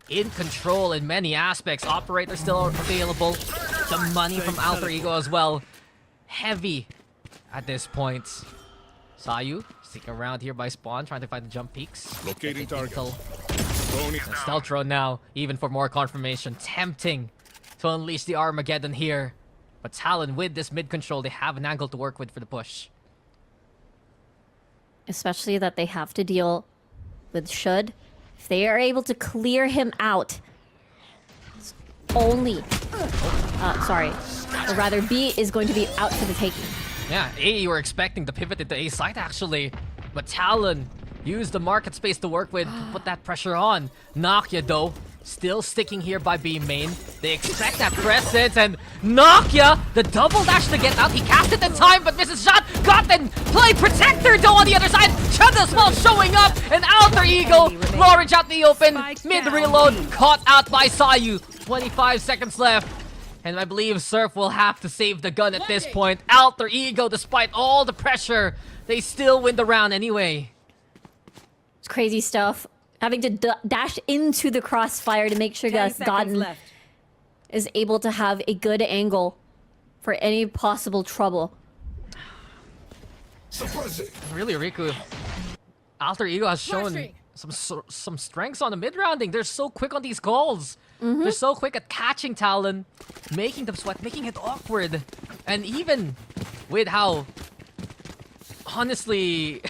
in control in many aspects. Operator still available. The money from Alter Ego as well. Heavy at this point. Sayu sticking around here by spawn, trying to find the jump peaks. Locating target. Stealth drone now, even for more confirmation. Tempting to unleash the Armageddon here. But Talon, with this mid control, they have an angle to work with for the push. Especially that they have to deal with Should. If they are able to clear him out, it's only... sorry. Or rather, B is going to be out for the taking. Yeah, A, you were expecting to pivot into A site actually. But Talon used the market space to work with to put that pressure on. Nakia, though, still sticking here by B main. They expect that presence, and Nakia, the double dash to get out. He cast it in time, but misses shot. Gotten play protector, though, on the other side. Chunda Small showing up, and Alter Ego, Lorage out in the open. Mid-reload, caught out by Sayu. 25 seconds left. And I believe Surf will have to save the gun at this point. Alter Ego, despite all the pressure, they still win the round anyway. It's crazy stuff. Having to dash into the crossfire to make sure that Gotten is able to have a good angle for any possible trouble. Really, Riku, Alter Ego has shown some strengths on the mid-rounding. They're so quick on these calls. They're so quick at catching Talon, making them sweat, making it awkward. And even with how, honestly,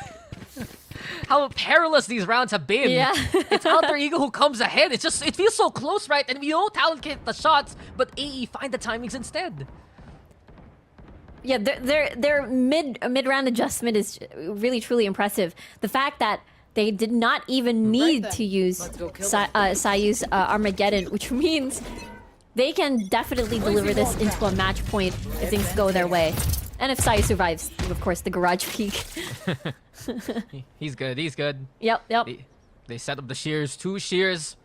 how perilous these rounds have been. Yeah. It's Alter Ego who comes ahead. It feels so close, right? And we know Talon can hit the shots, but AE find the timings instead. Yeah, their mid-round adjustment is really truly impressive. The fact that They did not even need then. to use Let's go kill Sayu's Armageddon, which means they can definitely deliver this into a match point if things go their way. And if Sayu survives, of course, the garage peak. He's good. He's good. Yep. They set up the shears, 2 shears,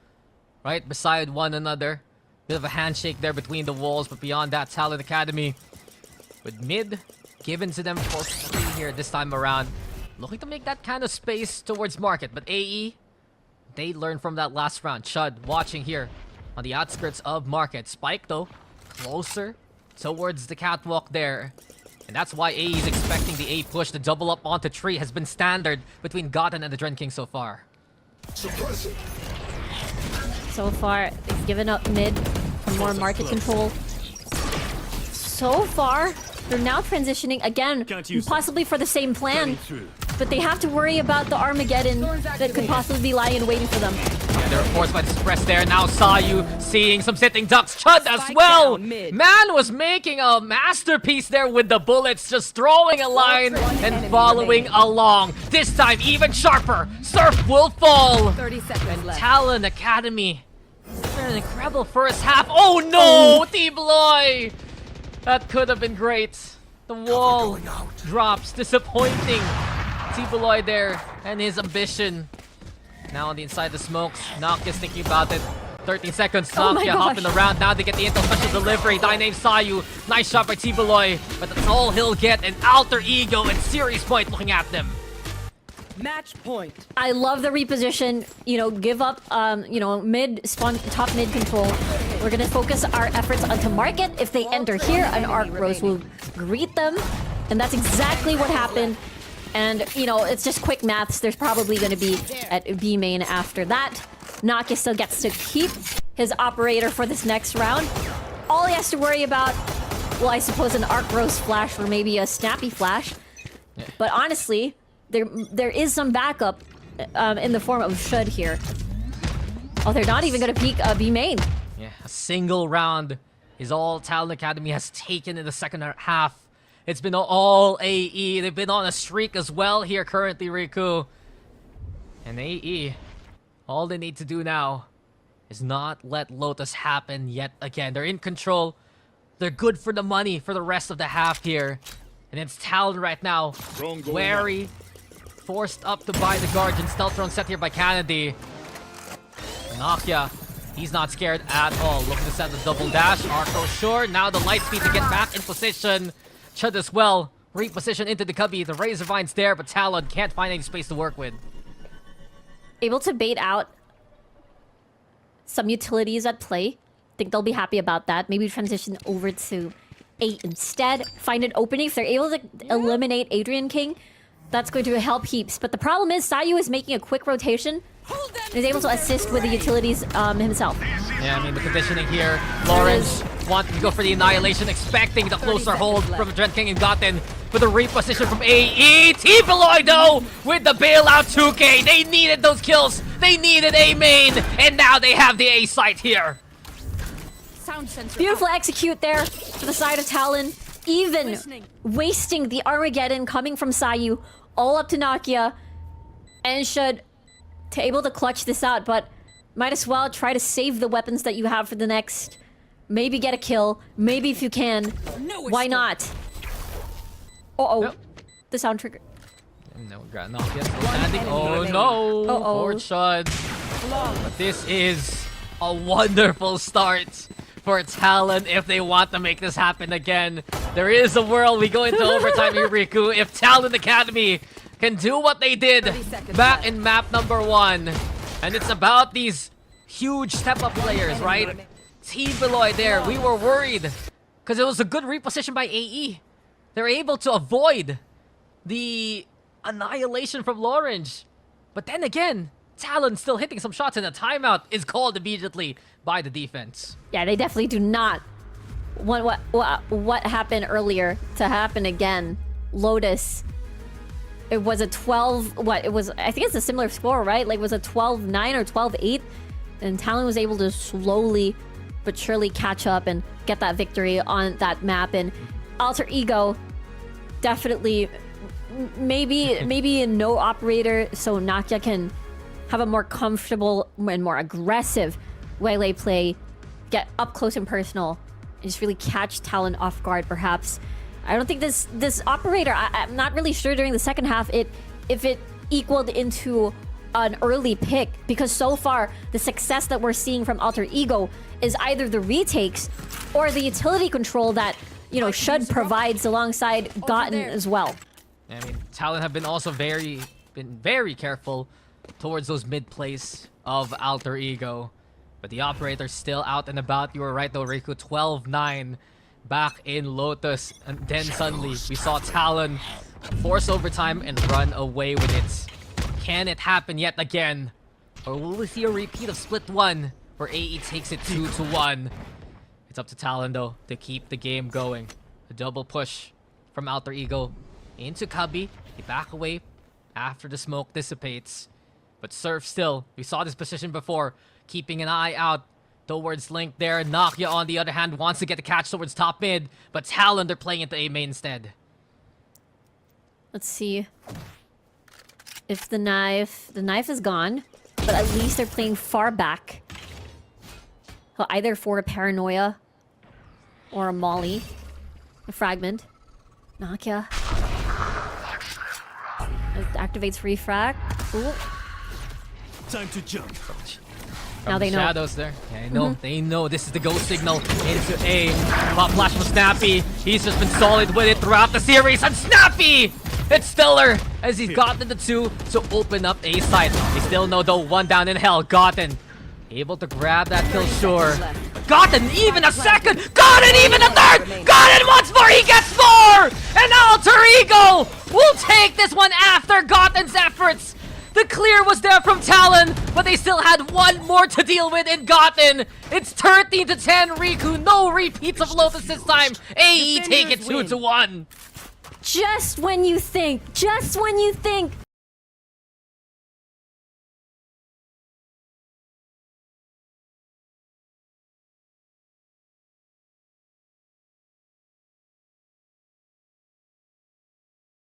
right beside one another. Bit of a handshake there between the walls, but beyond that, Talon Academy with mid given to them for free here this time around. Looking to make that kind of space towards market, but AE, they learned from that last round. Chud watching here on the outskirts of market. Spike though, closer towards the catwalk there. And that's why AE is expecting the A push to double up onto tree has been standard between Gotten and the Dren King so far. So far, they've given up mid for more market control. So far, they're now transitioning again, possibly for the same plan. But they have to worry about the Armageddon that could possibly be lying in waiting for them. Yeah, they're forced by the suppress there. Now Sayu seeing some sitting ducks. Chud as well. Man was making a masterpiece there with the bullets, just throwing a line and following along. This time even sharper. Surf will fall. 30 seconds left. Talon Academy. An incredible first half. Oh no, T-Bloy. That could have been great. The wall drops. Disappointing. T-Bloy there and his ambition. Now on the inside the smokes. Nokia's thinking about it. 13 seconds. Oh my Nokia gosh. hopping around. Now they get the intel special delivery. Dyname Sayu. Nice shot by T-Bloy. But that's all he'll get. An alter ego and series point looking at them. Match point. I love the reposition. You know, give up, top mid control. We're gonna focus our efforts onto market. If they enter here, an Arc Rose will greet them. And that's exactly what happened. And, you know, it's just quick maths. There's probably gonna be at B main after that. Nokia still gets to keep his operator for this next round. All he has to worry about, well, I suppose an Arc Rose flash or maybe a Snappy flash. But honestly, there is some backup in the form of Shud here. Oh, they're not even gonna peek B main. Yeah, a single round is all Talon Academy has taken in the second half. It's been all AE. They've been on a streak as well here currently, Riku. And AE, all they need to do now is not let Lotus happen yet again. They're in control. They're good for the money for the rest of the half here. And it's Talon right now. Wary. Forced up to buy the Guardian. Stealth drone set here by Kennedy. Nokia, he's not scared at all. Looking to set the double dash. Arco sure. Now the light speed to get back in position. Chud as well. Reposition into the cubby. The Razor Vine's there, but Talon can't find any space to work with. Able to bait out some utilities at play. Think they'll be happy about that. Maybe transition over to 8 instead. Find an opening. If they're able to eliminate Adrian King, that's going to help heaps. But the problem is Sayu is making a quick rotation. And is able to assist with the utilities himself. Yeah, I mean, the conditioning here. Lawrence wanting to go for the annihilation, expecting the closer hold from Dren King and Gotten. With a reposition from AE. T-Bloy though with the bailout 2K. They needed those kills. They needed A main. And now they have the A site here. Beautiful execute there for the side of Talon. Even wasting the Armageddon coming from Sayu all up to Nokia. And should to able to clutch this out, but might as well try to save the weapons that you have for the next. Maybe get a kill. Maybe if you can. Why not? Uh-oh. Nope. The sound trigger. No, Nokia still standing. Oh no! Uh-oh. Poor Chud. But this is a wonderful start for Talon if they want to make this happen again. There is a world we go into overtime here, Riku. If Talon Academy can do what they did back in map number 1. And it's about these huge step-up players, right? T-Bloy there, we were worried because it was a good reposition by AE. They're able to avoid the annihilation from Lorange. But then again, Talon still hitting some shots and a timeout is called immediately by the defense. Yeah, they definitely do not want what happened earlier to happen again. Lotus. It was a 12... What? It was... I think it's a similar score, right? Like, it was a 12-9 or 12-8. And Talon was able to slowly but surely catch up and get that victory on that map. And Alter Ego definitely maybe no operator, so Nakia can have a more comfortable and more aggressive Waylay play, get up close and personal, and just really catch Talon off guard. Perhaps I don't think this operator. I'm not really sure during the second half if it equaled into an early pick, because so far the success that we're seeing from Alter Ego is either the retakes or the utility control that Shud provides alongside Gotten as well. I mean, Talon have been also been very careful towards those mid plays of Alter Ego. But the operator's still out and about. You were right though, Riku. 12-9 back in Lotus. And then suddenly we saw Talon force overtime and run away with it. Can it happen yet again? Or will we see a repeat of Split 1 where AE takes it 2-1? It's up to Talon though to keep the game going. A double push from Alter Ego into Cubby. They back away after the smoke dissipates. But Surf still, we saw this position before, keeping an eye out towards Link there. Nakia, on the other hand, wants to get the catch towards top mid, but Talon, they're playing into A main instead. Let's see if the knife is gone, but at least they're playing far back. Well, either for a Paranoia or a Molly. A Fragment. Nakia. It activates refract. Ooh. Time to jump. Now they know. Shadows there. Yeah, I know. They know this is the go signal into A. Pop flash from Snappy. He's just been solid with it throughout the series. And Snappy! It's Stiller as he's gotten the 2 to open up A side. They still know though, 1 down in hell. Gotten able to grab that kill, sure. Gotten even a second! Gotten even a third! Gotten once more! He gets 4! And Alter Ego will take this one after Gotten's efforts! The clear was there from Talon, but they still had 1 more to deal with in Gotten. It's 13-10, Riku. No repeats of Lotus this time. AE take it 2-1. Just when you think